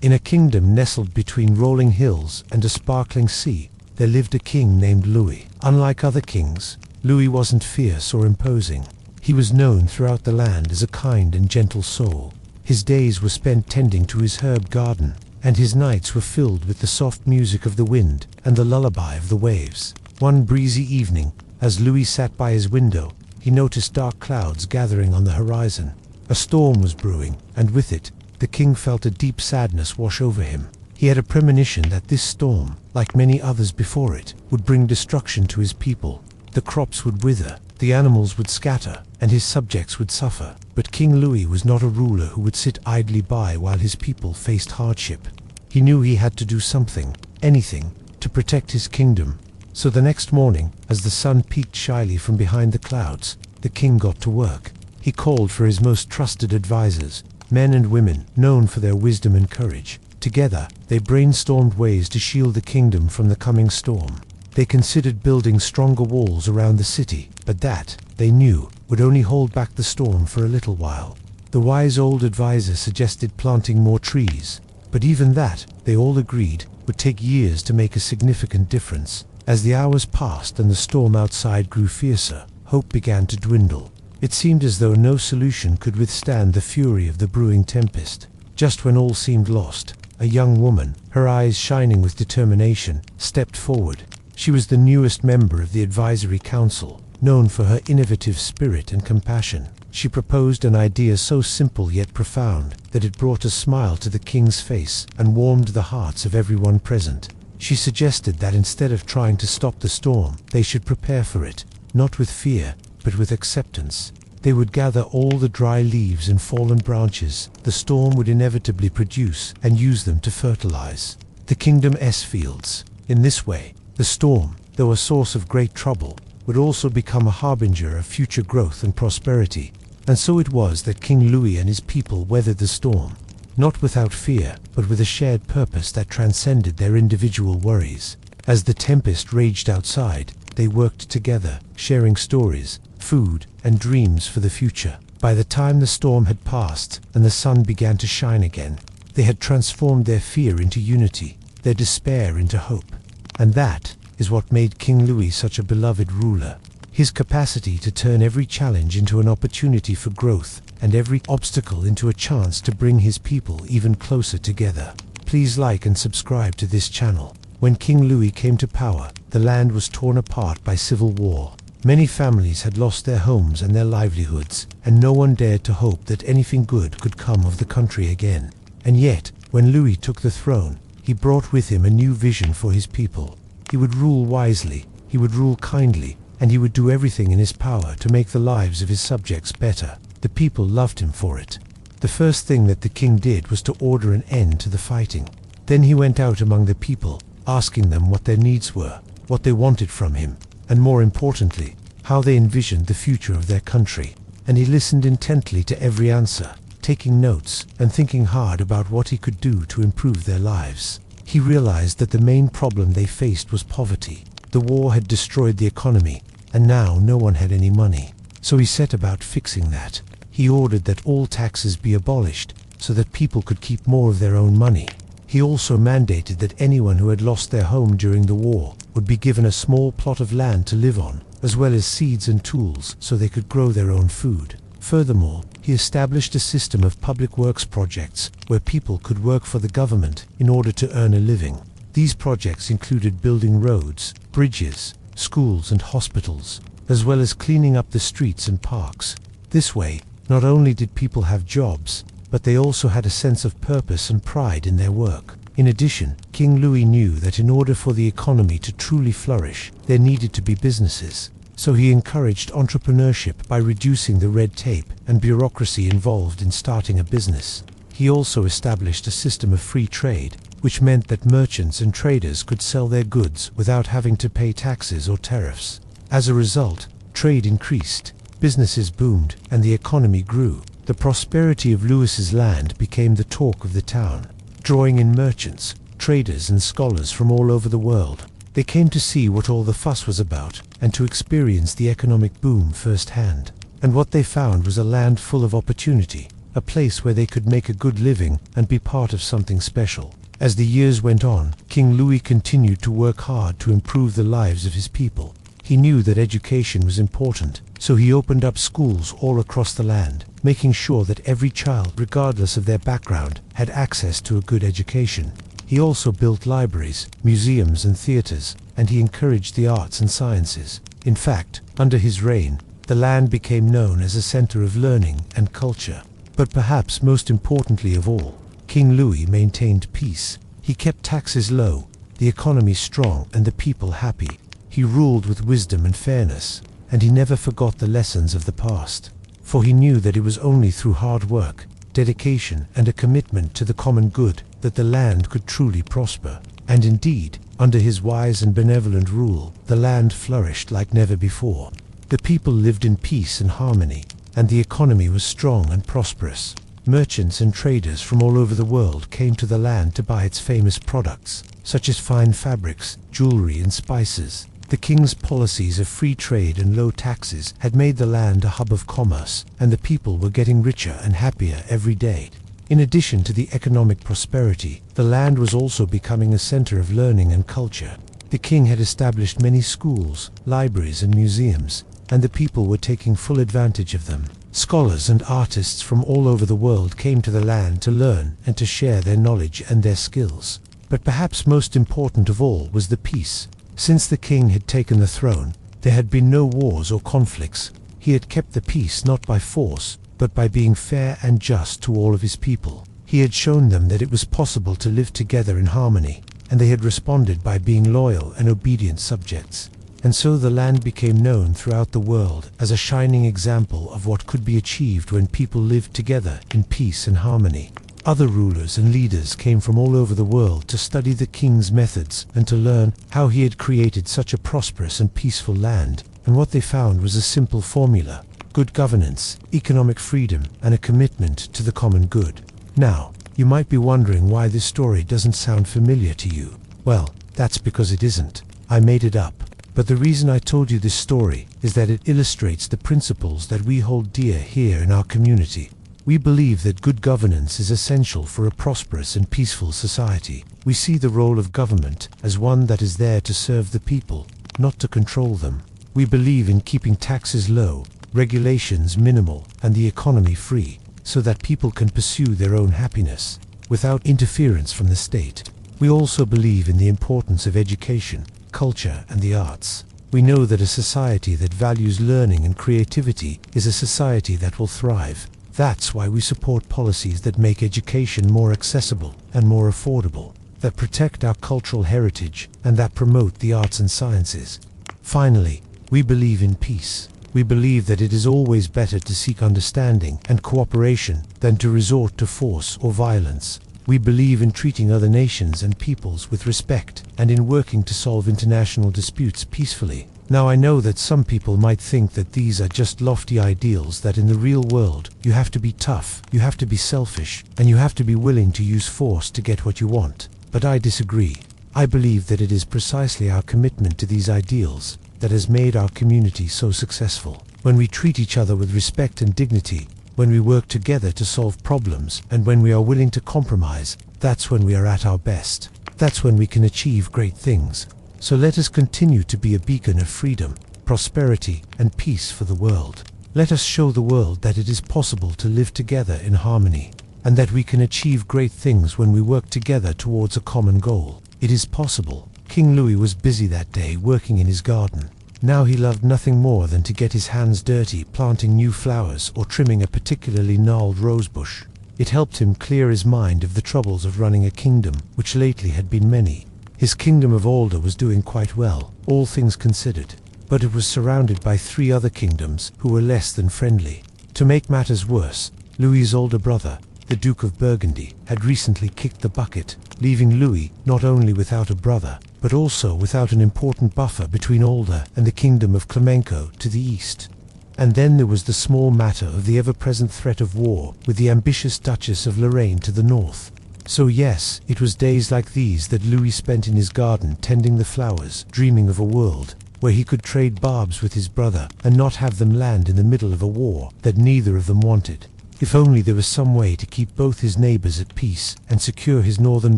In a kingdom nestled between rolling hills and a sparkling sea, there lived a king named Louis. Unlike other kings, Louis wasn't fierce or imposing. He was known throughout the land as a kind and gentle soul. His days were spent tending to his herb garden, and his nights were filled with the soft music of the wind and the lullaby of the waves. One breezy evening, as Louis sat by his window, he noticed dark clouds gathering on the horizon. A storm was brewing, and with it, the king felt a deep sadness wash over him. He had a premonition that this storm, like many others before it, would bring destruction to his people. The crops would wither, the animals would scatter, and his subjects would suffer. But King Louis was not a ruler who would sit idly by while his people faced hardship. He knew he had to do something, anything, to protect his kingdom. So the next morning, as the sun peeked shyly from behind the clouds, the king got to work. He called for his most trusted advisors, men and women known for their wisdom and courage. Together, they brainstormed ways to shield the kingdom from the coming storm. They considered building stronger walls around the city, but that, they knew, would only hold back the storm for a little while. The wise old advisor suggested planting more trees, but even that, they all agreed, would take years to make a significant difference. As the hours passed and the storm outside grew fiercer, hope began to dwindle. It seemed as though no solution could withstand the fury of the brewing tempest. Just when all seemed lost, a young woman, her eyes shining with determination, stepped forward. She was the newest member of the advisory council, known for her innovative spirit and compassion. She proposed an idea so simple yet profound that it brought a smile to the king's face and warmed the hearts of everyone present. She suggested that instead of trying to stop the storm, they should prepare for it, not with fear, but with acceptance. They would gather all the dry leaves and fallen branches the storm would inevitably produce and use them to fertilize the kingdom's fields. In this way, the storm, though a source of great trouble, would also become a harbinger of future growth and prosperity. And so it was that King Louis and his people weathered the storm, not without fear, but with a shared purpose that transcended their individual worries. As the tempest raged outside, they worked together, sharing stories, food, and dreams for the future. By the time the storm had passed and the sun began to shine again, they had transformed their fear into unity, their despair into hope. And that is what made King Louis such a beloved ruler. His capacity to turn every challenge into an opportunity for growth and every obstacle into a chance to bring his people even closer together. Please like and subscribe to this channel. When King Louis came to power, the land was torn apart by civil war. Many families had lost their homes and their livelihoods, and no one dared to hope that anything good could come of the country again. And yet, when Louis took the throne, he brought with him a new vision for his people. He would rule wisely, he would rule kindly, and he would do everything in his power to make the lives of his subjects better. The people loved him for it. The first thing that the king did was to order an end to the fighting. Then he went out among the people, asking them what their needs were, what they wanted from him, and more importantly, how they envisioned the future of their country. And he listened intently to every answer, taking notes and thinking hard about what he could do to improve their lives. He realized that the main problem they faced was poverty. The war had destroyed the economy, and now no one had any money. So he set about fixing that. He ordered that all taxes be abolished so that people could keep more of their own money. He also mandated that anyone who had lost their home during the war would be given a small plot of land to live on, as well as seeds and tools so they could grow their own food. Furthermore, he established a system of public works projects where people could work for the government in order to earn a living. These projects included building roads, bridges, schools and hospitals, as well as cleaning up the streets and parks. This way, not only did people have jobs, but they also had a sense of purpose and pride in their work. In addition, King Louis knew that in order for the economy to truly flourish, there needed to be businesses. So he encouraged entrepreneurship by reducing the red tape and bureaucracy involved in starting a business. He also established a system of free trade, which meant that merchants and traders could sell their goods without having to pay taxes or tariffs. As a result, trade increased, businesses boomed, and the economy grew. The prosperity of Louis's land became the talk of the town, drawing in merchants, traders, and scholars from all over the world. They came to see what all the fuss was about and to experience the economic boom firsthand. And what they found was a land full of opportunity, a place where they could make a good living and be part of something special. As the years went on, King Louis continued to work hard to improve the lives of his people. He knew that education was important, so he opened up schools all across the land, making sure that every child, regardless of their background, had access to a good education. He also built libraries, museums and theaters, and he encouraged the arts and sciences. In fact, under his reign, the land became known as a center of learning and culture. But perhaps most importantly of all, King Louis maintained peace. He kept taxes low, the economy strong and the people happy. He ruled with wisdom and fairness, and he never forgot the lessons of the past. For he knew that it was only through hard work, dedication and a commitment to the common good that the land could truly prosper. And indeed, under his wise and benevolent rule, the land flourished like never before. The people lived in peace and harmony, and the economy was strong and prosperous. Merchants and traders from all over the world came to the land to buy its famous products, such as fine fabrics, jewelry and spices. The king's policies of free trade and low taxes had made the land a hub of commerce, and the people were getting richer and happier every day. In addition to the economic prosperity, the land was also becoming a center of learning and culture. The king had established many schools, libraries and museums, and the people were taking full advantage of them. Scholars and artists from all over the world came to the land to learn and to share their knowledge and their skills. But perhaps most important of all was the peace. Since the king had taken the throne, there had been no wars or conflicts. He had kept the peace not by force, but by being fair and just to all of his people. He had shown them that it was possible to live together in harmony, and they had responded by being loyal and obedient subjects. And so the land became known throughout the world as a shining example of what could be achieved when people lived together in peace and harmony. Other rulers and leaders came from all over the world to study the king's methods and to learn how he had created such a prosperous and peaceful land. And what they found was a simple formula: good governance, economic freedom, and a commitment to the common good. Now, you might be wondering why this story doesn't sound familiar to you. Well, that's because it isn't. I made it up. But the reason I told you this story is that it illustrates the principles that we hold dear here in our community. We believe that good governance is essential for a prosperous and peaceful society. We see the role of government as one that is there to serve the people, not to control them. We believe in keeping taxes low, regulations minimal, and the economy free, so that people can pursue their own happiness without interference from the state. We also believe in the importance of education, culture, and the arts. We know that a society that values learning and creativity is a society that will thrive. That's why we support policies that make education more accessible and more affordable, that protect our cultural heritage, and that promote the arts and sciences. Finally, we believe in peace. We believe that it is always better to seek understanding and cooperation than to resort to force or violence. We believe in treating other nations and peoples with respect and in working to solve international disputes peacefully. Now, I know that some people might think that these are just lofty ideals, that in the real world you have to be tough, you have to be selfish, and you have to be willing to use force to get what you want. But I disagree. I believe that it is precisely our commitment to these ideals that has made our community so successful. When we treat each other with respect and dignity, when we work together to solve problems, and when we are willing to compromise, that's when we are at our best. That's when we can achieve great things. So let us continue to be a beacon of freedom, prosperity, and peace for the world. Let us show the world that it is possible to live together in harmony, and that we can achieve great things when we work together towards a common goal. It is possible. King Louis was busy that day working in his garden. Now he loved nothing more than to get his hands dirty planting new flowers or trimming a particularly gnarled rosebush. It helped him clear his mind of the troubles of running a kingdom, which lately had been many. His kingdom of Alder was doing quite well, all things considered, but it was surrounded by 3 other kingdoms who were less than friendly. To make matters worse, Louis's older brother, the Duke of Burgundy, had recently kicked the bucket, leaving Louis not only without a brother, but also without an important buffer between Alder and the kingdom of Clemenceau to the east. And then there was the small matter of the ever-present threat of war with the ambitious Duchess of Lorraine to the north. So yes, it was days like these that Louis spent in his garden tending the flowers, dreaming of a world where he could trade barbs with his brother and not have them land in the middle of a war that neither of them wanted. If only there was some way to keep both his neighbors at peace and secure his northern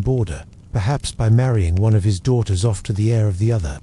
border, perhaps by marrying one of his daughters off to the heir of the other.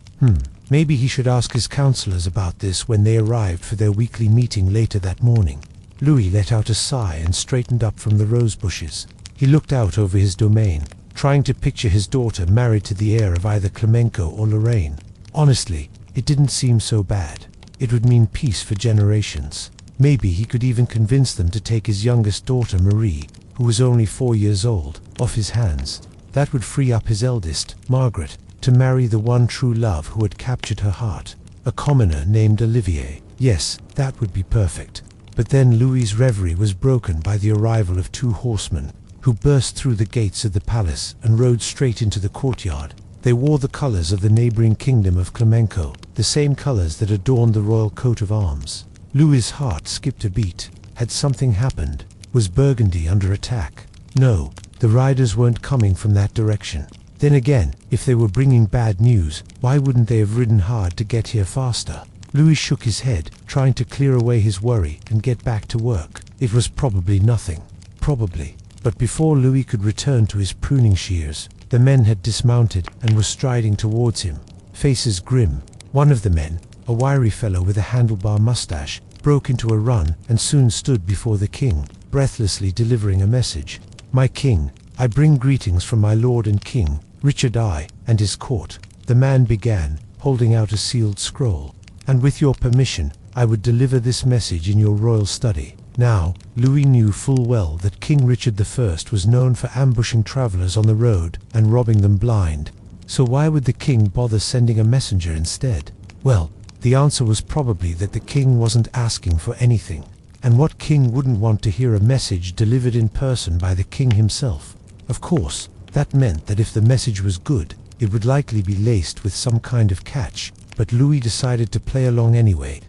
Maybe he should ask his counselors about this when they arrived for their weekly meeting later that morning. Louis let out a sigh and straightened up from the rose bushes. He looked out over his domain, trying to picture his daughter married to the heir of either Clemenceau or Lorraine. Honestly, it didn't seem so bad. It would mean peace for generations. Maybe he could even convince them to take his youngest daughter, Marie, who was only 4 years old, off his hands. That would free up his eldest, Margaret, to marry the one true love who had captured her heart, a commoner named Olivier. Yes, that would be perfect. But then Louis's reverie was broken by the arrival of 2 horsemen, who burst through the gates of the palace and rode straight into the courtyard. They wore the colors of the neighboring kingdom of Clemenceau, the same colors that adorned the royal coat of arms. Louis's heart skipped a beat. Had something happened? Was Burgundy under attack? No, the riders weren't coming from that direction. Then again, if they were bringing bad news, why wouldn't they have ridden hard to get here faster? Louis shook his head, trying to clear away his worry and get back to work. It was probably nothing. Probably. But before Louis could return to his pruning shears, the men had dismounted and were striding towards him, faces grim. One of the men, a wiry fellow with a handlebar mustache, broke into a run and soon stood before the king, breathlessly delivering a message. "My king, I bring greetings from my lord and king, Richard I, and his court," the man began, holding out a sealed scroll. "And with your permission, I would deliver this message in your royal study." Now, Louis knew full well that King Richard I was known for ambushing travelers on the road and robbing them blind. So why would the king bother sending a messenger instead? Well, the answer was probably that the king wasn't asking for anything. And what king wouldn't want to hear a message delivered in person by the king himself? Of course, that meant that if the message was good, it would likely be laced with some kind of catch, but Louis decided to play along anyway.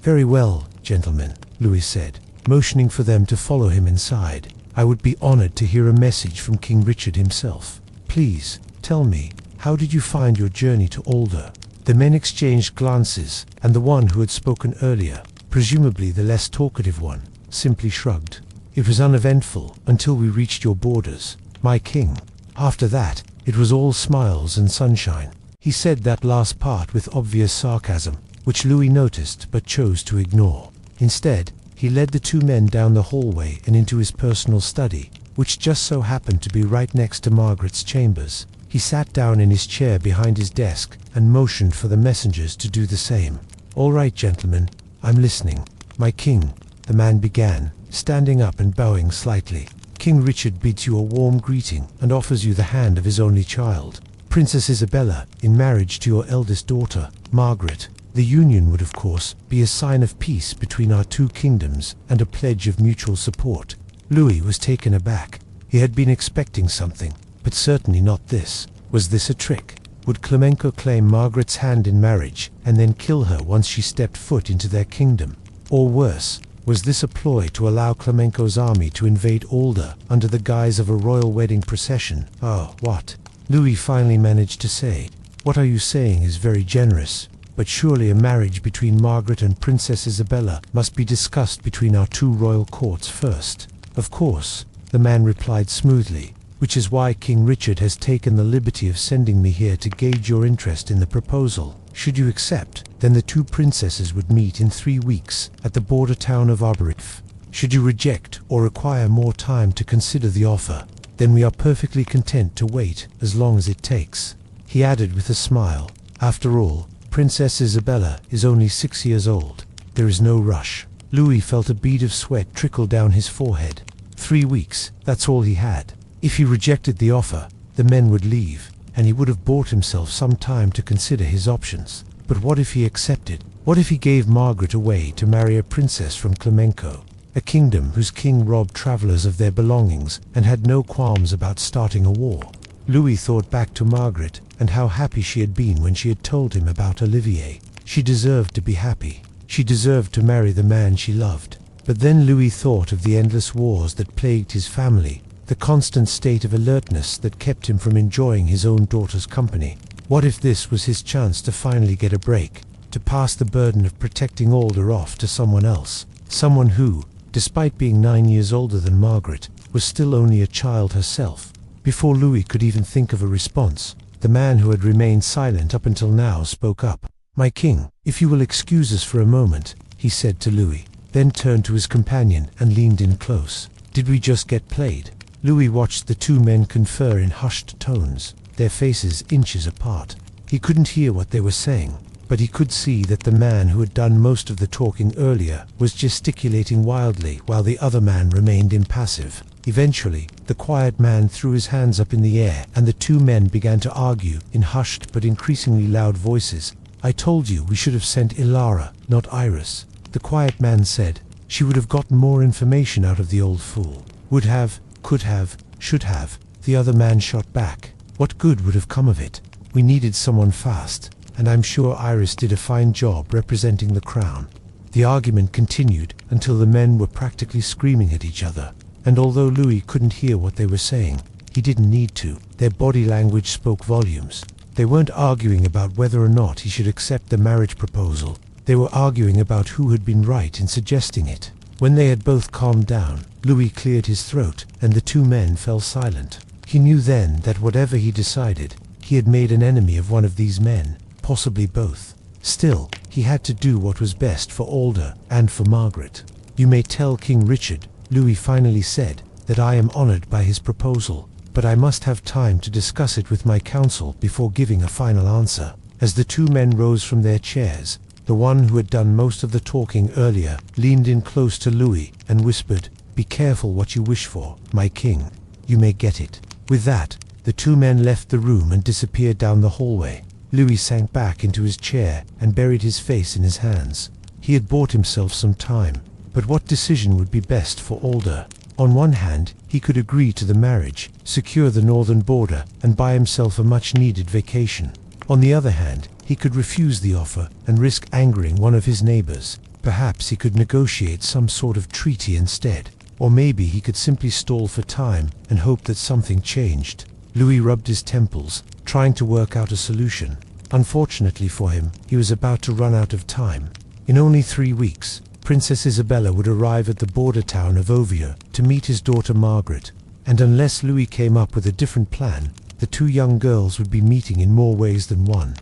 "Very well, gentlemen," Louis said, motioning for them to follow him inside. "I would be honored to hear a message from King Richard himself. Please, tell me, how did you find your journey to Alder?" The men exchanged glances, and the one who had spoken earlier, presumably the less talkative one, simply shrugged. "It was uneventful until we reached your borders, my king. After that, it was all smiles and sunshine." He said that last part with obvious sarcasm, which Louis noticed but chose to ignore. Instead, he led the 2 men down the hallway and into his personal study, which just so happened to be right next to Margaret's chambers. He sat down in his chair behind his desk and motioned for the messengers to do the same. "All right, gentlemen, I'm listening." "My king," the man began, standing up and bowing slightly. "King Richard bids you a warm greeting and offers you the hand of his only child, Princess Isabella, in marriage to your eldest daughter, Margaret. The union would, of course, be a sign of peace between our 2 kingdoms and a pledge of mutual support." Louis was taken aback. He had been expecting something, but certainly not this. Was this a trick? Would Clemenceau claim Margaret's hand in marriage and then kill her once she stepped foot into their kingdom? Or worse, was this a ploy to allow Clemenceau's army to invade Alder under the guise of a royal wedding procession? "Oh, what?" Louis finally managed to say. "What are you saying is very generous, but surely a marriage between Margaret and Princess Isabella must be discussed between our 2 royal courts first." "Of course," the man replied smoothly, "which is why King Richard has taken the liberty of sending me here to gauge your interest in the proposal. Should you accept, then the 2 princesses would meet in 3 weeks at the border town of Auberiff. Should you reject or require more time to consider the offer, then we are perfectly content to wait as long as it takes." He added with a smile, "After all, Princess Isabella is only 6 years old. There is no rush." Louis felt a bead of sweat trickle down his forehead. 3 weeks, that's all he had. If he rejected the offer, the men would leave, and he would have bought himself some time to consider his options. But what if he accepted? What if he gave Margaret away to marry a princess from Clemenceau, a kingdom whose king robbed travelers of their belongings and had no qualms about starting a war? Louis thought back to Margaret and how happy she had been when she had told him about Olivier. She deserved to be happy. She deserved to marry the man she loved. But then Louis thought of the endless wars that plagued his family, the constant state of alertness that kept him from enjoying his own daughter's company. What if this was his chance to finally get a break, to pass the burden of protecting Alder off to someone else, someone who, despite being 9 years older than Margaret, was still only a child herself. Before Louis could even think of a response, the man who had remained silent up until now spoke up. "My king, if you will excuse us for a moment," he said to Louis, then turned to his companion and leaned in close. "Did we just get played?" Louis watched the two men confer in hushed tones, their faces inches apart. He couldn't hear what they were saying, but he could see that the man who had done most of the talking earlier was gesticulating wildly while the other man remained impassive. Eventually, the quiet man threw his hands up in the air and the two men began to argue in hushed but increasingly loud voices. "I told you we should have sent Ilara, not Iris," the quiet man said. "She would have gotten more information out of the old fool." "Would have, could have, should have," the other man shot back. "What good would have come of it? We needed someone fast, and I'm sure Iris did a fine job representing the crown." The argument continued until the men were practically screaming at each other. And although Louis couldn't hear what they were saying, he didn't need to. Their body language spoke volumes. They weren't arguing about whether or not he should accept the marriage proposal. They were arguing about who had been right in suggesting it. When they had both calmed down, Louis cleared his throat, and the two men fell silent. He knew then that whatever he decided, he had made an enemy of one of these men, possibly both. Still, he had to do what was best for Alder and for Margaret. "You may tell King Richard," Louis finally said, "that I am honored by his proposal, but I must have time to discuss it with my council before giving a final answer." As the two men rose from their chairs, the one who had done most of the talking earlier leaned in close to Louis and whispered, "Be careful what you wish for, my king. You may get it." With that, the two men left the room and disappeared down the hallway. Louis sank back into his chair and buried his face in his hands. He had bought himself some time. But what decision would be best for Alder? On one hand, he could agree to the marriage, secure the northern border, and buy himself a much-needed vacation. On the other hand, he could refuse the offer and risk angering one of his neighbors. Perhaps he could negotiate some sort of treaty instead. Or maybe he could simply stall for time and hope that something changed. Louis rubbed his temples, trying to work out a solution. Unfortunately for him, he was about to run out of time. In only 3 weeks, Princess Isabella would arrive at the border town of Ovia to meet his daughter Margaret, and unless Louis came up with a different plan, the two young girls would be meeting in more ways than one.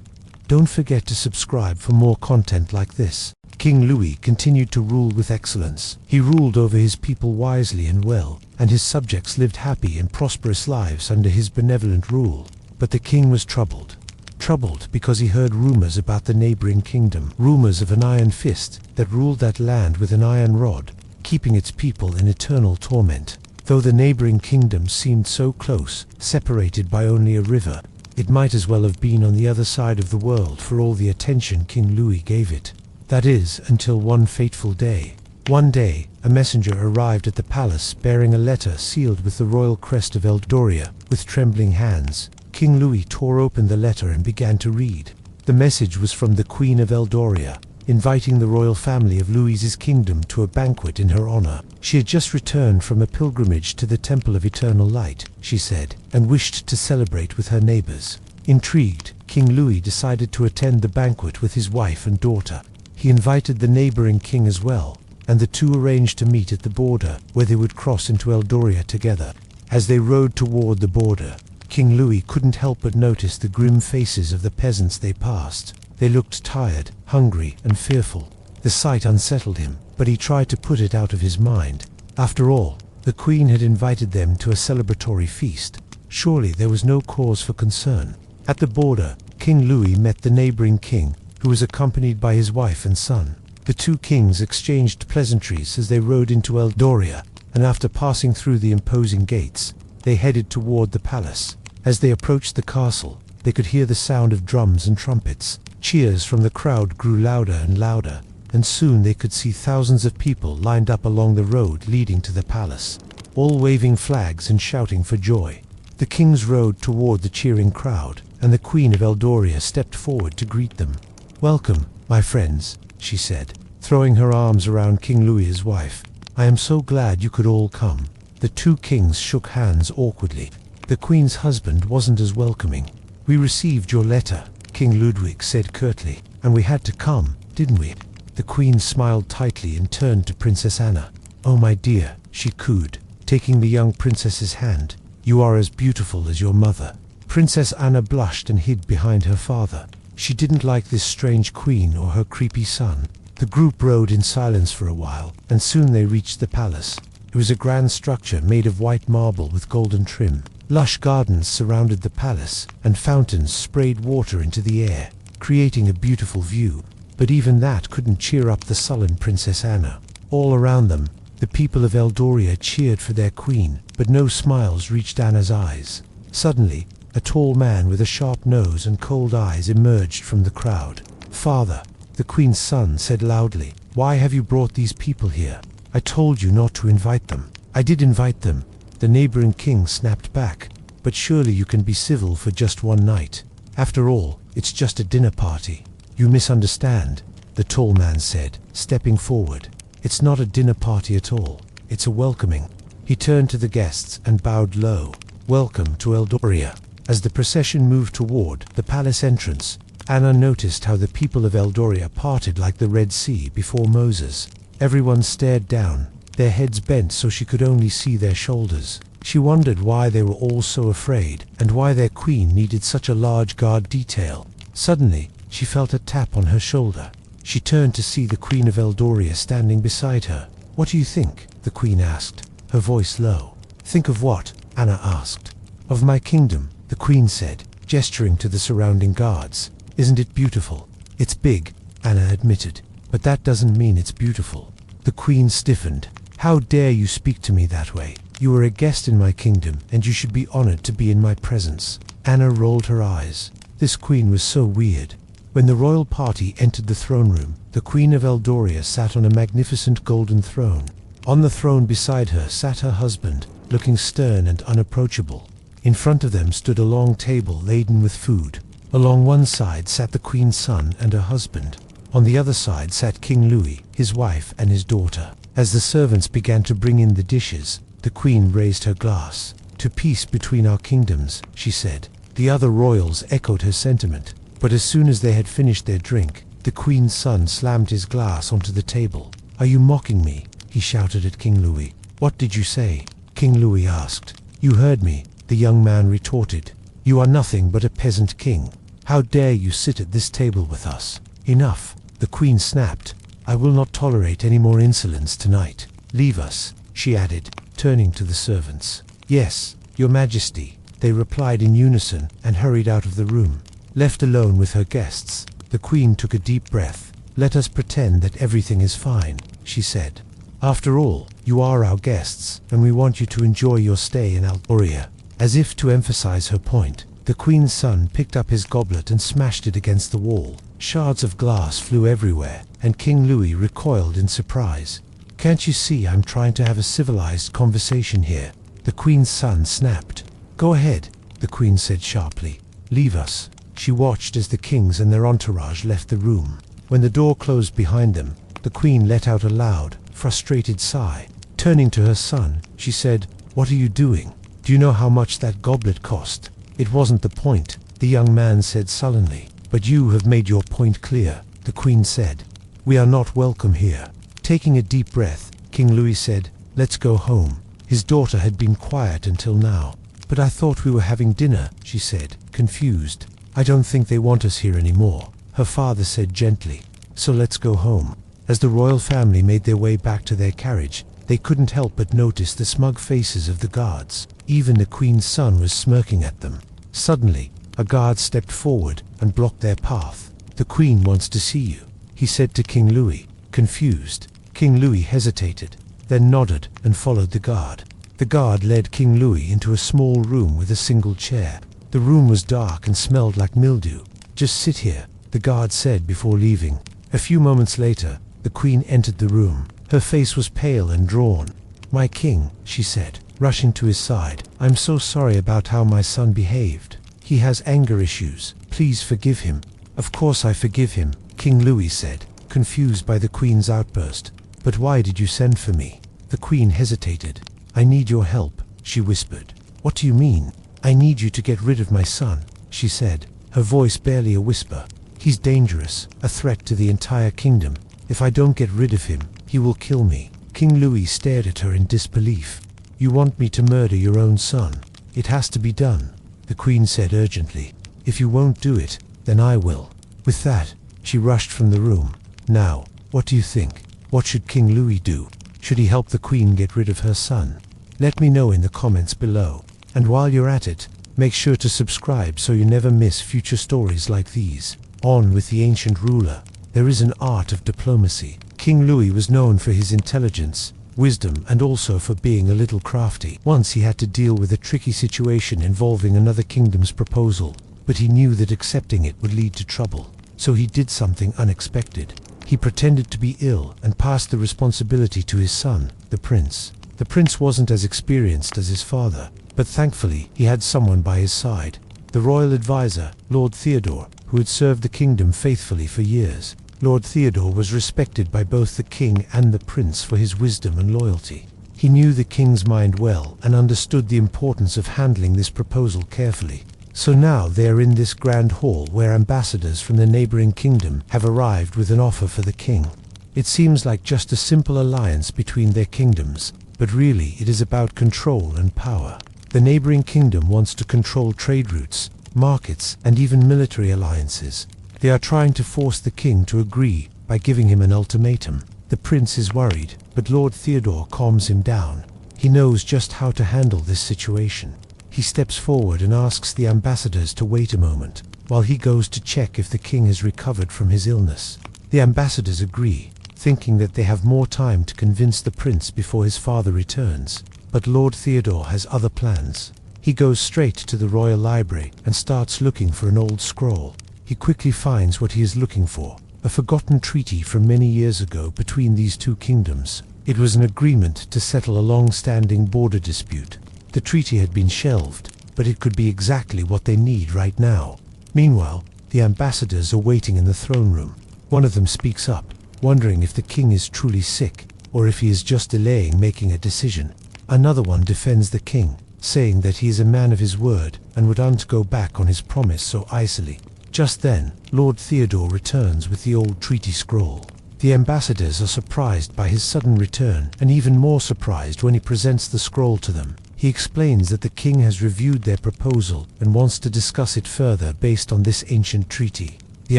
Don't forget to subscribe for more content like this. King Louis continued to rule with excellence. He ruled over his people wisely and well, and his subjects lived happy and prosperous lives under his benevolent rule. But the king was troubled. Troubled because he heard rumors about the neighboring kingdom, rumors of an iron fist that ruled that land with an iron rod, keeping its people in eternal torment. Though the neighboring kingdom seemed so close, separated by only a river, it might as well have been on the other side of the world for all the attention King Louis gave it. That is, until one fateful day. One day, a messenger arrived at the palace bearing a letter sealed with the royal crest of Eldoria. With trembling hands, King Louis tore open the letter and began to read. The message was from the Queen of Eldoria, inviting the royal family of Louis's kingdom to a banquet in her honor. She had just returned from a pilgrimage to the Temple of Eternal Light, she said, and wished to celebrate with her neighbors. Intrigued, King Louis decided to attend the banquet with his wife and daughter. He invited the neighboring king as well, and the two arranged to meet at the border, where they would cross into Eldoria together. As they rode toward the border, King Louis couldn't help but notice the grim faces of the peasants they passed. They looked tired, hungry, and fearful. The sight unsettled him, but he tried to put it out of his mind. After all, the queen had invited them to a celebratory feast. Surely there was no cause for concern. At the border, King Louis met the neighboring king, who was accompanied by his wife and son. The two kings exchanged pleasantries as they rode into Eldoria, and after passing through the imposing gates, they headed toward the palace. As they approached the castle, they could hear the sound of drums and trumpets. Cheers from the crowd grew louder and louder, and soon they could see thousands of people lined up along the road leading to the palace, all waving flags and shouting for joy. The kings rode toward the cheering crowd, and the Queen of Eldoria stepped forward to greet them. "Welcome, my friends," she said, throwing her arms around King Louis's wife. "I am so glad you could all come." The two kings shook hands awkwardly. The queen's husband wasn't as welcoming. "We received your letter," King Ludwig said curtly, "and we had to come, didn't we?" The queen smiled tightly and turned to Princess Anna. "Oh my dear," she cooed, taking the young princess's hand. "You are as beautiful as your mother." Princess Anna blushed and hid behind her father. She didn't like this strange queen or her creepy son. The group rode in silence for a while, and soon they reached the palace. It was a grand structure made of white marble with golden trim. Lush gardens surrounded the palace, and fountains sprayed water into the air, creating a beautiful view. But even that couldn't cheer up the sullen Princess Anna. All around them, the people of Eldoria cheered for their queen, but no smiles reached Anna's eyes. Suddenly, a tall man with a sharp nose and cold eyes emerged from the crowd. "Father," the queen's son said loudly, "why have you brought these people here? I told you not to invite them." "I did invite them," the neighboring king snapped back, "but surely you can be civil for just one night. After all, it's just a dinner party." "You misunderstand," the tall man said, stepping forward. "It's not a dinner party at all. It's a welcoming." He turned to the guests and bowed low. "Welcome to Eldoria." As the procession moved toward the palace entrance, Anna noticed how the people of Eldoria parted like the Red Sea before Moses. Everyone stared down, their heads bent so she could only see their shoulders. She wondered why they were all so afraid, and why their queen needed such a large guard detail. Suddenly, she felt a tap on her shoulder. She turned to see the Queen of Eldoria standing beside her. "What do you think?" the queen asked, her voice low. "Think of what?" Anna asked. "Of my kingdom," the queen said, gesturing to the surrounding guards. "Isn't it beautiful?" "It's big," Anna admitted, "but that doesn't mean it's beautiful." The queen stiffened. "How dare you speak to me that way? You are a guest in my kingdom, and you should be honored to be in my presence." Anna rolled her eyes. This queen was so weird. When the royal party entered the throne room, the Queen of Eldoria sat on a magnificent golden throne. On the throne beside her sat her husband, looking stern and unapproachable. In front of them stood a long table laden with food. Along one side sat the queen's son and her husband. On the other side sat King Louis, his wife, and his daughter. As the servants began to bring in the dishes, the queen raised her glass. "To peace between our kingdoms," she said. The other royals echoed her sentiment, but as soon as they had finished their drink, the queen's son slammed his glass onto the table. "Are you mocking me?" he shouted at King Louis. "What did you say?" King Louis asked. "You heard me," the young man retorted. "You are nothing but a peasant king. How dare you sit at this table with us?" "Enough," the queen snapped. "I will not tolerate any more insolence tonight. Leave us," she added, turning to the servants. "Yes, your majesty," they replied in unison and hurried out of the room. Left alone with her guests, the queen took a deep breath. "Let us pretend that everything is fine," she said. "After all, you are our guests, and we want you to enjoy your stay in Eldoria." As if to emphasize her point, the queen's son picked up his goblet and smashed it against the wall. Shards of glass flew everywhere, and King Louis recoiled in surprise. "Can't you see I'm trying to have a civilized conversation here?" the queen's son snapped. "Go ahead," the queen said sharply. "Leave us." She watched as the kings and their entourage left the room. When the door closed behind them, the queen let out a loud, frustrated sigh. Turning to her son, she said, "What are you doing? Do you know how much that goblet cost?" "It wasn't the point," the young man said sullenly. "But you have made your point clear," the queen said. "We are not welcome here." Taking a deep breath, King Louis said, "Let's go home." His daughter had been quiet until now. "But I thought we were having dinner," she said, confused. "I don't think they want us here anymore," her father said gently. "So let's go home." As the royal family made their way back to their carriage, they couldn't help but notice the smug faces of the guards. Even the queen's son was smirking at them. Suddenly, a guard stepped forward and blocked their path. "The queen wants to see you," he said to King Louis, confused. King Louis hesitated, then nodded and followed the guard. The guard led King Louis into a small room with a single chair. The room was dark and smelled like mildew. "Just sit here," the guard said before leaving. A few moments later, the queen entered the room. Her face was pale and drawn. "My king," she said, rushing to his side, "I'm so sorry about how my son behaved. He has anger issues. Please forgive him." "Of course I forgive him," King Louis said, confused by the queen's outburst. "But why did you send for me?" The queen hesitated. "I need your help," she whispered. "What do you mean?" "I need you to get rid of my son," she said, her voice barely a whisper. "He's dangerous, a threat to the entire kingdom. If I don't get rid of him, he will kill me." King Louis stared at her in disbelief. "You want me to murder your own son? It has to be done," the queen said urgently. "If you won't do it, then I will." With that, she rushed from the room. Now, what do you think? What should King Louis do? Should he help the queen get rid of her son? Let me know in the comments below. And while you're at it, make sure to subscribe so you never miss future stories like these. On with the ancient ruler. There is an art of diplomacy. King Louis was known for his intelligence, wisdom, and also for being a little crafty. Once he had to deal with a tricky situation involving another kingdom's proposal, but he knew that accepting it would lead to trouble. So he did something unexpected. He pretended to be ill and passed the responsibility to his son, the prince. The prince wasn't as experienced as his father, but thankfully he had someone by his side. The royal advisor, Lord Theodore, who had served the kingdom faithfully for years. Lord Theodore was respected by both the king and the prince for his wisdom and loyalty. He knew the king's mind well and understood the importance of handling this proposal carefully. So now they are in this grand hall where ambassadors from the neighboring kingdom have arrived with an offer for the king. It seems like just a simple alliance between their kingdoms, but really it is about control and power. The neighboring kingdom wants to control trade routes, markets, and even military alliances. They are trying to force the king to agree by giving him an ultimatum. The prince is worried, but Lord Theodore calms him down. He knows just how to handle this situation. He steps forward and asks the ambassadors to wait a moment, while he goes to check if the king has recovered from his illness. The ambassadors agree, thinking that they have more time to convince the prince before his father returns. But Lord Theodore has other plans. He goes straight to the royal library and starts looking for an old scroll. He quickly finds what he is looking for, a forgotten treaty from many years ago between these two kingdoms. It was an agreement to settle a long-standing border dispute. The treaty had been shelved, but it could be exactly what they need right now. Meanwhile, the ambassadors are waiting in the throne room. One of them speaks up, wondering if the king is truly sick, or if he is just delaying making a decision. Another one defends the king, saying that he is a man of his word and would not go back on his promise so easily. Just then, Lord Theodore returns with the old treaty scroll. The ambassadors are surprised by his sudden return, and even more surprised when he presents the scroll to them. He explains that the king has reviewed their proposal and wants to discuss it further based on this ancient treaty. The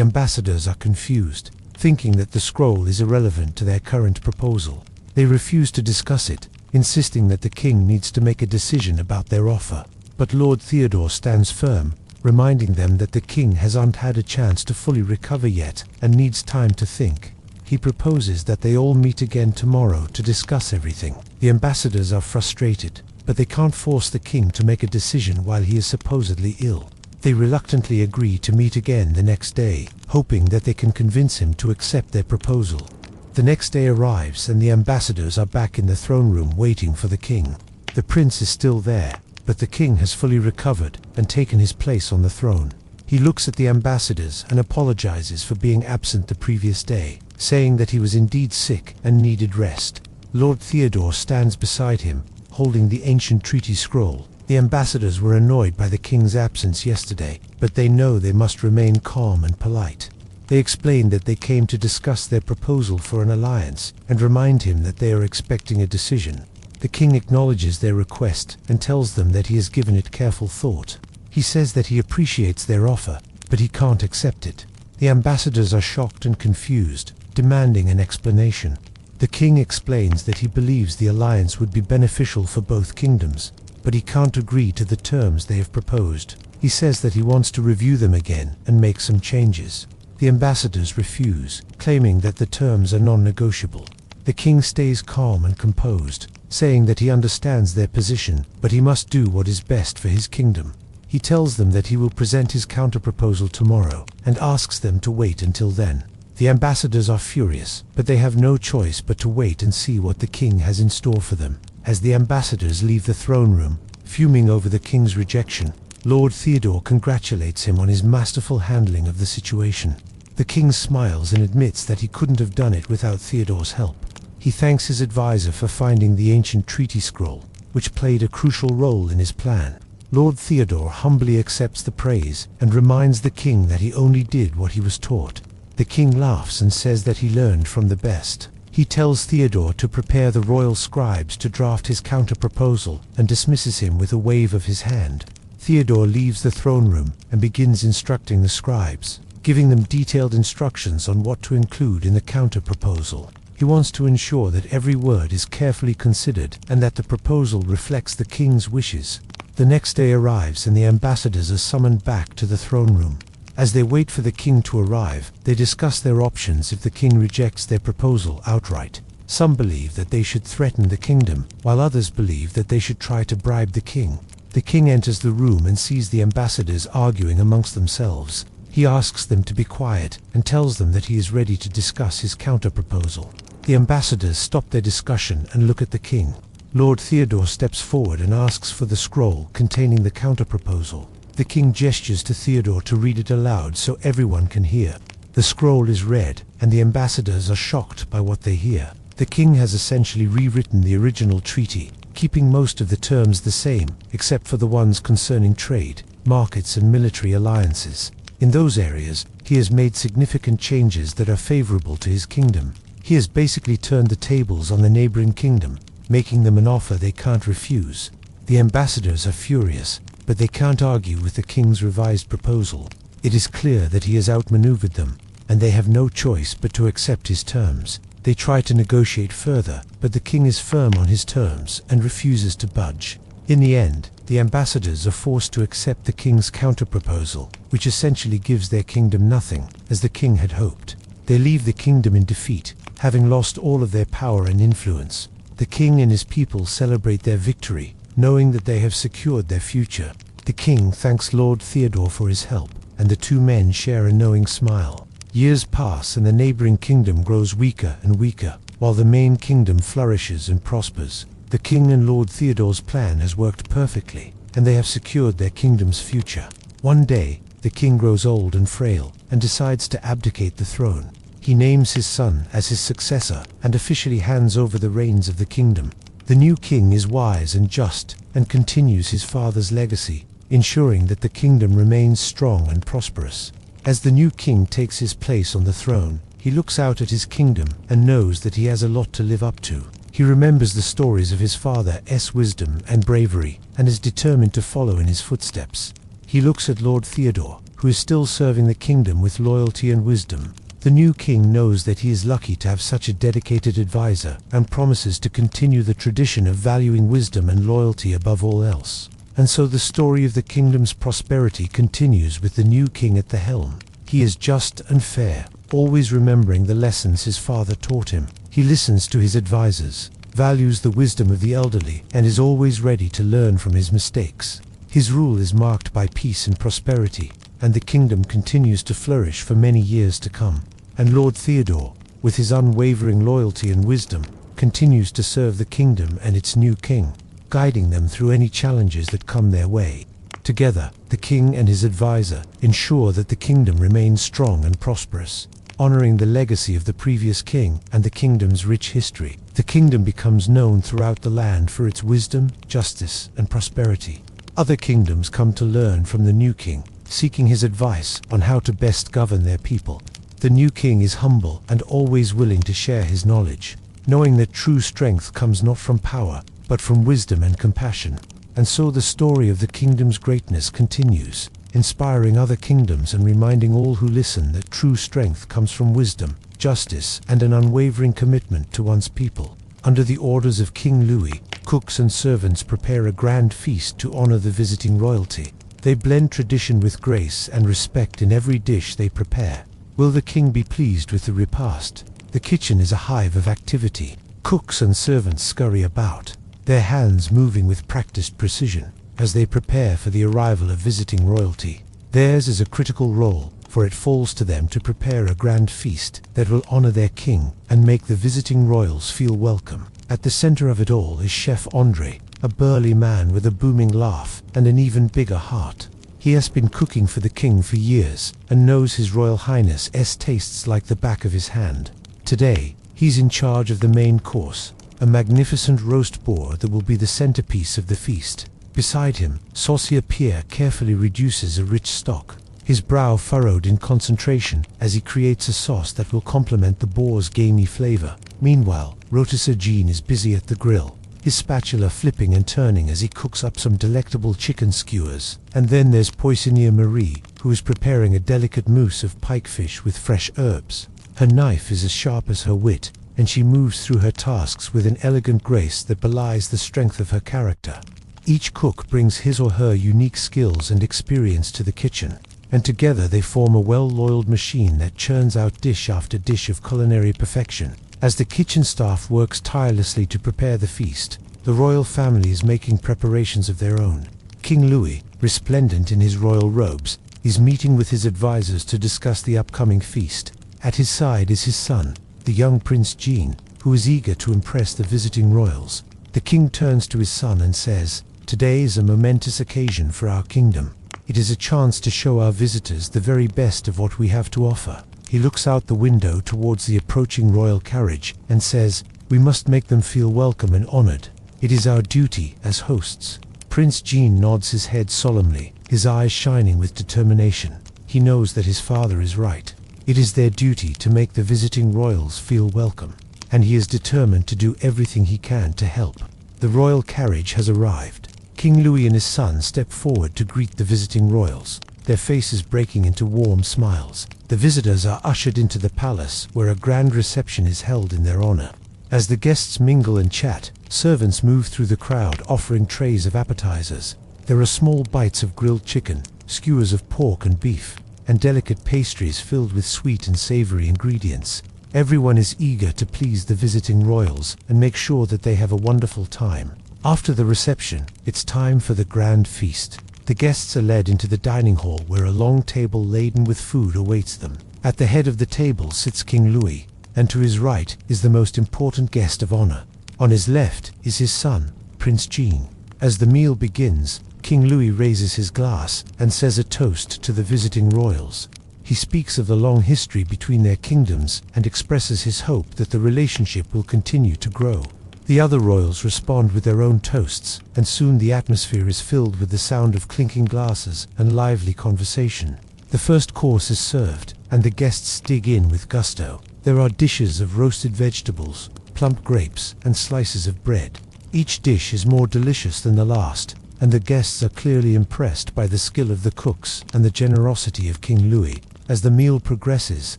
ambassadors are confused, thinking that the scroll is irrelevant to their current proposal. They refuse to discuss it, insisting that the king needs to make a decision about their offer. But Lord Theodore stands firm, reminding them that the king hasn't had a chance to fully recover yet and needs time to think. He proposes that they all meet again tomorrow to discuss everything. The ambassadors are frustrated, but they can't force the king to make a decision while he is supposedly ill. They reluctantly agree to meet again the next day, hoping that they can convince him to accept their proposal. The next day arrives and the ambassadors are back in the throne room waiting for the king. The prince is still there, but the king has fully recovered and taken his place on the throne. He looks at the ambassadors and apologizes for being absent the previous day, saying that he was indeed sick and needed rest. Lord Theodore stands beside him, holding the ancient treaty scroll. The ambassadors were annoyed by the king's absence yesterday, but they know they must remain calm and polite. They explain that they came to discuss their proposal for an alliance and remind him that they are expecting a decision. The king acknowledges their request and tells them that he has given it careful thought. He says that he appreciates their offer, but he can't accept it. The ambassadors are shocked and confused, demanding an explanation. The king explains that he believes the alliance would be beneficial for both kingdoms, but he can't agree to the terms they have proposed. He says that he wants to review them again and make some changes. The ambassadors refuse, claiming that the terms are non-negotiable. The king stays calm and composed, saying that he understands their position, but he must do what is best for his kingdom. He tells them that he will present his counterproposal tomorrow, and asks them to wait until then. The ambassadors are furious, but they have no choice but to wait and see what the king has in store for them. As the ambassadors leave the throne room, fuming over the king's rejection, Lord Theodore congratulates him on his masterful handling of the situation. The king smiles and admits that he couldn't have done it without Theodore's help. He thanks his advisor for finding the ancient treaty scroll, which played a crucial role in his plan. Lord Theodore humbly accepts the praise and reminds the king that he only did what he was taught. The king laughs and says that he learned from the best. He tells Theodore to prepare the royal scribes to draft his counter-proposal and dismisses him with a wave of his hand. Theodore leaves the throne room and begins instructing the scribes, giving them detailed instructions on what to include in the counter-proposal. He wants to ensure that every word is carefully considered and that the proposal reflects the king's wishes. The next day arrives and the ambassadors are summoned back to the throne room. As they wait for the king to arrive, they discuss their options if the king rejects their proposal outright. Some believe that they should threaten the kingdom, while others believe that they should try to bribe the king. The king enters the room and sees the ambassadors arguing amongst themselves. He asks them to be quiet and tells them that he is ready to discuss his counter-proposal. The ambassadors stop their discussion and look at the king. Lord Theodore steps forward and asks for the scroll containing the counter-proposal. The king gestures to Theodore to read it aloud so everyone can hear. The scroll is read, and the ambassadors are shocked by what they hear. The king has essentially rewritten the original treaty, keeping most of the terms the same, except for the ones concerning trade, markets and military alliances. In those areas, he has made significant changes that are favorable to his kingdom. He has basically turned the tables on the neighboring kingdom, making them an offer they can't refuse. The ambassadors are furious, but they can't argue with the king's revised proposal. It is clear that he has outmaneuvered them, and they have no choice but to accept his terms. They try to negotiate further, but the king is firm on his terms and refuses to budge. In the end, the ambassadors are forced to accept the king's counter-proposal, which essentially gives their kingdom nothing, as the king had hoped. They leave the kingdom in defeat, having lost all of their power and influence. The king and his people celebrate their victory, knowing that they have secured their future. The king thanks Lord Theodore for his help, and the two men share a knowing smile. Years pass and the neighboring kingdom grows weaker and weaker, while the main kingdom flourishes and prospers. The king and Lord Theodore's plan has worked perfectly, and they have secured their kingdom's future. One day, the king grows old and frail, and decides to abdicate the throne. He names his son as his successor, and officially hands over the reins of the kingdom. The new king is wise and just, and continues his father's legacy, ensuring that the kingdom remains strong and prosperous. As the new king takes his place on the throne, he looks out at his kingdom and knows that he has a lot to live up to. He remembers the stories of his father's wisdom and bravery, and is determined to follow in his footsteps. He looks at Lord Theodore, who is still serving the kingdom with loyalty and wisdom. The new king knows that he is lucky to have such a dedicated advisor, and promises to continue the tradition of valuing wisdom and loyalty above all else. And so the story of the kingdom's prosperity continues with the new king at the helm. He is just and fair, always remembering the lessons his father taught him. He listens to his advisors, values the wisdom of the elderly, and is always ready to learn from his mistakes. His rule is marked by peace and prosperity, and the kingdom continues to flourish for many years to come. And Lord Theodore, with his unwavering loyalty and wisdom, continues to serve the kingdom and its new king, guiding them through any challenges that come their way. Together, the king and his advisor ensure that the kingdom remains strong and prosperous, honoring the legacy of the previous king and the kingdom's rich history. The kingdom becomes known throughout the land for its wisdom, justice, and prosperity. Other kingdoms come to learn from the new king, seeking his advice on how to best govern their people. The new king is humble and always willing to share his knowledge, knowing that true strength comes not from power, but from wisdom and compassion. And so the story of the kingdom's greatness continues, inspiring other kingdoms and reminding all who listen that true strength comes from wisdom, justice, and an unwavering commitment to one's people. Under the orders of King Louis, cooks and servants prepare a grand feast to honor the visiting royalty. They blend tradition with grace and respect in every dish they prepare. Will the king be pleased with the repast? The kitchen is a hive of activity. Cooks and servants scurry about, their hands moving with practiced precision, as they prepare for the arrival of visiting royalty. Theirs is a critical role, for it falls to them to prepare a grand feast that will honor their king and make the visiting royals feel welcome. At the center of it all is Chef Andre, a burly man with a booming laugh and an even bigger heart. He has been cooking for the king for years and knows His Royal Highness's tastes like the back of his hand. Today, he's in charge of the main course, a magnificent roast boar that will be the centerpiece of the feast. Beside him, Saucier Pierre carefully reduces a rich stock, his brow furrowed in concentration as he creates a sauce that will complement the boar's gamey flavor. Meanwhile, Rotisser Jean is busy at the grill, his spatula flipping and turning as he cooks up some delectable chicken skewers. And then there's Poissonnière Marie, who is preparing a delicate mousse of pikefish with fresh herbs. Her knife is as sharp as her wit, and she moves through her tasks with an elegant grace that belies the strength of her character. Each cook brings his or her unique skills and experience to the kitchen, and together they form a well-oiled machine that churns out dish after dish of culinary perfection. As the kitchen staff works tirelessly to prepare the feast, the royal family is making preparations of their own. King Louis, resplendent in his royal robes, is meeting with his advisors to discuss the upcoming feast. At his side is his son, the young Prince Jean, who is eager to impress the visiting royals. The king turns to his son and says, "Today is a momentous occasion for our kingdom. It is a chance to show our visitors the very best of what we have to offer." He looks out the window towards the approaching royal carriage and says, "We must make them feel welcome and honored. It is our duty as hosts." Prince Jean nods his head solemnly, his eyes shining with determination. He knows that his father is right. It is their duty to make the visiting royals feel welcome, and he is determined to do everything he can to help. The royal carriage has arrived. King Louis and his son step forward to greet the visiting royals, their faces breaking into warm smiles. The visitors are ushered into the palace, where a grand reception is held in their honor. As the guests mingle and chat, servants move through the crowd offering trays of appetizers. There are small bites of grilled chicken, skewers of pork and beef, and delicate pastries filled with sweet and savory ingredients. Everyone is eager to please the visiting royals and make sure that they have a wonderful time. After the reception, it's time for the grand feast. The guests are led into the dining hall, where a long table laden with food awaits them. At the head of the table sits King Louis, and to his right is the most important guest of honor. On his left is his son, Prince Jean. As the meal begins, King Louis raises his glass and says a toast to the visiting royals. He speaks of the long history between their kingdoms and expresses his hope that the relationship will continue to grow. The other royals respond with their own toasts, and soon the atmosphere is filled with the sound of clinking glasses and lively conversation. The first course is served, and the guests dig in with gusto. There are dishes of roasted vegetables, plump grapes, and slices of bread. Each dish is more delicious than the last, and the guests are clearly impressed by the skill of the cooks and the generosity of King Louis. As the meal progresses,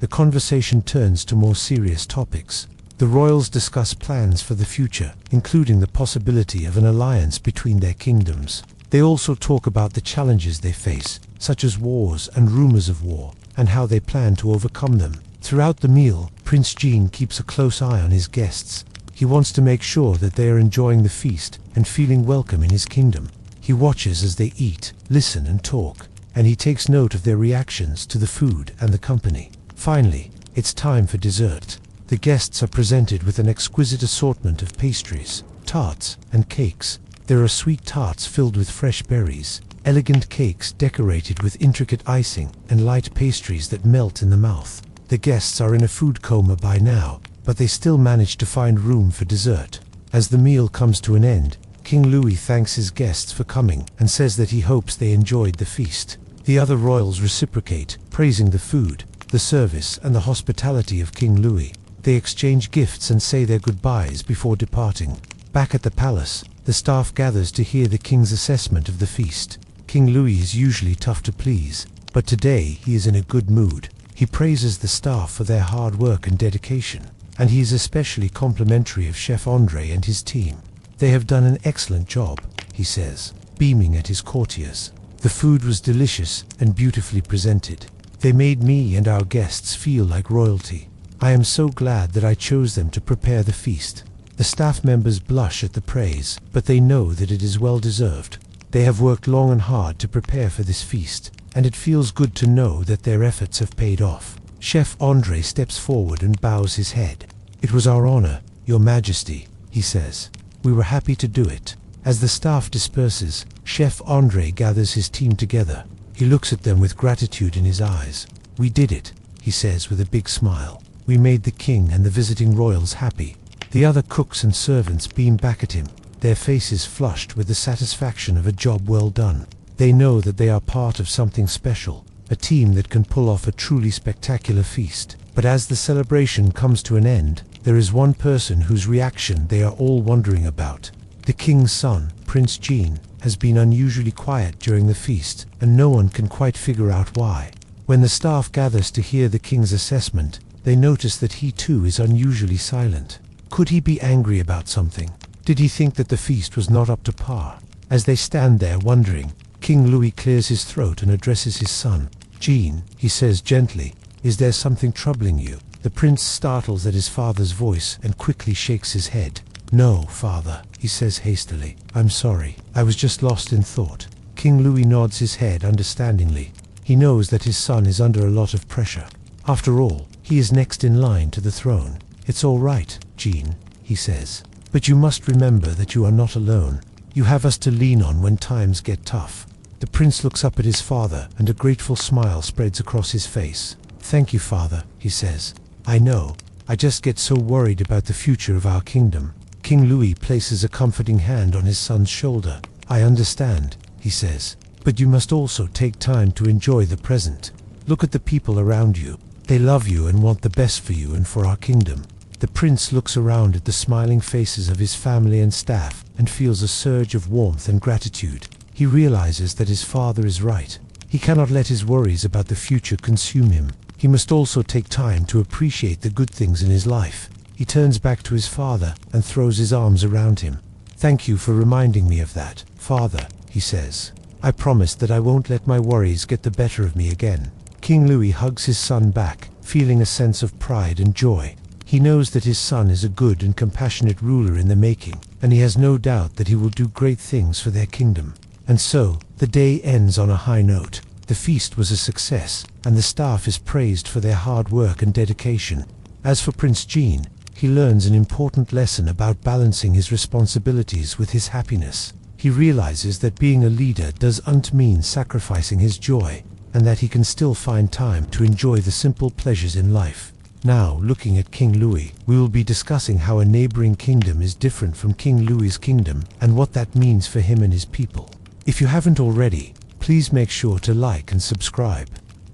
the conversation turns to more serious topics. The royals discuss plans for the future, including the possibility of an alliance between their kingdoms. They also talk about the challenges they face, such as wars and rumors of war, and how they plan to overcome them. Throughout the meal, Prince Jean keeps a close eye on his guests. He wants to make sure that they are enjoying the feast and feeling welcome in his kingdom. He watches as they eat, listen and talk, and he takes note of their reactions to the food and the company. Finally, it's time for dessert. The guests are presented with an exquisite assortment of pastries, tarts, and cakes. There are sweet tarts filled with fresh berries, elegant cakes decorated with intricate icing, and light pastries that melt in the mouth. The guests are in a food coma by now, but they still manage to find room for dessert. As the meal comes to an end, King Louis thanks his guests for coming and says that he hopes they enjoyed the feast. The other royals reciprocate, praising the food, the service, and the hospitality of King Louis. They exchange gifts and say their goodbyes before departing. Back at the palace, the staff gathers to hear the king's assessment of the feast. King Louis is usually tough to please, but today he is in a good mood. He praises the staff for their hard work and dedication, and he is especially complimentary of Chef André and his team. "They have done an excellent job," he says, beaming at his courtiers. "The food was delicious and beautifully presented. They made me and our guests feel like royalty. I am so glad that I chose them to prepare the feast." The staff members blush at the praise, but they know that it is well deserved. They have worked long and hard to prepare for this feast, and it feels good to know that their efforts have paid off. Chef André steps forward and bows his head. "It was our honor, Your Majesty," he says. "We were happy to do it." As the staff disperses, Chef André gathers his team together. He looks at them with gratitude in his eyes. "We did it," he says with a big smile. "We made the king and the visiting royals happy." The other cooks and servants beam back at him, their faces flushed with the satisfaction of a job well done. They know that they are part of something special, a team that can pull off a truly spectacular feast. But as the celebration comes to an end, there is one person whose reaction they are all wondering about. The king's son, Prince Jean, has been unusually quiet during the feast, and no one can quite figure out why. When the staff gathers to hear the king's assessment, they notice that he too is unusually silent. Could he be angry about something? Did he think that the feast was not up to par? As they stand there wondering, King Louis clears his throat and addresses his son. "Jean," he says gently, "is there something troubling you?" The prince startles at his father's voice and quickly shakes his head. "No, father," he says hastily. "I'm sorry. I was just lost in thought." King Louis nods his head understandingly. He knows that his son is under a lot of pressure. After all, he is next in line to the throne. "It's all right, Jean," he says. "But you must remember that you are not alone. You have us to lean on when times get tough." The prince looks up at his father, and a grateful smile spreads across his face. "Thank you, father," he says. "I know. I just get so worried about the future of our kingdom." King Louis places a comforting hand on his son's shoulder. "I understand," he says. "But you must also take time to enjoy the present. Look at the people around you. They love you and want the best for you and for our kingdom." The prince looks around at the smiling faces of his family and staff and feels a surge of warmth and gratitude. He realizes that his father is right. He cannot let his worries about the future consume him. He must also take time to appreciate the good things in his life. He turns back to his father and throws his arms around him. "Thank you for reminding me of that, father," he says. "I promise that I won't let my worries get the better of me again." King Louis hugs his son back, feeling a sense of pride and joy. He knows that his son is a good and compassionate ruler in the making, and he has no doubt that he will do great things for their kingdom. And so, the day ends on a high note. The feast was a success, and the staff is praised for their hard work and dedication. As for Prince Jean, he learns an important lesson about balancing his responsibilities with his happiness. He realizes that being a leader doesn't mean sacrificing his joy, and that he can still find time to enjoy the simple pleasures in life. Now, looking at King Louis, we will be discussing how a neighboring kingdom is different from King Louis's kingdom and what that means for him and his people. If you haven't already, please make sure to like and subscribe.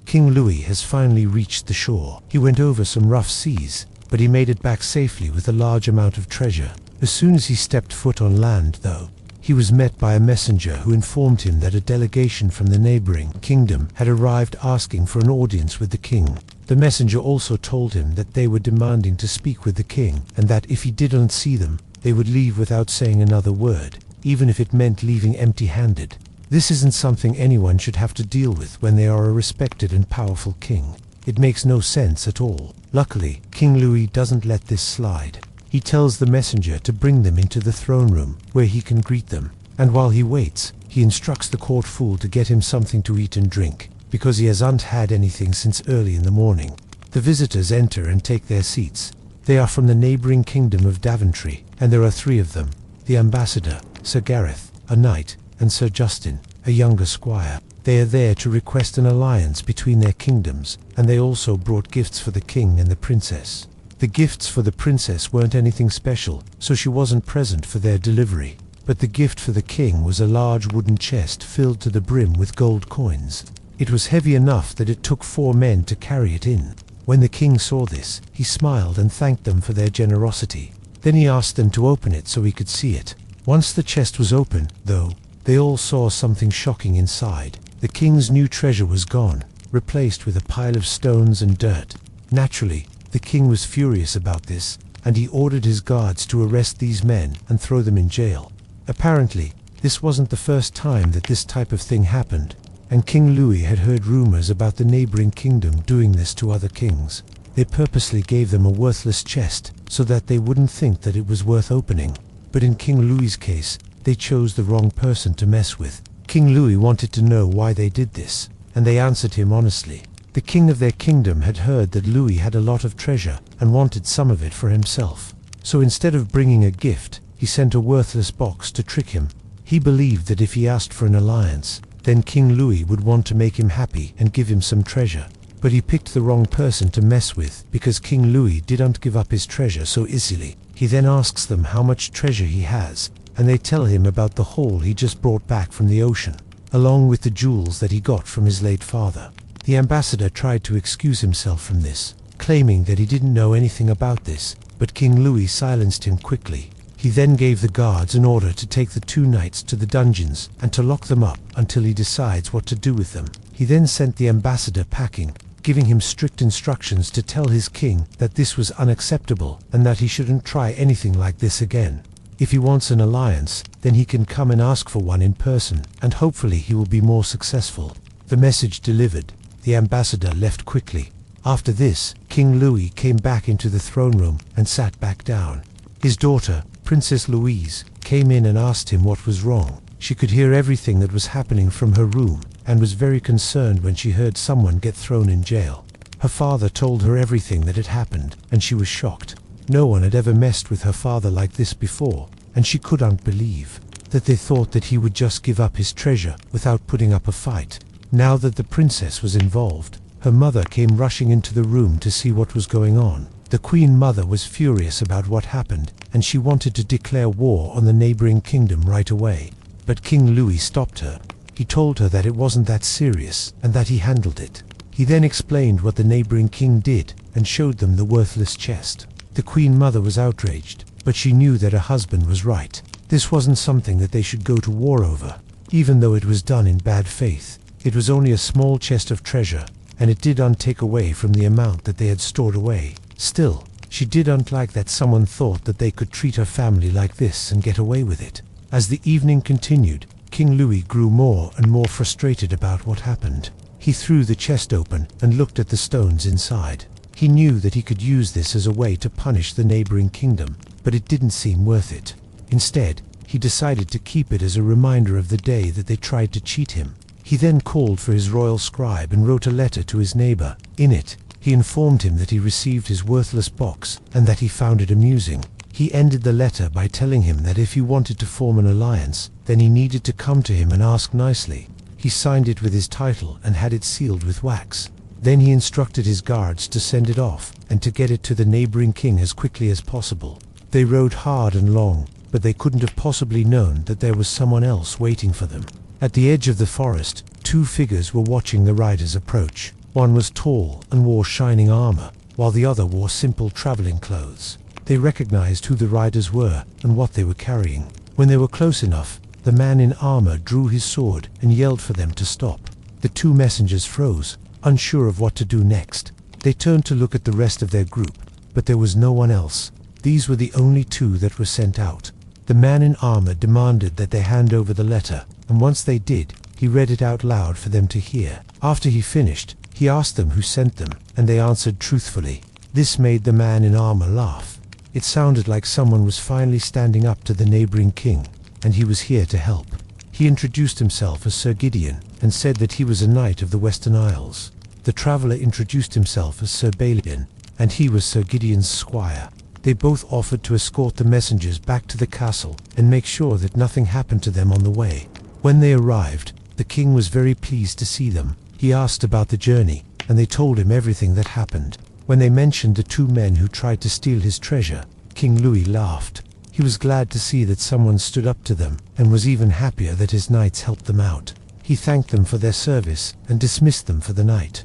King Louis has finally reached the shore. He went over some rough seas, but he made it back safely with a large amount of treasure. As soon as he stepped foot on land, though, he was met by a messenger who informed him that a delegation from the neighboring kingdom had arrived asking for an audience with the king. The messenger also told him that they were demanding to speak with the king, and that if he didn't see them, they would leave without saying another word, even if it meant leaving empty-handed. This isn't something anyone should have to deal with when they are a respected and powerful king. It makes no sense at all. Luckily, King Louis doesn't let this slide. He tells the messenger to bring them into the throne room, where he can greet them. And while he waits, he instructs the court fool to get him something to eat and drink, because he hasn't had anything since early in the morning. The visitors enter and take their seats. They are from the neighboring kingdom of Daventry, and there are 3 of them: the ambassador, Sir Gareth, a knight, and Sir Justin, a younger squire. They are there to request an alliance between their kingdoms, and they also brought gifts for the king and the princess. The gifts for the princess weren't anything special, so she wasn't present for their delivery. But the gift for the king was a large wooden chest filled to the brim with gold coins. It was heavy enough that it took 4 men to carry it in. When the king saw this, he smiled and thanked them for their generosity. Then he asked them to open it so he could see it. Once the chest was open, though, they all saw something shocking inside. The king's new treasure was gone, replaced with a pile of stones and dirt. Naturally, the king was furious about this, and he ordered his guards to arrest these men and throw them in jail. Apparently, this wasn't the first time that this type of thing happened, and King Louis had heard rumors about the neighboring kingdom doing this to other kings. They purposely gave them a worthless chest so that they wouldn't think that it was worth opening. But in King Louis's case, they chose the wrong person to mess with. King Louis wanted to know why they did this, and they answered him honestly. The king of their kingdom had heard that Louis had a lot of treasure and wanted some of it for himself. So instead of bringing a gift, he sent a worthless box to trick him. He believed that if he asked for an alliance, then King Louis would want to make him happy and give him some treasure. But he picked the wrong person to mess with, because King Louis didn't give up his treasure so easily. He then asks them how much treasure he has, and they tell him about the haul he just brought back from the ocean, along with the jewels that he got from his late father. The ambassador tried to excuse himself from this, claiming that he didn't know anything about this, but King Louis silenced him quickly. He then gave the guards an order to take the two knights to the dungeons and to lock them up until he decides what to do with them. He then sent the ambassador packing, giving him strict instructions to tell his king that this was unacceptable and that he shouldn't try anything like this again. If he wants an alliance, then he can come and ask for one in person, and hopefully he will be more successful. The message delivered, the ambassador left quickly. After this, King Louis came back into the throne room and sat back down. His daughter, Princess Louise, came in and asked him what was wrong. She could hear everything that was happening from her room and was very concerned when she heard someone get thrown in jail. Her father told her everything that had happened, and she was shocked. No one had ever messed with her father like this before, and she couldn't believe that they thought that he would just give up his treasure without putting up a fight. Now that the princess was involved, her mother came rushing into the room to see what was going on. The Queen Mother was furious about what happened, and she wanted to declare war on the neighboring kingdom right away. But King Louis stopped her. He told her that it wasn't that serious, and that he handled it. He then explained what the neighboring king did, and showed them the worthless chest. The Queen Mother was outraged, but she knew that her husband was right. This wasn't something that they should go to war over. Even though it was done in bad faith, it was only a small chest of treasure, and it didn't take away from the amount that they had stored away. Still, she didn't like that someone thought that they could treat her family like this and get away with it. As the evening continued, King Louis grew more and more frustrated about what happened. He threw the chest open and looked at the stones inside. He knew that he could use this as a way to punish the neighboring kingdom, but it didn't seem worth it. Instead, he decided to keep it as a reminder of the day that they tried to cheat him. He then called for his royal scribe and wrote a letter to his neighbor. In it, he informed him that he received his worthless box and that he found it amusing. He ended the letter by telling him that if he wanted to form an alliance, then he needed to come to him and ask nicely. He signed it with his title and had it sealed with wax. Then he instructed his guards to send it off and to get it to the neighboring king as quickly as possible. They rode hard and long, but they couldn't have possibly known that there was someone else waiting for them. At the edge of the forest, two figures were watching the riders approach. One was tall and wore shining armor, while the other wore simple traveling clothes. They recognized who the riders were and what they were carrying. When they were close enough, the man in armor drew his sword and yelled for them to stop. The two messengers froze, unsure of what to do next. They turned to look at the rest of their group, but there was no one else. These were the only two that were sent out. The man in armor demanded that they hand over the letter, and once they did, he read it out loud for them to hear. After he finished, he asked them who sent them, and they answered truthfully. This made the man in armor laugh. It sounded like someone was finally standing up to the neighboring king, and he was here to help. He introduced himself as Sir Gideon, and said that he was a knight of the Western Isles. The traveller introduced himself as Sir Balin, and he was Sir Gideon's squire. They both offered to escort the messengers back to the castle and make sure that nothing happened to them on the way. When they arrived, the king was very pleased to see them. He asked about the journey, and they told him everything that happened. When they mentioned the two men who tried to steal his treasure, King Louis laughed. He was glad to see that someone stood up to them, and was even happier that his knights helped them out. He thanked them for their service and dismissed them for the night.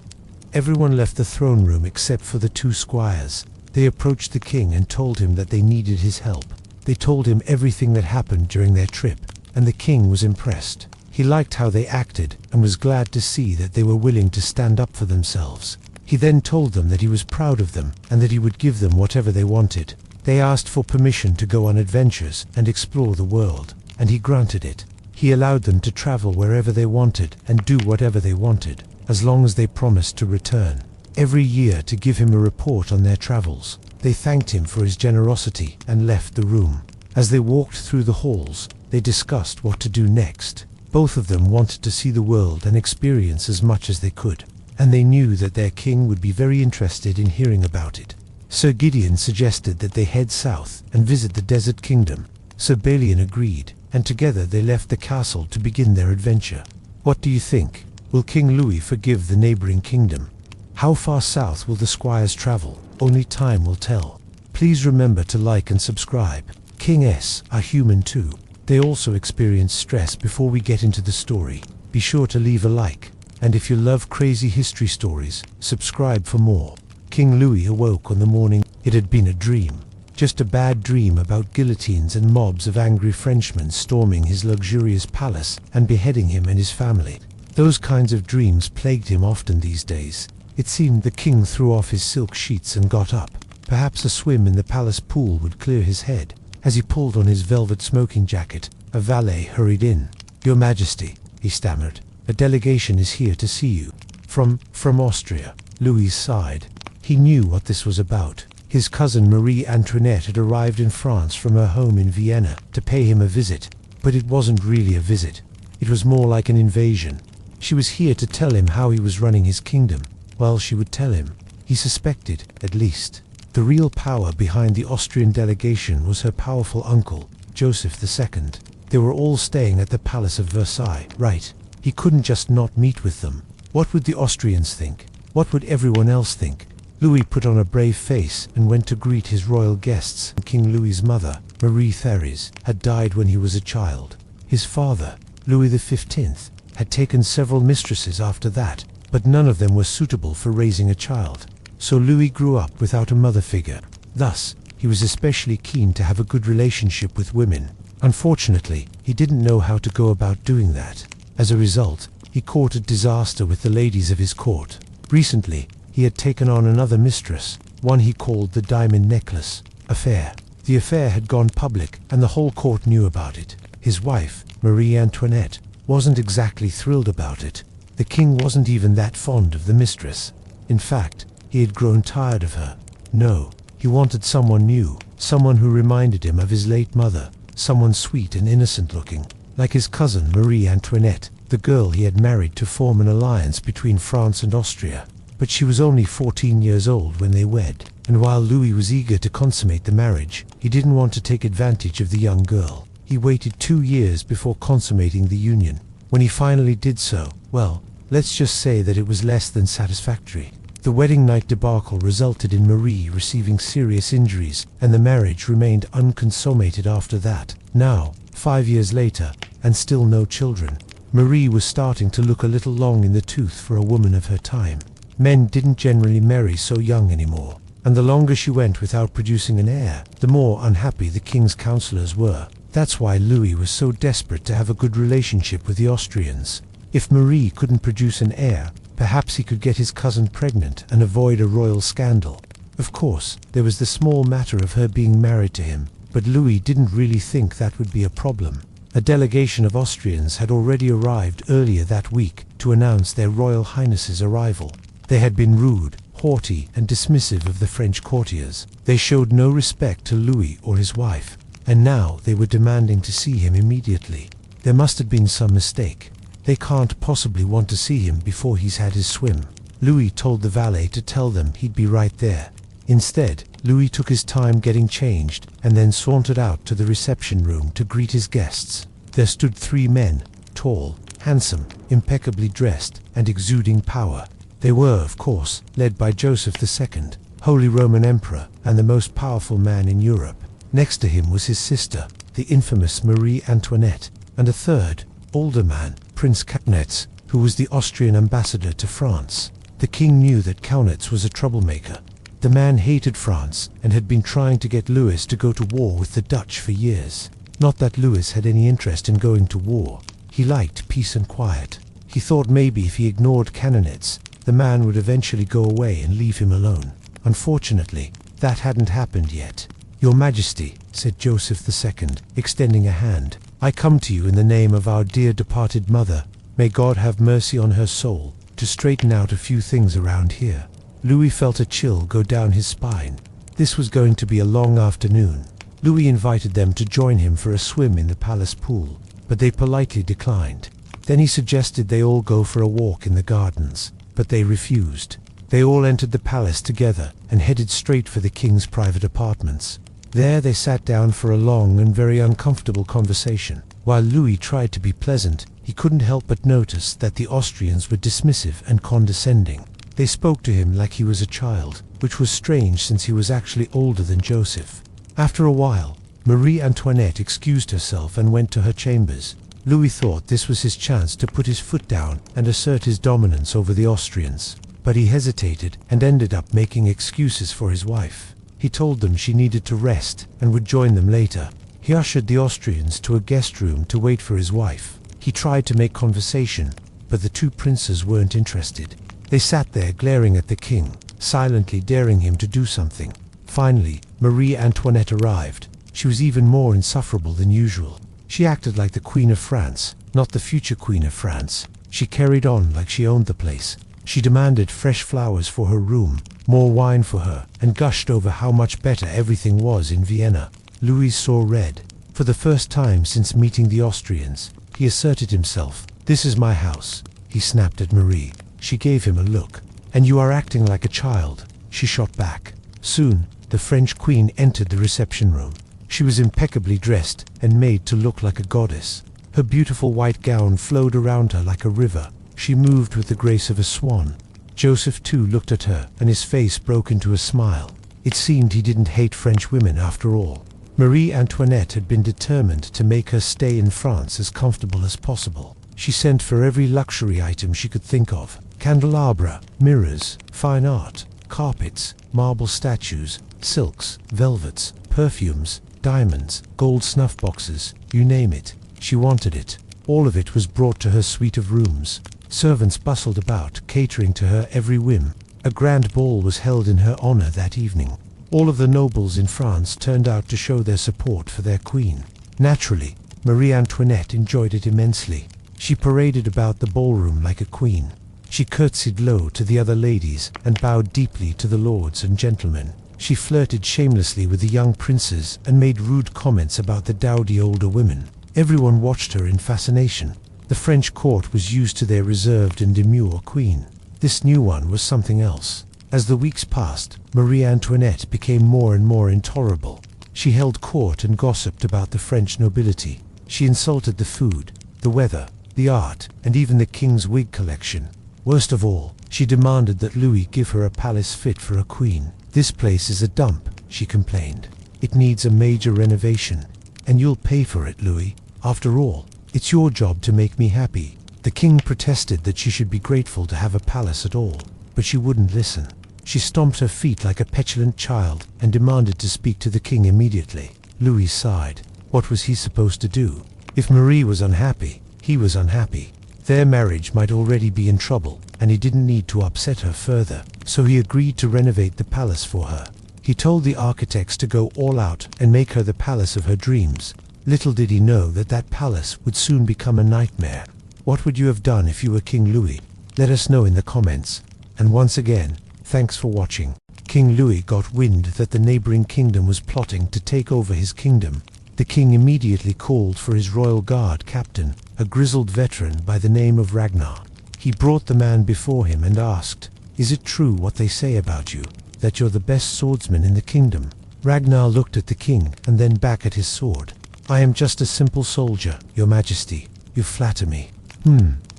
Everyone left the throne room except for the two squires. They approached the king and told him that they needed his help. They told him everything that happened during their trip, and the king was impressed. He liked how they acted and was glad to see that they were willing to stand up for themselves. He then told them that he was proud of them and that he would give them whatever they wanted. They asked for permission to go on adventures and explore the world, and he granted it. He allowed them to travel wherever they wanted and do whatever they wanted, as long as they promised to return every year to give him a report on their travels. They thanked him for his generosity and left the room. As they walked through the halls, they discussed what to do next. Both of them wanted to see the world and experience as much as they could, and they knew that their king would be very interested in hearing about it. Sir Gideon suggested that they head south and visit the desert kingdom. Sir Balin agreed, and together they left the castle to begin their adventure. What do you think? Will King Louis forgive the neighboring kingdom? How far south will the squires travel? Only time will tell. Please remember to like and subscribe. Kings are human too. They also experience stress. Before we get into the story, be sure to leave a like. And if you love crazy history stories, subscribe for more. King Louis awoke on the morning. It had been a dream. Just a bad dream about guillotines and mobs of angry Frenchmen storming his luxurious palace and beheading him and his family. Those kinds of dreams plagued him often these days. It seemed the king threw off his silk sheets and got up. Perhaps a swim in the palace pool would clear his head. As he pulled on his velvet smoking jacket, a valet hurried in. "Your Majesty," he stammered, "a delegation is here to see you. From Austria." Louis sighed. He knew what this was about. His cousin Marie Antoinette had arrived in France from her home in Vienna to pay him a visit. But it wasn't really a visit. It was more like an invasion. She was here to tell him how he was running his kingdom. Well, she would tell him. He suspected, at least. The real power behind the Austrian delegation was her powerful uncle, Joseph II. They were all staying at the Palace of Versailles, right? He couldn't just not meet with them. What would the Austrians think? What would everyone else think? Louis put on a brave face and went to greet his royal guests. King Louis's mother, Marie Therese, had died when he was a child. His father, Louis XV, had taken several mistresses after that, but none of them were suitable for raising a child. So Louis grew up without a mother figure. Thus, he was especially keen to have a good relationship with women. Unfortunately, he didn't know how to go about doing that. As a result, he courted disaster with the ladies of his court. Recently, he had taken on another mistress, one he called the Diamond Necklace affair. The affair had gone public, and the whole court knew about it. His wife, Marie Antoinette, wasn't exactly thrilled about it. The king wasn't even that fond of the mistress. In fact, he had grown tired of her. No, he wanted someone new, someone who reminded him of his late mother, someone sweet and innocent looking, like his cousin Marie Antoinette, the girl he had married to form an alliance between France and Austria. But she was only 14 years old when they wed, and while Louis was eager to consummate the marriage, he didn't want to take advantage of the young girl. He waited 2 years before consummating the union. When he finally did so, well, let's just say that it was less than satisfactory. The wedding night debacle resulted in Marie receiving serious injuries, and the marriage remained unconsummated after that. Now, 5 years later, and still no children, Marie was starting to look a little long in the tooth for a woman of her time. Men didn't generally marry so young anymore, and the longer she went without producing an heir, the more unhappy the king's counselors were. That's why Louis was so desperate to have a good relationship with the Austrians. If Marie couldn't produce an heir, perhaps he could get his cousin pregnant and avoid a royal scandal. Of course, there was the small matter of her being married to him, but Louis didn't really think that would be a problem. A delegation of Austrians had already arrived earlier that week to announce their Royal Highnesses' arrival. They had been rude, haughty, and dismissive of the French courtiers. They showed no respect to Louis or his wife, and now they were demanding to see him immediately. There must have been some mistake. They can't possibly want to see him before he's had his swim. Louis told the valet to tell them he'd be right there. Instead, Louis took his time getting changed and then sauntered out to the reception room to greet his guests. There stood 3 men, tall, handsome, impeccably dressed, and exuding power. They were, of course, led by Joseph II, Holy Roman Emperor and the most powerful man in Europe. Next to him was his sister, the infamous Marie Antoinette, and a third, older man, Prince Kaunitz, who was the Austrian ambassador to France. The king knew that Kaunitz was a troublemaker. The man hated France and had been trying to get Louis to go to war with the Dutch for years. Not that Louis had any interest in going to war. He liked peace and quiet. He thought maybe if he ignored Kaunitz, the man would eventually go away and leave him alone. Unfortunately, that hadn't happened yet. "Your Majesty," said Joseph II, extending a hand, "I come to you in the name of our dear departed mother, may God have mercy on her soul, to straighten out a few things around here." Louis felt a chill go down his spine. This was going to be a long afternoon. Louis invited them to join him for a swim in the palace pool, but they politely declined. Then he suggested they all go for a walk in the gardens, but they refused. They all entered the palace together and headed straight for the king's private apartments. There they sat down for a long and very uncomfortable conversation. While Louis tried to be pleasant, he couldn't help but notice that the Austrians were dismissive and condescending. They spoke to him like he was a child, which was strange since he was actually older than Joseph. After a while, Marie Antoinette excused herself and went to her chambers. Louis thought this was his chance to put his foot down and assert his dominance over the Austrians. But he hesitated and ended up making excuses for his wife. He told them she needed to rest and would join them later. He ushered the Austrians to a guest room to wait for his wife. He tried to make conversation, but the two princes weren't interested. They sat there glaring at the king, silently daring him to do something. Finally, Marie Antoinette arrived. She was even more insufferable than usual. She acted like the Queen of France, not the future Queen of France. She carried on like she owned the place. She demanded fresh flowers for her room, more wine for her, and gushed over how much better everything was in Vienna. Louis saw red. For the first time since meeting the Austrians, he asserted himself. "This is my house," he snapped at Marie. She gave him a look. "And you are acting like a child," she shot back. Soon, the French queen entered the reception room. She was impeccably dressed and made to look like a goddess. Her beautiful white gown flowed around her like a river. She moved with the grace of a swan. Joseph too looked at her, and his face broke into a smile. It seemed he didn't hate French women after all. Marie Antoinette had been determined to make her stay in France as comfortable as possible. She sent for every luxury item she could think of: candelabra, mirrors, fine art, carpets, marble statues, silks, velvets, perfumes, diamonds, gold snuff boxes, you name it. She wanted it. All of it was brought to her suite of rooms. Servants bustled about, catering to her every whim. A grand ball was held in her honor that evening. All of the nobles in France turned out to show their support for their queen. Naturally, Marie Antoinette enjoyed it immensely. She paraded about the ballroom like a queen. She curtsied low to the other ladies and bowed deeply to the lords and gentlemen. She flirted shamelessly with the young princes and made rude comments about the dowdy older women. Everyone watched her in fascination. The French court was used to their reserved and demure queen. This new one was something else. As the weeks passed, Marie Antoinette became more and more intolerable. She held court and gossiped about the French nobility. She insulted the food, the weather, the art, and even the king's wig collection. Worst of all, she demanded that Louis give her a palace fit for a queen. "This place is a dump," she complained. "It needs a major renovation, and you'll pay for it, Louis. After all, it's your job to make me happy." The king protested that she should be grateful to have a palace at all, but she wouldn't listen. She stomped her feet like a petulant child and demanded to speak to the king immediately. Louis sighed. What was he supposed to do? If Marie was unhappy, he was unhappy. Their marriage might already be in trouble, and he didn't need to upset her further, so he agreed to renovate the palace for her. He told the architects to go all out and make her the palace of her dreams. Little did he know that that palace would soon become a nightmare. What would you have done if you were King Louis? Let us know in the comments. And once again, thanks for watching. King Louis got wind that the neighboring kingdom was plotting to take over his kingdom. The king immediately called for his royal guard captain, a grizzled veteran by the name of Ragnar. He brought the man before him and asked, "Is it true what they say about you, that you're the best swordsman in the kingdom?" Ragnar looked at the king and then back at his sword. "I am just a simple soldier, your majesty. You flatter me."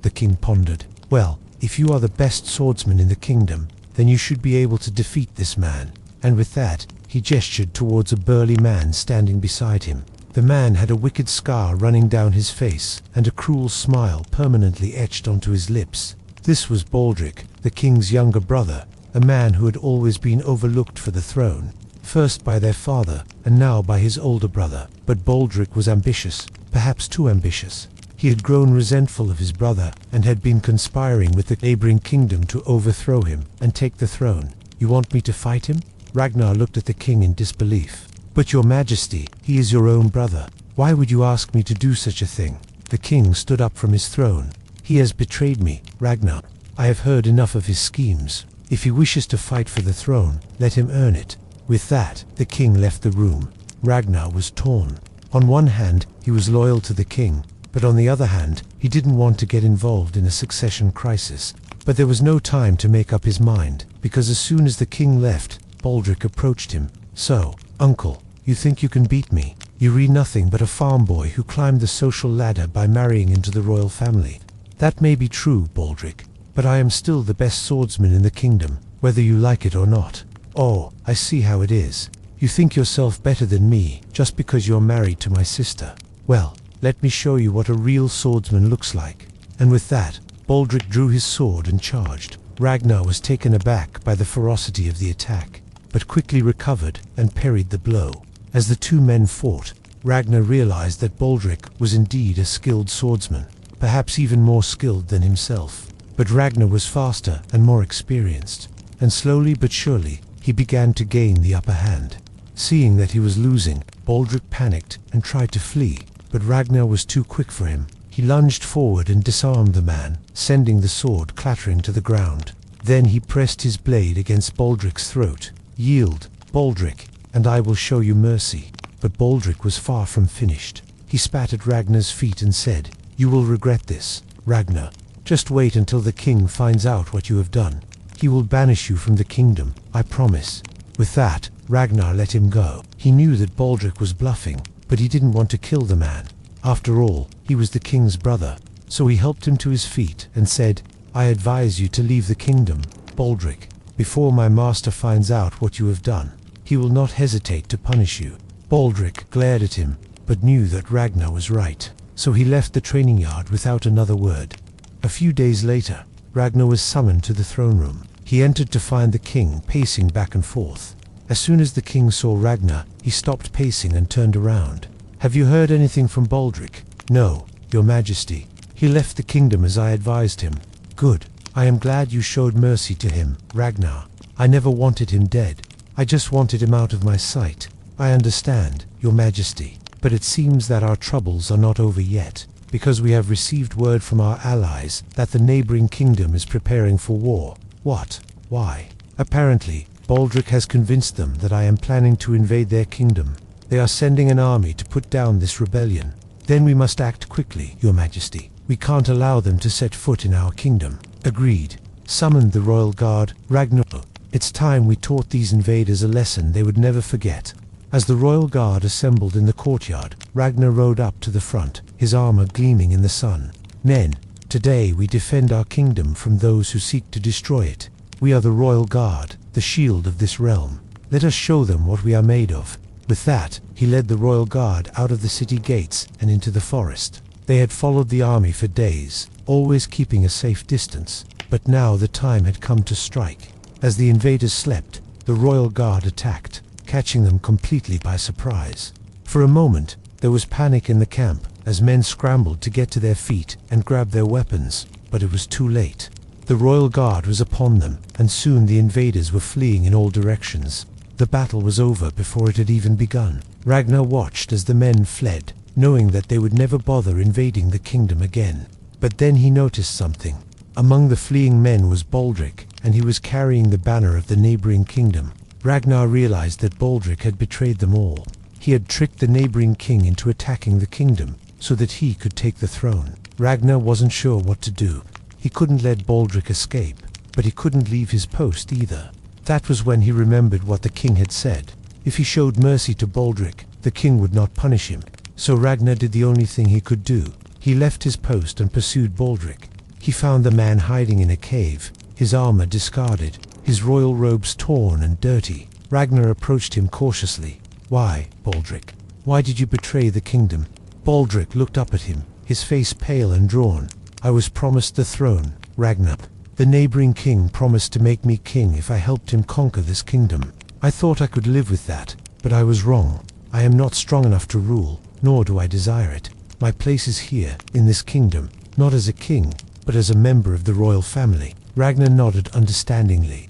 The king pondered. "Well, if you are the best swordsman in the kingdom, then you should be able to defeat this man." And with that, he gestured towards a burly man standing beside him. The man had a wicked scar running down his face, and a cruel smile permanently etched onto his lips. This was Baldric, the king's younger brother, a man who had always been overlooked for the throne, first by their father, and now by his older brother. But Baldric was ambitious, perhaps too ambitious. He had grown resentful of his brother, and had been conspiring with the neighboring kingdom to overthrow him and take the throne. "You want me to fight him?" Ragnar looked at the king in disbelief. "But your majesty, he is your own brother. Why would you ask me to do such a thing?" The king stood up from his throne. "He has betrayed me, Ragnar. I have heard enough of his schemes. If he wishes to fight for the throne, let him earn it." With that, the king left the room. Ragnar was torn. On one hand, he was loyal to the king, but on the other hand, he didn't want to get involved in a succession crisis. But there was no time to make up his mind, because as soon as the king left, Baldric approached him. "So, uncle, you think you can beat me? You read nothing but a farm boy who climbed the social ladder by marrying into the royal family." "That may be true, Baldric, but I am still the best swordsman in the kingdom, whether you like it or not." "Oh, I see how it is. You think yourself better than me, just because you're married to my sister. Well, let me show you what a real swordsman looks like." And with that, Baldric drew his sword and charged. Ragnar was taken aback by the ferocity of the attack, but quickly recovered and parried the blow. As the two men fought, Ragnar realized that Baldric was indeed a skilled swordsman, perhaps even more skilled than himself. But Ragnar was faster and more experienced, and slowly but surely he began to gain the upper hand. Seeing that he was losing, Baldric panicked and tried to flee, but Ragnar was too quick for him. He lunged forward and disarmed the man, sending the sword clattering to the ground. Then he pressed his blade against Baldric's throat. "Yield, Baldric, and I will show you mercy." But Baldric was far from finished. He spat at Ragnar's feet and said, "You will regret this, Ragnar. Just wait until the king finds out what you have done. He will banish you from the kingdom, I promise." With that, Ragnar let him go. He knew that Baldric was bluffing, but he didn't want to kill the man. After all, he was the king's brother. So he helped him to his feet and said, "I advise you to leave the kingdom, Baldric, before my master finds out what you have done. He will not hesitate to punish you." Baldric glared at him, but knew that Ragnar was right. So he left the training yard without another word. A few days later, Ragnar was summoned to the throne room. He entered to find the king pacing back and forth. As soon as the king saw Ragnar, he stopped pacing and turned around. "Have you heard anything from Baldric?" "No, your majesty. He left the kingdom as I advised him." "Good. I am glad you showed mercy to him, Ragnar. I never wanted him dead. I just wanted him out of my sight." "I understand, your majesty. But it seems that our troubles are not over yet, because we have received word from our allies that the neighboring kingdom is preparing for war." "What? Why?" "Apparently, Baldric has convinced them that I am planning to invade their kingdom. They are sending an army to put down this rebellion. Then we must act quickly, your majesty. We can't allow them to set foot in our kingdom." "Agreed. Summon the royal guard, Ragnar. It's time we taught these invaders a lesson they would never forget." As the royal guard assembled in the courtyard, Ragnar rode up to the front, his armor gleaming in the sun. "Men, today we defend our kingdom from those who seek to destroy it. We are the royal guard, the shield of this realm. Let us show them what we are made of." With that, he led the royal guard out of the city gates and into the forest. They had followed the army for days, always keeping a safe distance, but now the time had come to strike. As the invaders slept, the royal guard attacked, catching them completely by surprise. For a moment, there was panic in the camp as men scrambled to get to their feet and grab their weapons, but it was too late. The royal guard was upon them, and soon the invaders were fleeing in all directions. The battle was over before it had even begun. Ragnar watched as the men fled, knowing that they would never bother invading the kingdom again. But then he noticed something. Among the fleeing men was Baldric, and he was carrying the banner of the neighboring kingdom. Ragnar realized that Baldric had betrayed them all. He had tricked the neighboring king into attacking the kingdom, so that he could take the throne. Ragnar wasn't sure what to do. He couldn't let Baldric escape, but he couldn't leave his post either. That was when he remembered what the king had said. If he showed mercy to Baldric, the king would not punish him. So Ragnar did the only thing he could do. He left his post and pursued Baldric. He found the man hiding in a cave, his armor discarded, his royal robes torn and dirty. Ragnar approached him cautiously. "Why, Baldric? Why did you betray the kingdom?" Baldric looked up at him, his face pale and drawn. "I was promised the throne, Ragnar. The neighboring king promised to make me king if I helped him conquer this kingdom. I thought I could live with that, but I was wrong. I am not strong enough to rule, nor do I desire it. My place is here, in this kingdom, not as a king, but as a member of the royal family." Ragnar nodded understandingly.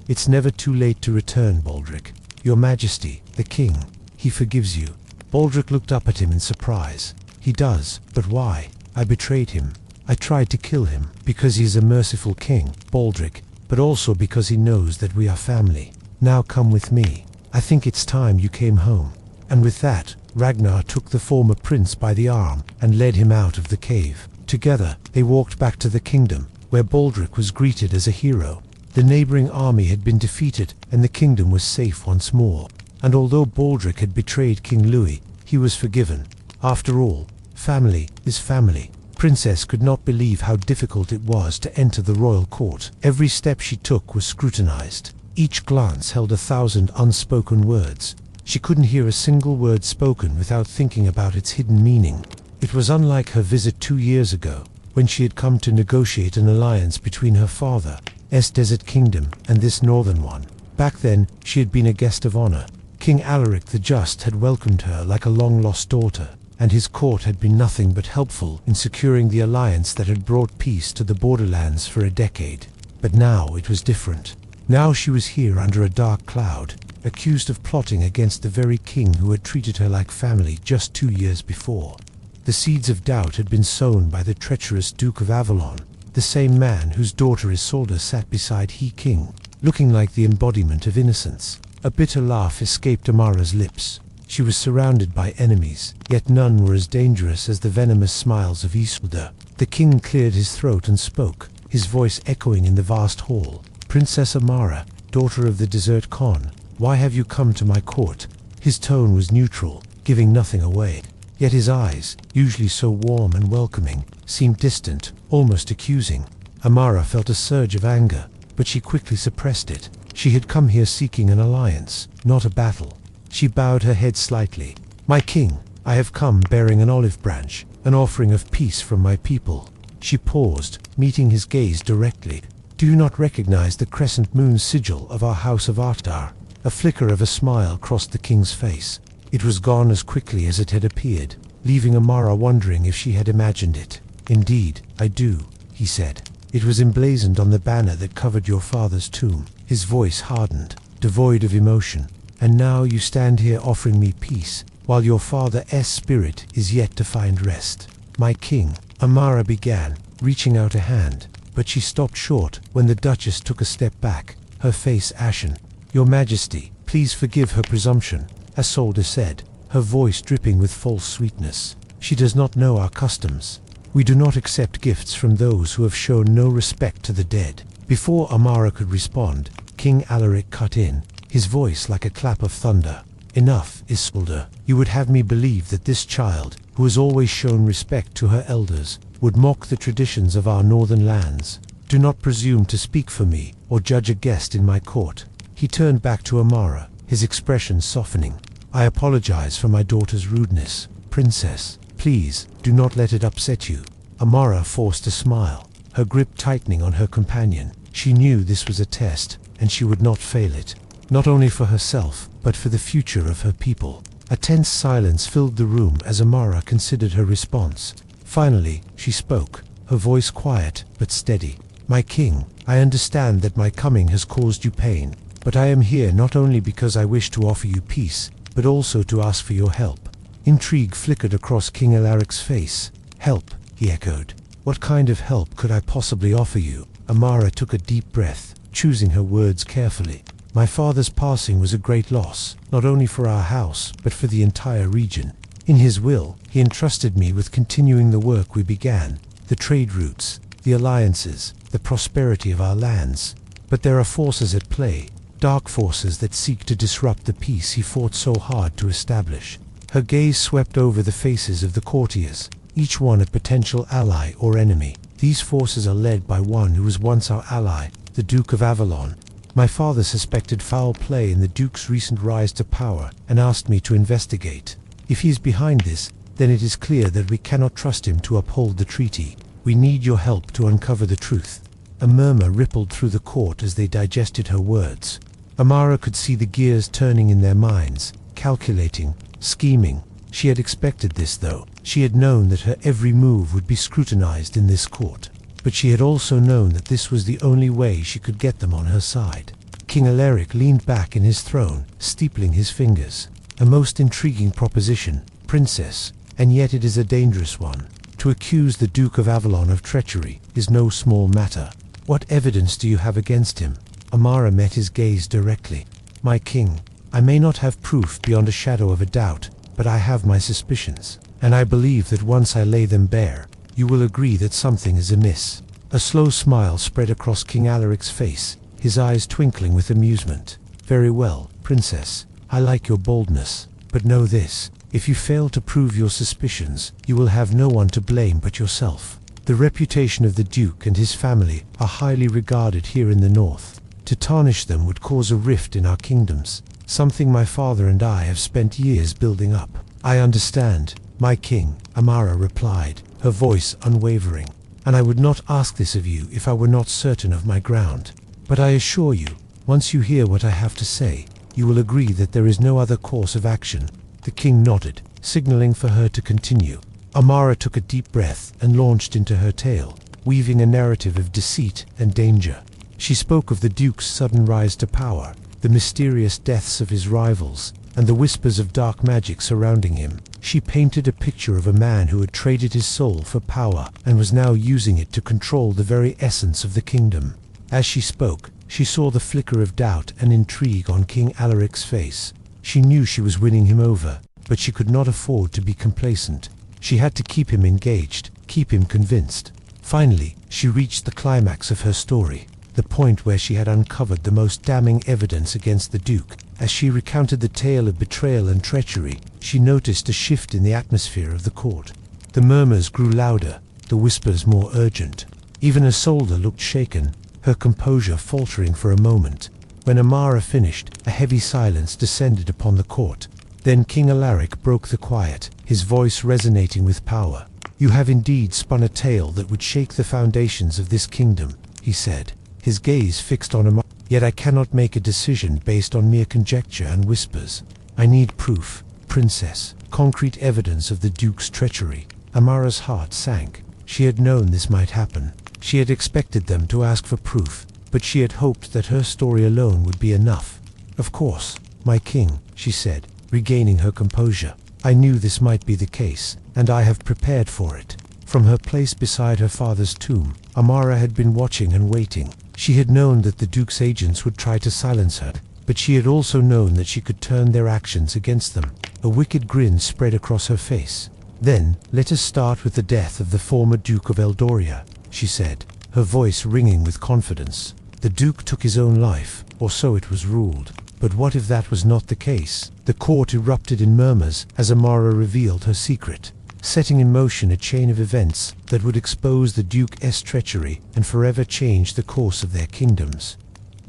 "It's never too late to return, Baldric. Your Majesty, the king, he forgives you." Baldric looked up at him in surprise. "He does, but why? I betrayed him. I tried to kill him, because he is a merciful king, Baldric, but also because he knows that we are family. Now come with me. I think it's time you came home." And with that, Ragnar took the former prince by the arm and led him out of the cave. Together, they walked back to the kingdom, where Baldric was greeted as a hero. The neighboring army had been defeated, and the kingdom was safe once more. And although Baldric had betrayed King Louis, he was forgiven. After all, family is family. Princess could not believe how difficult it was to enter the royal court. Every step she took was scrutinized. Each glance held 1,000 unspoken words. She couldn't hear a single word spoken without thinking about its hidden meaning. It was unlike her visit 2 years ago, when she had come to negotiate an alliance between her father's desert kingdom and this northern one. Back then, she had been a guest of honor. King Alaric the Just had welcomed her like a long-lost daughter, and his court had been nothing but helpful in securing the alliance that had brought peace to the borderlands for a decade. But now it was different. Now she was here under a dark cloud, accused of plotting against the very king who had treated her like family just 2 years before. The seeds of doubt had been sown by the treacherous Duke of Avalon, the same man whose daughter Isolde sat beside he king, looking like the embodiment of innocence. A bitter laugh escaped Amara's lips. She was surrounded by enemies, yet none were as dangerous as the venomous smiles of Isolde. The king cleared his throat and spoke, his voice echoing in the vast hall. "Princess Amara, daughter of the Desert Khan, why have you come to my court?" His tone was neutral, giving nothing away. Yet his eyes, usually so warm and welcoming, seemed distant, almost accusing. Amara felt a surge of anger, but she quickly suppressed it. She had come here seeking an alliance, not a battle. She bowed her head slightly. "My king, I have come bearing an olive branch, an offering of peace from my people." She paused, meeting his gaze directly. "Do you not recognize the crescent moon sigil of our house of Artar?" A flicker of a smile crossed the king's face. It was gone as quickly as it had appeared, leaving Amara wondering if she had imagined it. "Indeed, I do," he said. "It was emblazoned on the banner that covered your father's tomb." His voice hardened, devoid of emotion. "And now you stand here offering me peace, while your father's spirit is yet to find rest." "My king," Amara began, reaching out a hand, but she stopped short when the Duchess took a step back, her face ashen. "Your Majesty, please forgive her presumption," Isolde said, her voice dripping with false sweetness. "She does not know our customs. We do not accept gifts from those who have shown no respect to the dead." Before Amara could respond, King Alaric cut in, his voice like a clap of thunder. "Enough, Isolde. You would have me believe that this child, who has always shown respect to her elders, would mock the traditions of our northern lands. Do not presume to speak for me, or judge a guest in my court." He turned back to Amara, his expression softening. "I apologize for my daughter's rudeness. Princess, please, do not let it upset you." Amara forced a smile, her grip tightening on her companion. She knew this was a test, and she would not fail it. Not only for herself, but for the future of her people. A tense silence filled the room as Amara considered her response. Finally, she spoke, her voice quiet but steady. "My king, I understand that my coming has caused you pain, but I am here not only because I wish to offer you peace, but also to ask for your help." Intrigue flickered across King Alaric's face. "Help," he echoed. "What kind of help could I possibly offer you?" Amara took a deep breath, choosing her words carefully. "My father's passing was a great loss, not only for our house, but for the entire region. In his will, he entrusted me with continuing the work we began, the trade routes, the alliances, the prosperity of our lands. But there are forces at play, dark forces that seek to disrupt the peace he fought so hard to establish." Her gaze swept over the faces of the courtiers, each one a potential ally or enemy. "These forces are led by one who was once our ally, the Duke of Avalon. My father suspected foul play in the Duke's recent rise to power and asked me to investigate. If he is behind this, then it is clear that we cannot trust him to uphold the treaty. We need your help to uncover the truth." A murmur rippled through the court as they digested her words. Amara could see the gears turning in their minds, calculating, scheming. She had expected this, though. She had known that her every move would be scrutinized in this court. But she had also known that this was the only way she could get them on her side. King Alaric leaned back in his throne, steepling his fingers. "A most intriguing proposition, Princess, and yet it is a dangerous one. To accuse the Duke of Avalon of treachery is no small matter. What evidence do you have against him?" Amara met his gaze directly. "My king, I may not have proof beyond a shadow of a doubt, but I have my suspicions, and I believe that once I lay them bare, you will agree that something is amiss." A slow smile spread across King Alaric's face, his eyes twinkling with amusement. "Very well, Princess, I like your boldness, but know this, if you fail to prove your suspicions, you will have no one to blame but yourself. The reputation of the Duke and his family are highly regarded here in the north. To tarnish them would cause a rift in our kingdoms, something my father and I have spent years building up." "I understand, my king," Amara replied, her voice unwavering. "And I would not ask this of you if I were not certain of my ground. But I assure you, Once you hear what I have to say, you will agree that there is no other course of action." The king nodded, signaling for her to continue. Amara took a deep breath and launched into her tale, weaving a narrative of deceit and danger. She spoke of the Duke's sudden rise to power, the mysterious deaths of his rivals, and the whispers of dark magic surrounding him. She painted a picture of a man who had traded his soul for power and was now using it to control the very essence of the kingdom. As she spoke, she saw the flicker of doubt and intrigue on King Alaric's face. She knew she was winning him over, but she could not afford to be complacent. She had to keep him engaged, keep him convinced. Finally, she reached the climax of her story, the point where she had uncovered the most damning evidence against the Duke. As she recounted the tale of betrayal and treachery, she noticed a shift in the atmosphere of the court. The murmurs grew louder, the whispers more urgent. Even Isolde looked shaken, her composure faltering for a moment. When Amara finished, a heavy silence descended upon the court. Then King Alaric broke the quiet, his voice resonating with power. "You have indeed spun a tale that would shake the foundations of this kingdom," he said, his gaze fixed on Amara. "Yet I cannot make a decision based on mere conjecture and whispers. I need proof, princess, concrete evidence of the Duke's treachery." Amara's heart sank. She had known this might happen. She had expected them to ask for proof, but she had hoped that her story alone would be enough. "Of course, my king," she said, regaining her composure. "I knew this might be the case, and I have prepared for it." From her place beside her father's tomb, Amara had been watching and waiting. She had known that the Duke's agents would try to silence her, but she had also known that she could turn their actions against them. A wicked grin spread across her face. "Then, let us start with the death of the former Duke of Eldoria," she said, her voice ringing with confidence. "The Duke took his own life, or so it was ruled. But what if that was not the case?" The court erupted in murmurs as Amara revealed her secret, setting in motion a chain of events that would expose the Duke's treachery and forever change the course of their kingdoms.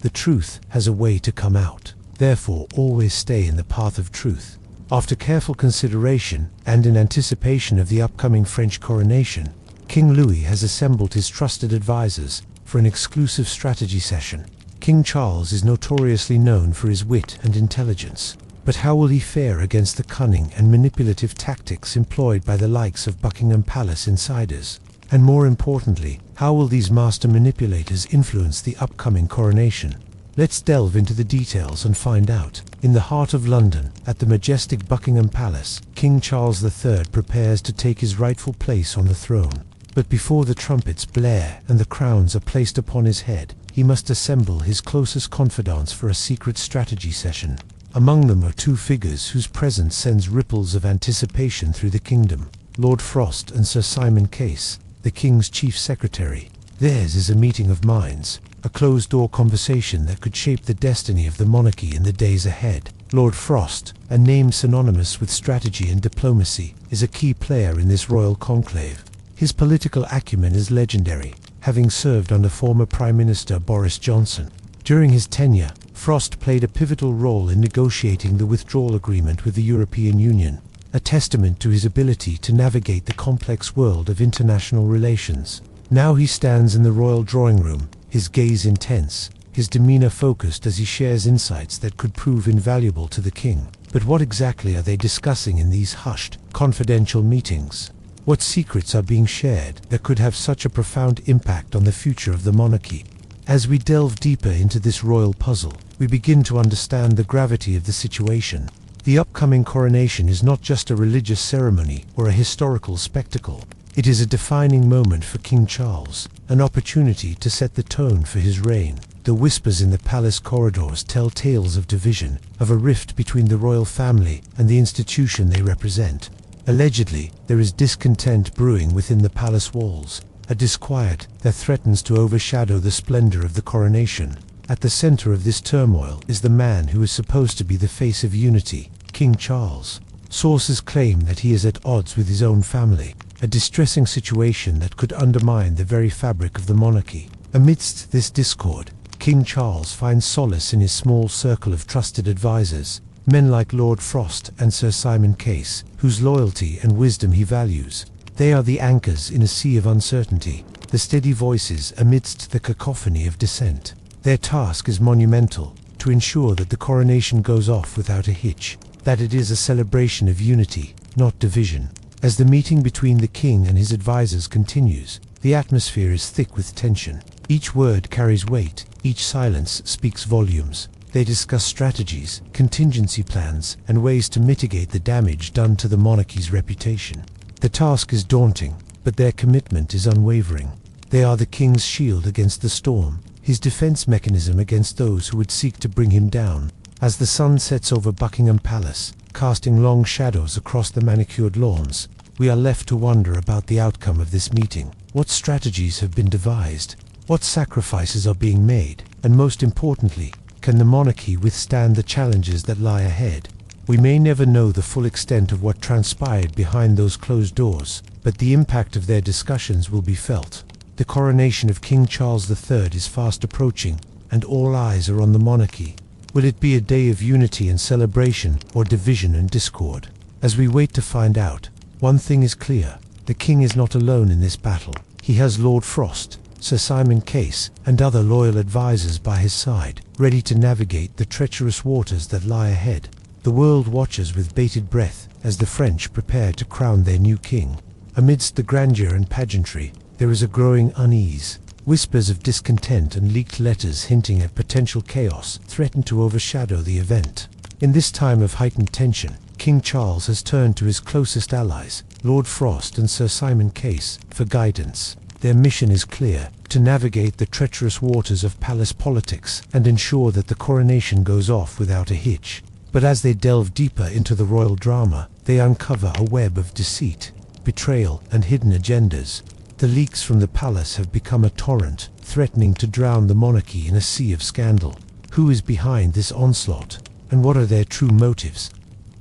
The truth has a way to come out. Therefore, always stay in the path of truth. After careful consideration, and in anticipation of the upcoming French coronation, King Louis has assembled his trusted advisors for an exclusive strategy session. King Charles is notoriously known for his wit and intelligence. But how will he fare against the cunning and manipulative tactics employed by the likes of Buckingham Palace insiders? And more importantly, how will these master manipulators influence the upcoming coronation? Let's delve into the details and find out. In the heart of London, at the majestic Buckingham Palace, King Charles III prepares to take his rightful place on the throne. But before the trumpets blare and the crowns are placed upon his head, he must assemble his closest confidants for a secret strategy session. Among them are two figures whose presence sends ripples of anticipation through the kingdom: Lord Frost and Sir Simon Case, the King's chief secretary. Theirs is a meeting of minds, a closed-door conversation that could shape the destiny of the monarchy in the days ahead. Lord Frost, a name synonymous with strategy and diplomacy, is a key player in this royal conclave. His political acumen is legendary, having served under former Prime Minister Boris Johnson. During his tenure, Frost played a pivotal role in negotiating the withdrawal agreement with the European Union, a testament to his ability to navigate the complex world of international relations. Now he stands in the royal drawing room, his gaze intense, his demeanor focused as he shares insights that could prove invaluable to the king. But what exactly are they discussing in these hushed, confidential meetings? What secrets are being shared that could have such a profound impact on the future of the monarchy? As we delve deeper into this royal puzzle, we begin to understand the gravity of the situation. The upcoming coronation is not just a religious ceremony or a historical spectacle. It is a defining moment for King Charles, an opportunity to set the tone for his reign. The whispers in the palace corridors tell tales of division, of a rift between the royal family and the institution they represent. Allegedly, there is discontent brewing within the palace walls, a disquiet that threatens to overshadow the splendor of the coronation. At the center of this turmoil is the man who is supposed to be the face of unity, King Charles. Sources claim that he is at odds with his own family, a distressing situation that could undermine the very fabric of the monarchy. Amidst this discord, King Charles finds solace in his small circle of trusted advisors, men like Lord Frost and Sir Simon Case, whose loyalty and wisdom he values. They are the anchors in a sea of uncertainty, the steady voices amidst the cacophony of dissent. Their task is monumental, to ensure that the coronation goes off without a hitch, that it is a celebration of unity, not division. As the meeting between the king and his advisors continues, the atmosphere is thick with tension. Each word carries weight, each silence speaks volumes. They discuss strategies, contingency plans, and ways to mitigate the damage done to the monarchy's reputation. The task is daunting, but their commitment is unwavering. They are the king's shield against the storm, his defense mechanism against those who would seek to bring him down. As the sun sets over Buckingham Palace, casting long shadows across the manicured lawns, we are left to wonder about the outcome of this meeting. What strategies have been devised? What sacrifices are being made? And most importantly, can the monarchy withstand the challenges that lie ahead? We may never know the full extent of what transpired behind those closed doors, but the impact of their discussions will be felt. The coronation of King Charles III is fast approaching, and all eyes are on the monarchy. Will it be a day of unity and celebration, or division and discord? As we wait to find out, one thing is clear: the king is not alone in this battle. He has Lord Frost, Sir Simon Case, and other loyal advisors by his side, ready to navigate the treacherous waters that lie ahead. The world watches with bated breath as the French prepare to crown their new king. Amidst the grandeur and pageantry, there is a growing unease. Whispers of discontent and leaked letters hinting at potential chaos threaten to overshadow the event. In this time of heightened tension, King Charles has turned to his closest allies, Lord Frost and Sir Simon Case, for guidance. Their mission is clear: to navigate the treacherous waters of palace politics and ensure that the coronation goes off without a hitch. But as they delve deeper into the royal drama, they uncover a web of deceit, betrayal, and hidden agendas. The leaks from the palace have become a torrent, threatening to drown the monarchy in a sea of scandal. Who is behind this onslaught, and what are their true motives?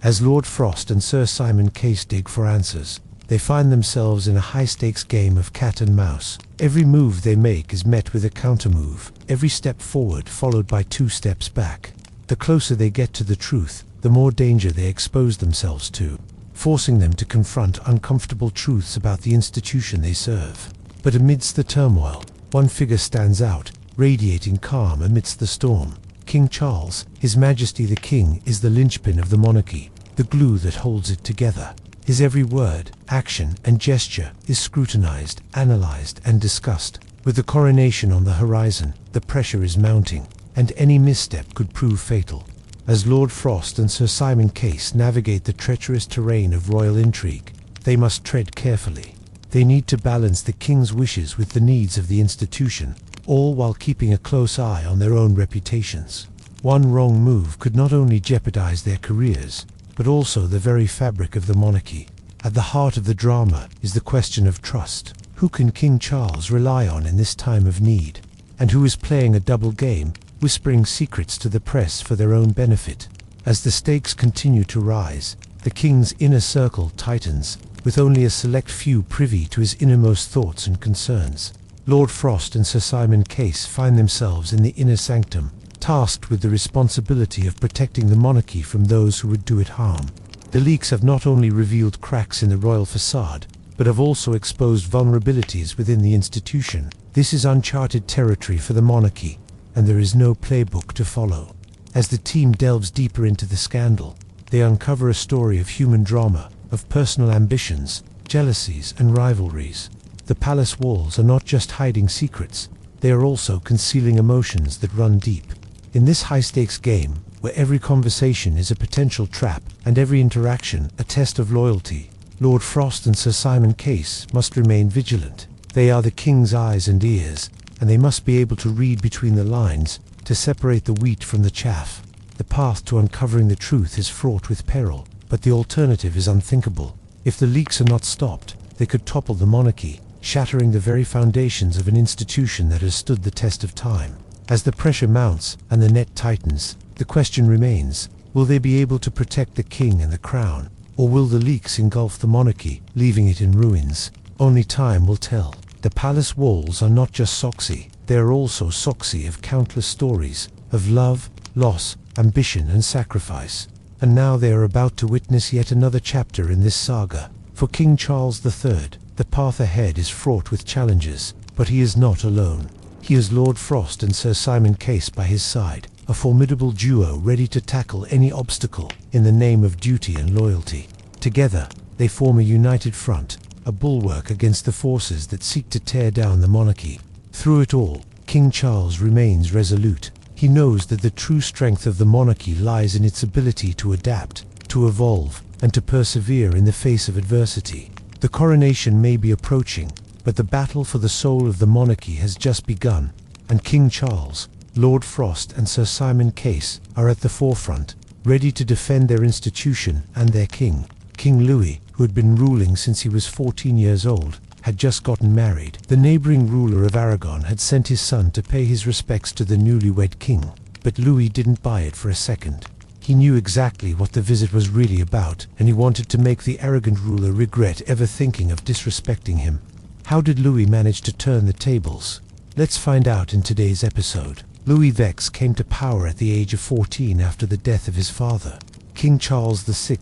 As Lord Frost and Sir Simon Case dig for answers, they find themselves in a high-stakes game of cat and mouse. Every move they make is met with a counter-move, every step forward followed by 2 steps back. The closer they get to the truth, the more danger they expose themselves to, forcing them to confront uncomfortable truths about the institution they serve. But amidst the turmoil, one figure stands out, radiating calm amidst the storm. King Charles, His Majesty the King, is the linchpin of the monarchy, the glue that holds it together. His every word, action, and gesture is scrutinized, analyzed, and discussed. With the coronation on the horizon, the pressure is mounting, and any misstep could prove fatal. As Lord Frost and Sir Simon Case navigate the treacherous terrain of royal intrigue, they must tread carefully. They need to balance the king's wishes with the needs of the institution, all while keeping a close eye on their own reputations. One wrong move could not only jeopardize their careers, but also the very fabric of the monarchy. At the heart of the drama is the question of trust. Who can King Charles rely on in this time of need? And who is playing a double game, whispering secrets to the press for their own benefit? As the stakes continue to rise, the king's inner circle tightens, with only a select few privy to his innermost thoughts and concerns. Lord Frost and Sir Simon Case find themselves in the inner sanctum, tasked with the responsibility of protecting the monarchy from those who would do it harm. The leaks have not only revealed cracks in the royal facade, but have also exposed vulnerabilities within the institution. This is uncharted territory for the monarchy, and there is no playbook to follow. As the team delves deeper into the scandal, they uncover a story of human drama, of personal ambitions, jealousies, and rivalries. The palace walls are not just hiding secrets, they are also concealing emotions that run deep. In this high-stakes game, where every conversation is a potential trap and every interaction a test of loyalty, Lord Frost and Sir Simon Case must remain vigilant. They are the king's eyes and ears, and they must be able to read between the lines to separate the wheat from the chaff. The path to uncovering the truth is fraught with peril, but the alternative is unthinkable. If the leaks are not stopped, they could topple the monarchy, shattering the very foundations of an institution that has stood the test of time. As the pressure mounts and the net tightens, the question remains: will they be able to protect the king and the crown, or will the leaks engulf the monarchy, leaving it in ruins? Only time will tell. The palace walls are not just soxy, they are also soxy of countless stories, of love, loss, ambition, and sacrifice. And now they are about to witness yet another chapter in this saga. For King Charles III, the path ahead is fraught with challenges, but he is not alone. He has Lord Frost and Sir Simon Case by his side, a formidable duo ready to tackle any obstacle in the name of duty and loyalty. Together, they form a united front, a bulwark against the forces that seek to tear down the monarchy. Through it all, King Charles remains resolute. He knows that the true strength of the monarchy lies in its ability to adapt, to evolve, and to persevere in the face of adversity. The coronation may be approaching, but the battle for the soul of the monarchy has just begun, and King Charles, Lord Frost and Sir Simon Case are at the forefront, ready to defend their institution and their king. King Louis, who had been ruling since he was 14 years old, had just gotten married. The neighboring ruler of Aragon had sent his son to pay his respects to the newlywed king, but Louis didn't buy it for a second. He knew exactly what the visit was really about, and he wanted to make the arrogant ruler regret ever thinking of disrespecting him. How did Louis manage to turn the tables? Let's find out in today's episode. Louis Vex came to power at the age of 14 after the death of his father, King Charles VI,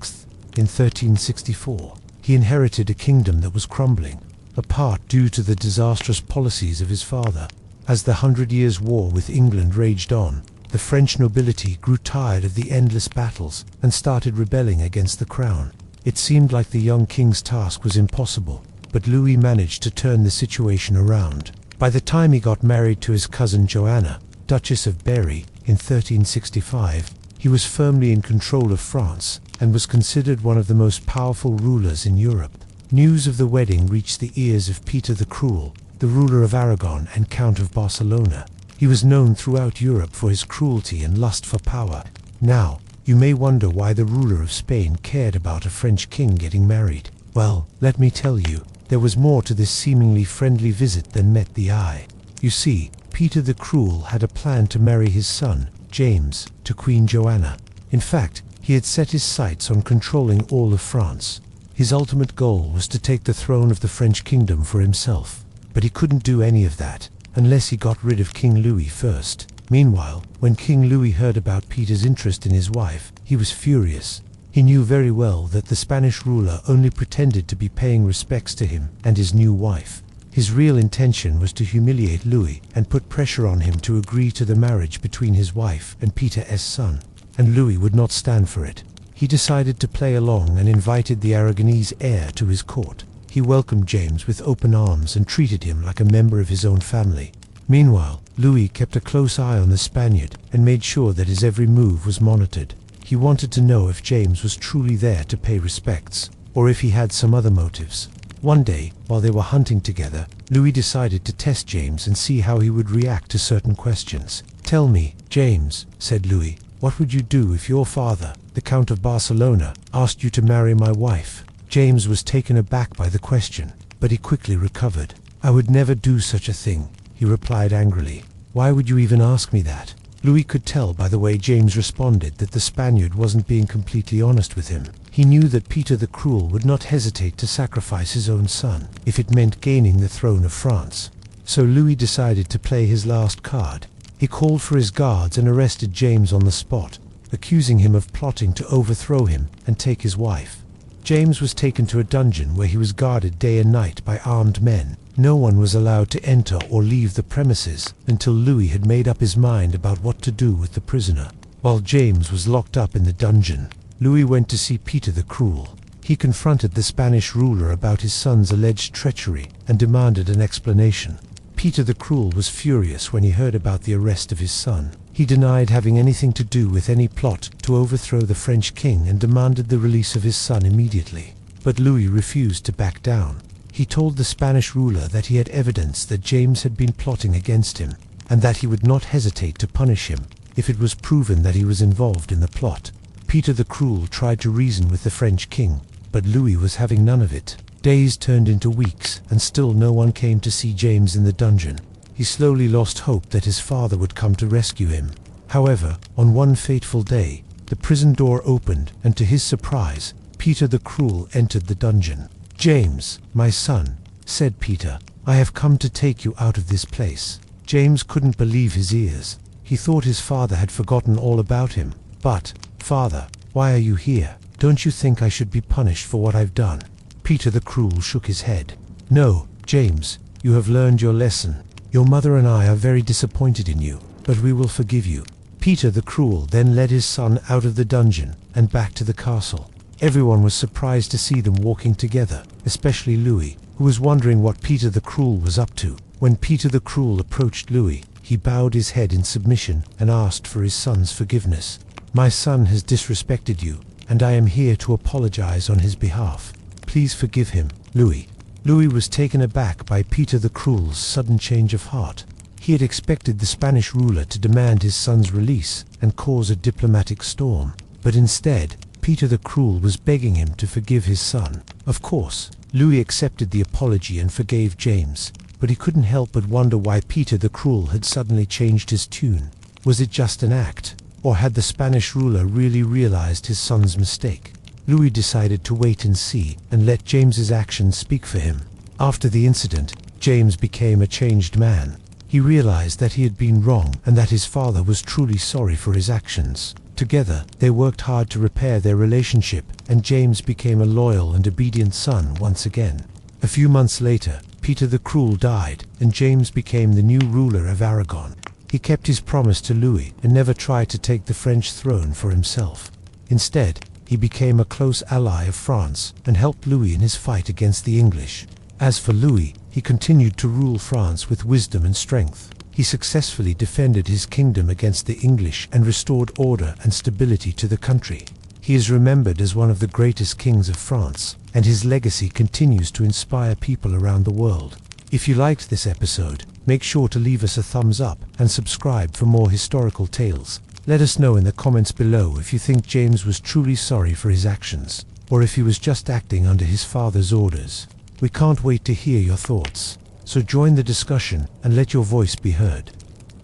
in 1364. He inherited a kingdom that was crumbling, a part due to the disastrous policies of his father. As the 100 Years' War with England raged on, the French nobility grew tired of the endless battles and started rebelling against the crown. It seemed like the young king's task was impossible, but Louis managed to turn the situation around. By the time he got married to his cousin Joanna, Duchess of Berry, in 1365, he was firmly in control of France and was considered one of the most powerful rulers in Europe. News of the wedding reached the ears of Peter the Cruel, the ruler of Aragon and Count of Barcelona. He was known throughout Europe for his cruelty and lust for power. Now, you may wonder why the ruler of Spain cared about a French king getting married. Well, let me tell you, there was more to this seemingly friendly visit than met the eye. You see, Peter the Cruel had a plan to marry his son, James, to Queen Joanna. In fact, he had set his sights on controlling all of France. His ultimate goal was to take the throne of the French kingdom for himself. But he couldn't do any of that unless he got rid of King Louis first. Meanwhile, when King Louis heard about Peter's interest in his wife, he was furious. He knew very well that the Spanish ruler only pretended to be paying respects to him and his new wife. His real intention was to humiliate Louis and put pressure on him to agree to the marriage between his wife and Peter's son. And Louis would not stand for it. He decided to play along and invited the Aragonese heir to his court. He welcomed James with open arms and treated him like a member of his own family. Meanwhile, Louis kept a close eye on the Spaniard and made sure that his every move was monitored. He wanted to know if James was truly there to pay respects, or if he had some other motives. One day, while they were hunting together, Louis decided to test James and see how he would react to certain questions. "Tell me, James," said Louis, "what would you do if your father, the Count of Barcelona, asked you to marry my wife?" James was taken aback by the question, but he quickly recovered. "I would never do such a thing," he replied angrily. "Why would you even ask me that?" Louis could tell by the way James responded that the Spaniard wasn't being completely honest with him. He knew that Peter the Cruel would not hesitate to sacrifice his own son if it meant gaining the throne of France. So Louis decided to play his last card. He called for his guards and arrested James on the spot, accusing him of plotting to overthrow him and take his wife. James was taken to a dungeon where he was guarded day and night by armed men. No one was allowed to enter or leave the premises until Louis had made up his mind about what to do with the prisoner. While James was locked up in the dungeon, Louis went to see Peter the Cruel. He confronted the Spanish ruler about his son's alleged treachery and demanded an explanation. Peter the Cruel was furious when he heard about the arrest of his son. He denied having anything to do with any plot to overthrow the French king and demanded the release of his son immediately. But Louis refused to back down. He told the Spanish ruler that he had evidence that James had been plotting against him, and that he would not hesitate to punish him if it was proven that he was involved in the plot. Peter the Cruel tried to reason with the French king, but Louis was having none of it. Days turned into weeks, and still no one came to see James in the dungeon. He slowly lost hope that his father would come to rescue him. However, on one fateful day, the prison door opened, and to his surprise, Peter the Cruel entered the dungeon. "James, my son," said Peter, "I have come to take you out of this place." James couldn't believe his ears. He thought his father had forgotten all about him. "But, Father, why are you here? Don't you think I should be punished for what I've done?" Peter the Cruel shook his head. "No, James, you have learned your lesson. Your mother and I are very disappointed in you, but we will forgive you." Peter the Cruel then led his son out of the dungeon and back to the castle. Everyone was surprised to see them walking together, especially Louis, who was wondering what Peter the Cruel was up to. When Peter the Cruel approached Louis, he bowed his head in submission and asked for his son's forgiveness. "My son has disrespected you, and I am here to apologize on his behalf. Please forgive him, Louis." Louis was taken aback by Peter the Cruel's sudden change of heart. He had expected the Spanish ruler to demand his son's release and cause a diplomatic storm, but instead, Peter the Cruel was begging him to forgive his son. Of course, Louis accepted the apology and forgave James, but he couldn't help but wonder why Peter the Cruel had suddenly changed his tune. Was it just an act, or had the Spanish ruler really realized his son's mistake? Louis decided to wait and see and let James's actions speak for him. After the incident, James became a changed man. He realized that he had been wrong and that his father was truly sorry for his actions. Together, they worked hard to repair their relationship, and James became a loyal and obedient son once again. A few months later, Peter the Cruel died, and James became the new ruler of Aragon. He kept his promise to Louis and never tried to take the French throne for himself. Instead, he became a close ally of France and helped Louis in his fight against the English. As for Louis, he continued to rule France with wisdom and strength. He successfully defended his kingdom against the English and restored order and stability to the country. He is remembered as one of the greatest kings of France, and his legacy continues to inspire people around the world. If you liked this episode, make sure to leave us a thumbs up and subscribe for more historical tales. Let us know in the comments below if you think James was truly sorry for his actions, or if he was just acting under his father's orders. We can't wait to hear your thoughts. So join the discussion and let your voice be heard.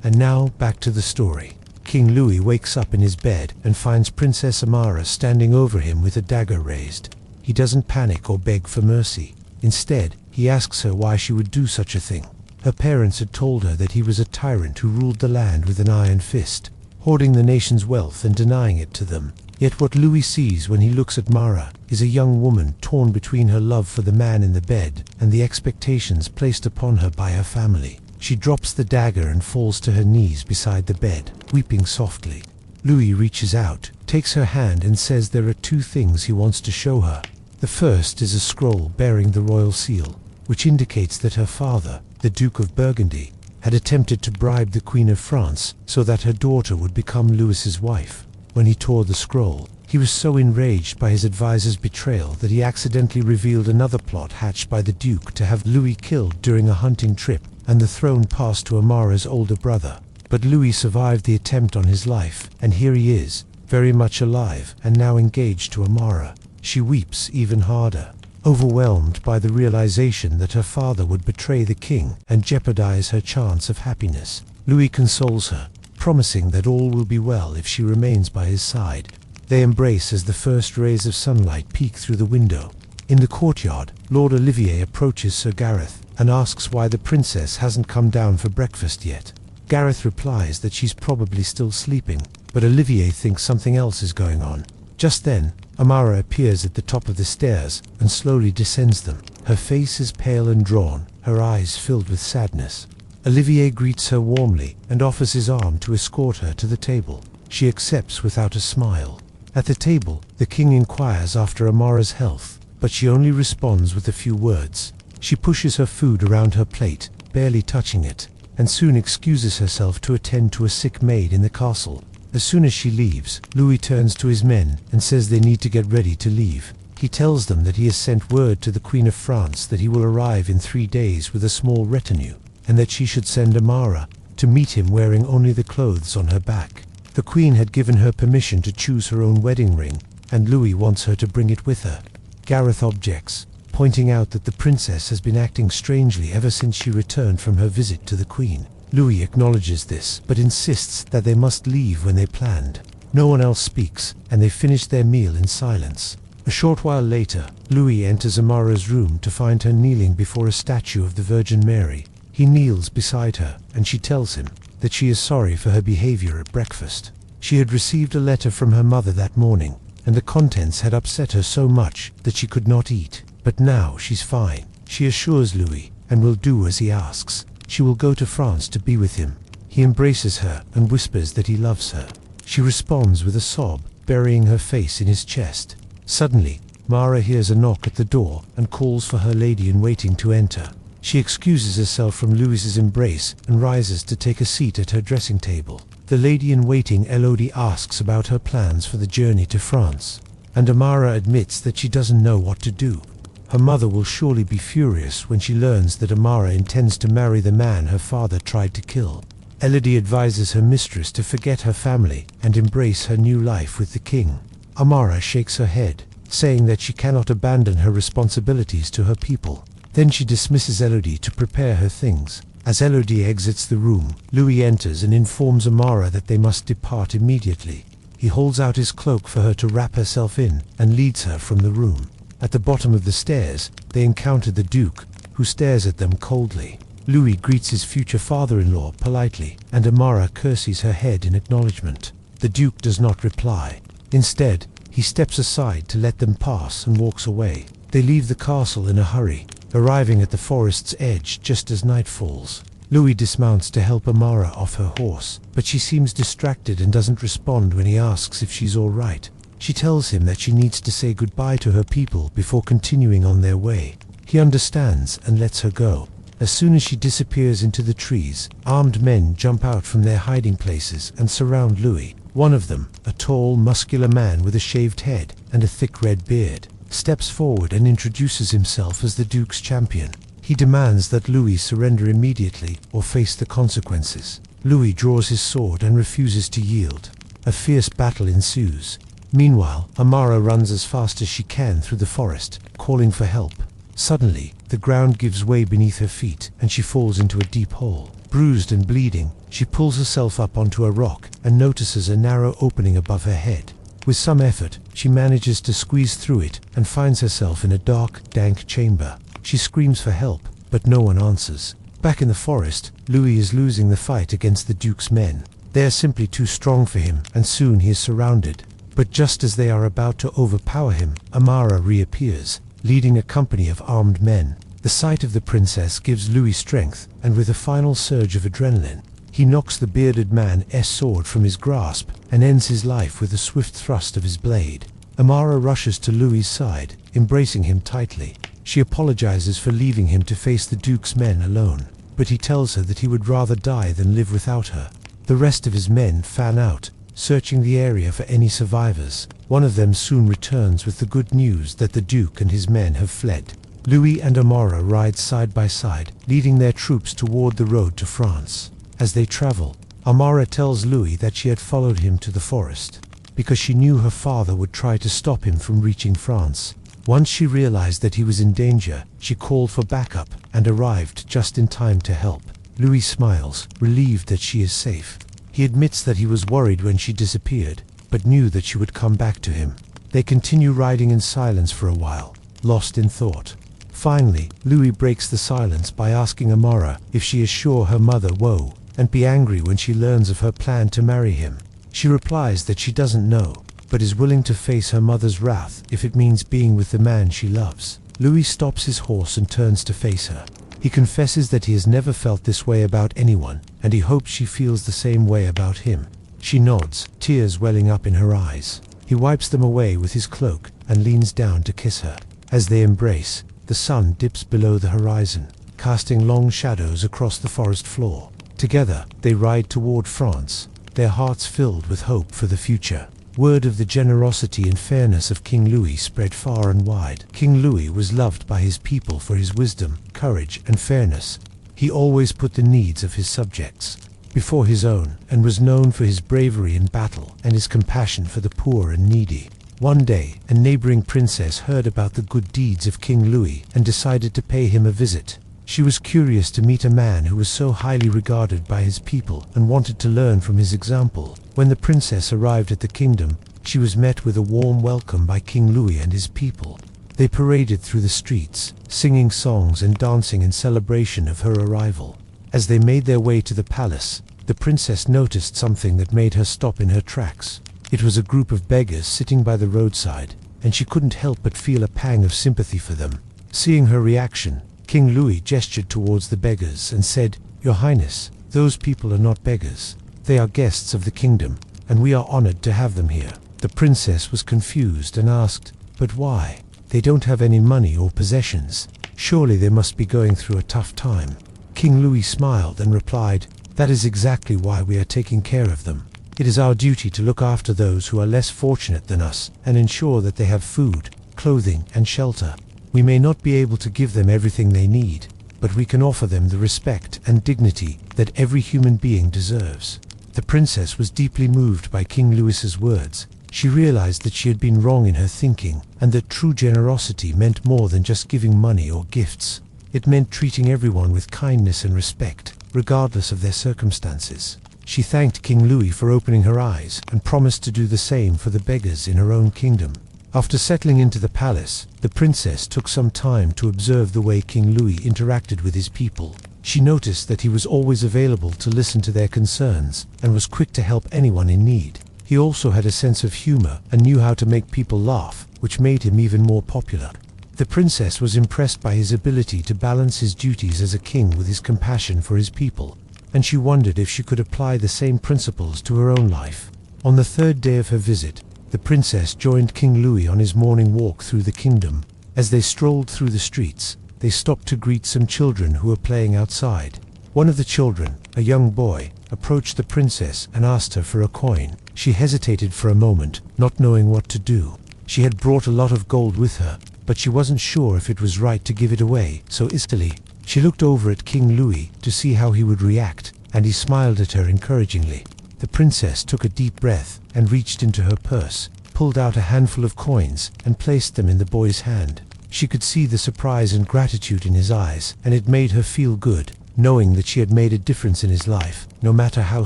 And now, back to the story. King Louis wakes up in his bed and finds Princess Amara standing over him with a dagger raised. He doesn't panic or beg for mercy. Instead, he asks her why she would do such a thing. Her parents had told her that he was a tyrant who ruled the land with an iron fist, hoarding the nation's wealth and denying it to them. Yet what Louis sees when he looks at Mara is a young woman torn between her love for the man in the bed and the expectations placed upon her by her family. She drops the dagger and falls to her knees beside the bed, weeping softly. Louis reaches out, takes her hand and says there are two things he wants to show her. The first is a scroll bearing the royal seal, which indicates that her father, the Duke of Burgundy, had attempted to bribe the Queen of France so that her daughter would become Louis's wife. When he tore the scroll, he was so enraged by his advisor's betrayal that he accidentally revealed another plot hatched by the Duke to have Louis killed during a hunting trip and the throne passed to Amara's older brother. But Louis survived the attempt on his life, and here he is, very much alive and now engaged to Amara. She weeps even harder, overwhelmed by the realization that her father would betray the king and jeopardize her chance of happiness. Louis consoles her, promising that all will be well if she remains by his side. They embrace as the first rays of sunlight peek through the window. In the courtyard, Lord Olivier approaches Sir Gareth and asks why the princess hasn't come down for breakfast yet. Gareth replies that she's probably still sleeping, but Olivier thinks something else is going on. Just then, Amara appears at the top of the stairs and slowly descends them. Her face is pale and drawn, her eyes filled with sadness. Olivier greets her warmly and offers his arm to escort her to the table. She accepts without a smile. At the table, the king inquires after Amara's health, but she only responds with a few words. She pushes her food around her plate, barely touching it, and soon excuses herself to attend to a sick maid in the castle. As soon as she leaves, Louis turns to his men and says they need to get ready to leave. He tells them that he has sent word to the Queen of France that he will arrive in 3 days with a small retinue, and that she should send Amara to meet him wearing only the clothes on her back. The Queen had given her permission to choose her own wedding ring, and Louis wants her to bring it with her. Gareth objects, pointing out that the princess has been acting strangely ever since she returned from her visit to the Queen. Louis acknowledges this, but insists that they must leave when they planned. No one else speaks, and they finish their meal in silence. A short while later, Louis enters Amara's room to find her kneeling before a statue of the Virgin Mary. He kneels beside her, and she tells him that she is sorry for her behavior at breakfast. She had received a letter from her mother that morning, and the contents had upset her so much that she could not eat. But now she's fine, she assures Louis, and will do as he asks. she will go to France to be with him. He embraces her and whispers that he loves her. She responds with a sob, burying her face in his chest. Suddenly, Mara hears a knock at the door and calls for her lady-in-waiting to enter. She excuses herself from Louis's embrace and rises to take a seat at her dressing table. The lady-in-waiting Elodie asks about her plans for the journey to France, and Amara admits that she doesn't know what to do. Her mother will surely be furious when she learns that Amara intends to marry the man her father tried to kill. Elodie advises her mistress to forget her family and embrace her new life with the king. Amara shakes her head, saying that she cannot abandon her responsibilities to her people. Then she dismisses Elodie to prepare her things. As Elodie exits the room, Louis enters and informs Amara that they must depart immediately. He holds out his cloak for her to wrap herself in and leads her from the room. At the bottom of the stairs, they encounter the Duke, who stares at them coldly. Louis greets his future father-in-law politely, and Amara curtsies her head in acknowledgement. The Duke does not reply. Instead, he steps aside to let them pass and walks away. They leave the castle in a hurry, arriving at the forest's edge just as night falls. Louis dismounts to help Amara off her horse, but she seems distracted and doesn't respond when he asks if she's all right. She tells him that she needs to say goodbye to her people before continuing on their way. He understands and lets her go. As soon as she disappears into the trees, armed men jump out from their hiding places and surround Louis. One of them, a tall, muscular man with a shaved head and a thick red beard, steps forward and introduces himself as the Duke's champion. He demands that Louis surrender immediately or face the consequences. Louis draws his sword and refuses to yield. A fierce battle ensues. Meanwhile, Amara runs as fast as she can through the forest, calling for help. Suddenly, the ground gives way beneath her feet, and she falls into a deep hole. Bruised and bleeding, she pulls herself up onto a rock and notices a narrow opening above her head. With some effort, she manages to squeeze through it and finds herself in a dark, dank chamber. She screams for help, but no one answers. Back in the forest, Louis is losing the fight against the Duke's men. They are simply too strong for him, and soon he is surrounded. But just as they are about to overpower him, Amara reappears, leading a company of armed men. The sight of the princess gives Louis strength, and with a final surge of adrenaline, he knocks the bearded man's sword from his grasp and ends his life with a swift thrust of his blade. Amara rushes to Louis's side, embracing him tightly. She apologizes for leaving him to face the Duke's men alone, but he tells her that he would rather die than live without her. The rest of his men fan out, searching the area for any survivors. One of them soon returns with the good news that the Duke and his men have fled. Louis and Amara ride side by side, leading their troops toward the road to France. As they travel, Amara tells Louis that she had followed him to the forest because she knew her father would try to stop him from reaching France. Once she realized that he was in danger, she called for backup and arrived just in time to help. Louis smiles, relieved that she is safe. He admits that he was worried when she disappeared, but knew that she would come back to him. They continue riding in silence for a while, lost in thought. Finally, Louis breaks the silence by asking Amara if she is sure her mother will and be angry when she learns of her plan to marry him. She replies that she doesn't know, but is willing to face her mother's wrath if it means being with the man she loves. Louis stops his horse and turns to face her. He confesses that he has never felt this way about anyone, and he hopes she feels the same way about him. She nods, tears welling up in her eyes. He wipes them away with his cloak and leans down to kiss her. As they embrace, the sun dips below the horizon, casting long shadows across the forest floor. Together, they ride toward France, their hearts filled with hope for the future. Word of the generosity and fairness of King Louis spread far and wide. King Louis was loved by his people for his wisdom, courage, and fairness. He always put the needs of his subjects before his own, and was known for his bravery in battle and his compassion for the poor and needy. One day, a neighboring princess heard about the good deeds of King Louis and decided to pay him a visit. She was curious to meet a man who was so highly regarded by his people and wanted to learn from his example. When the princess arrived at the kingdom, she was met with a warm welcome by King Louis and his people. They paraded through the streets, singing songs and dancing in celebration of her arrival. As they made their way to the palace, the princess noticed something that made her stop in her tracks. It was a group of beggars sitting by the roadside, and she couldn't help but feel a pang of sympathy for them. Seeing her reaction, King Louis gestured towards the beggars and said, "Your Highness, those people are not beggars. They are guests of the kingdom, and we are honored to have them here." The princess was confused and asked, "But why? They don't have any money or possessions. Surely they must be going through a tough time." King Louis smiled and replied, "That is exactly why we are taking care of them. It is our duty to look after those who are less fortunate than us and ensure that they have food, clothing, and shelter. We may not be able to give them everything they need, but we can offer them the respect and dignity that every human being deserves." The princess was deeply moved by King Louis's words. She realized that she had been wrong in her thinking, and that true generosity meant more than just giving money or gifts. It meant treating everyone with kindness and respect, regardless of their circumstances. She thanked King Louis for opening her eyes and promised to do the same for the beggars in her own kingdom. After settling into the palace, the princess took some time to observe the way King Louis interacted with his people. She noticed that he was always available to listen to their concerns and was quick to help anyone in need. He also had a sense of humor and knew how to make people laugh, which made him even more popular. The princess was impressed by his ability to balance his duties as a king with his compassion for his people, and she wondered if she could apply the same principles to her own life. On the third day of her visit, the princess joined King Louis on his morning walk through the kingdom. As they strolled through the streets, they stopped to greet some children who were playing outside. One of the children, a young boy, approached the princess and asked her for a coin. She hesitated for a moment, not knowing what to do. She had brought a lot of gold with her, but she wasn't sure if it was right to give it away so easily. She looked over at King Louis to see how he would react, and he smiled at her encouragingly. The princess took a deep breath and reached into her purse, pulled out a handful of coins, and placed them in the boy's hand. She could see the surprise and gratitude in his eyes, and it made her feel good, knowing that she had made a difference in his life, no matter how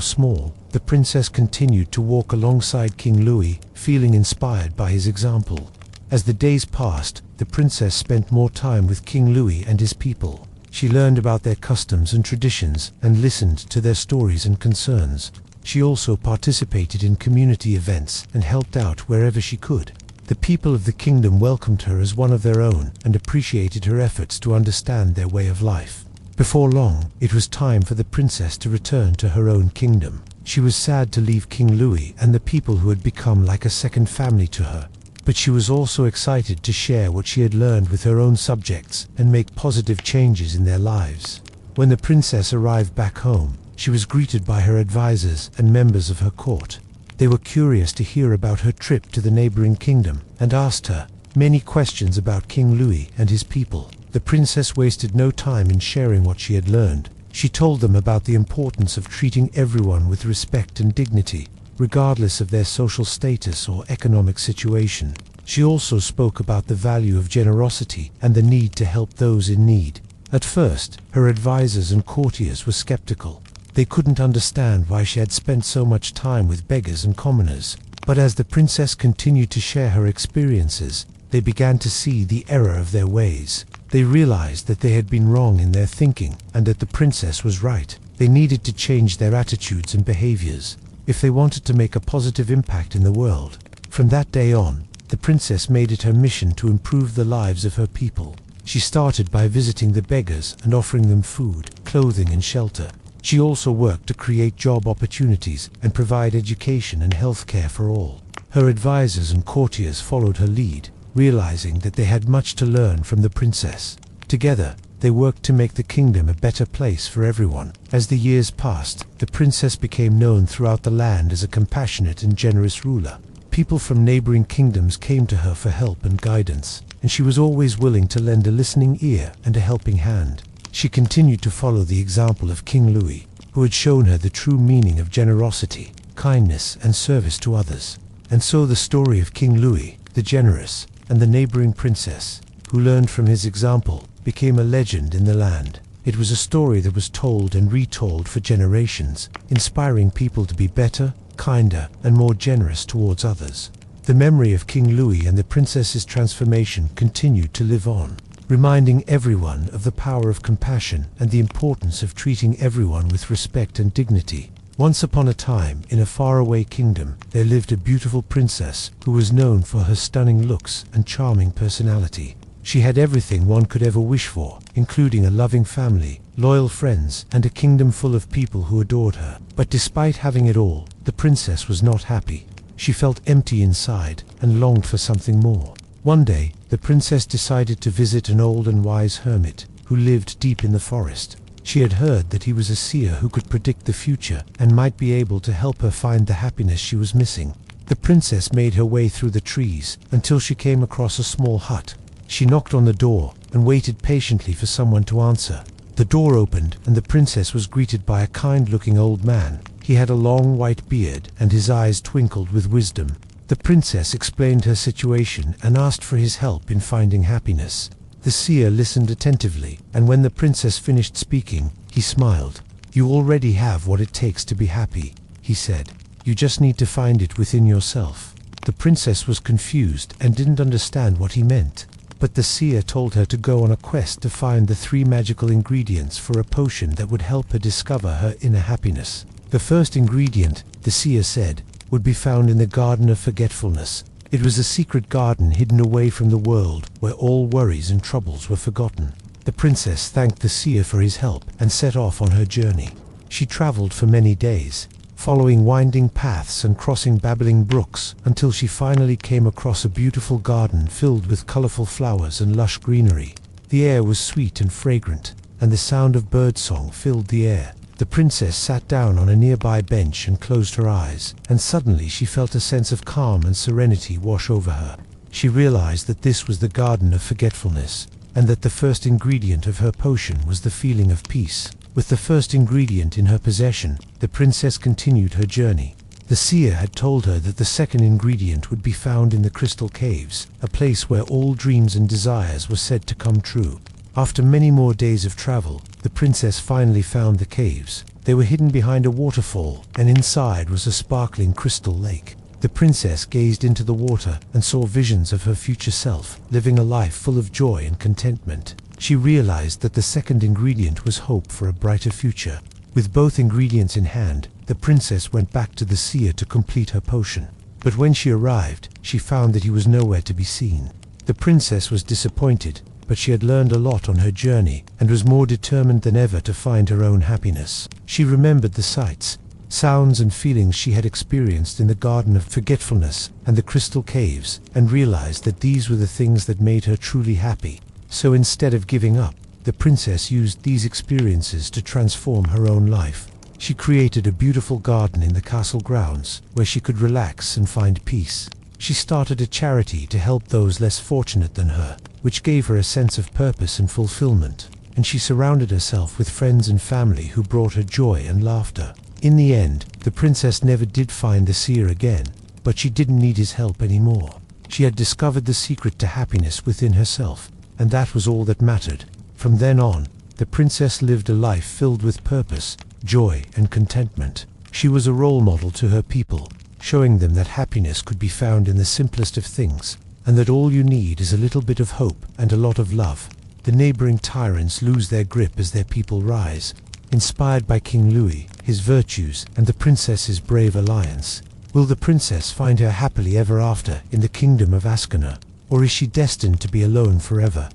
small. The princess continued to walk alongside King Louis, feeling inspired by his example. As the days passed, the princess spent more time with King Louis and his people. She learned about their customs and traditions and listened to their stories and concerns. She also participated in community events and helped out wherever she could. The people of the kingdom welcomed her as one of their own and appreciated her efforts to understand their way of life. Before long, it was time for the princess to return to her own kingdom. She was sad to leave King Louis and the people who had become like a second family to her, but she was also excited to share what she had learned with her own subjects and make positive changes in their lives. When the princess arrived back home, she was greeted by her advisors and members of her court. They were curious to hear about her trip to the neighboring kingdom and asked her many questions about King Louis and his people. The princess wasted no time in sharing what she had learned. She told them about the importance of treating everyone with respect and dignity, regardless of their social status or economic situation. She also spoke about the value of generosity and the need to help those in need. At first, her advisors and courtiers were skeptical. They couldn't understand why she had spent so much time with beggars and commoners. But as the princess continued to share her experiences, they began to see the error of their ways. They realized that they had been wrong in their thinking and that the princess was right. They needed to change their attitudes and behaviors if they wanted to make a positive impact in the world. From that day on, the princess made it her mission to improve the lives of her people. She started by visiting the beggars and offering them food, clothing, and shelter. She also worked to create job opportunities and provide education and health care for all. Her advisors and courtiers followed her lead, realizing that they had much to learn from the princess. Together, they worked to make the kingdom a better place for everyone. As the years passed, the princess became known throughout the land as a compassionate and generous ruler. People from neighboring kingdoms came to her for help and guidance, and she was always willing to lend a listening ear and a helping hand. She continued to follow the example of King Louis, who had shown her the true meaning of generosity, kindness, and service to others. And so the story of King Louis, the generous, and the neighboring princess, who learned from his example, became a legend in the land. It was a story that was told and retold for generations, inspiring people to be better, kinder, and more generous towards others. The memory of King Louis and the princess's transformation continued to live on, reminding everyone of the power of compassion and the importance of treating everyone with respect and dignity. Once upon a time, in a faraway kingdom, there lived a beautiful princess who was known for her stunning looks and charming personality. She had everything one could ever wish for, including a loving family, loyal friends, and a kingdom full of people who adored her. But despite having it all, the princess was not happy. She felt empty inside and longed for something more. One day, the princess decided to visit an old and wise hermit who lived deep in the forest. She had heard that he was a seer who could predict the future and might be able to help her find the happiness she was missing. The princess made her way through the trees until she came across a small hut. She knocked on the door and waited patiently for someone to answer. The door opened and the princess was greeted by a kind-looking old man. He had a long white beard and his eyes twinkled with wisdom. The princess explained her situation and asked for his help in finding happiness. The seer listened attentively, and when the princess finished speaking, he smiled. "You already have what it takes to be happy," he said. "You just need to find it within yourself." The princess was confused and didn't understand what he meant. But the seer told her to go on a quest to find the 3 magical ingredients for a potion that would help her discover her inner happiness. The first ingredient, the seer said, would be found in the Garden of Forgetfulness. It was a secret garden hidden away from the world where all worries and troubles were forgotten. The princess thanked the seer for his help and set off on her journey. She traveled for many days, following winding paths and crossing babbling brooks until she finally came across a beautiful garden filled with colorful flowers and lush greenery. The air was sweet and fragrant, and the sound of birdsong filled the air. The princess sat down on a nearby bench and closed her eyes, and suddenly she felt a sense of calm and serenity wash over her. She realized that this was the Garden of Forgetfulness, and that the first ingredient of her potion was the feeling of peace. With the first ingredient in her possession, the princess continued her journey. The seer had told her that the second ingredient would be found in the Crystal Caves, a place where all dreams and desires were said to come true. After many more days of travel, the princess finally found the caves. They were hidden behind a waterfall, and inside was a sparkling crystal lake. The princess gazed into the water and saw visions of her future self, living a life full of joy and contentment. She realized that the second ingredient was hope for a brighter future. With both ingredients in hand, the princess went back to the seer to complete her potion. But when she arrived, she found that he was nowhere to be seen. The princess was disappointed, but she had learned a lot on her journey and was more determined than ever to find her own happiness. She remembered the sights, sounds and feelings she had experienced in the Garden of Forgetfulness and the Crystal Caves, and realized that these were the things that made her truly happy. So instead of giving up, the princess used these experiences to transform her own life. She created a beautiful garden in the castle grounds where she could relax and find peace. She started a charity to help those less fortunate than her, which gave her a sense of purpose and fulfillment. And she surrounded herself with friends and family who brought her joy and laughter. In the end, the princess never did find the seer again, but she didn't need his help anymore. She had discovered the secret to happiness within herself, and that was all that mattered. From then on, the princess lived a life filled with purpose, joy, and contentment. She was a role model to her people, showing them that happiness could be found in the simplest of things, and that all you need is a little bit of hope and a lot of love. The neighboring tyrants lose their grip as their people rise, inspired by King Louis, his virtues, and the princess's brave alliance. Will the princess find her happily ever after in the kingdom of Askana, or is she destined to be alone forever?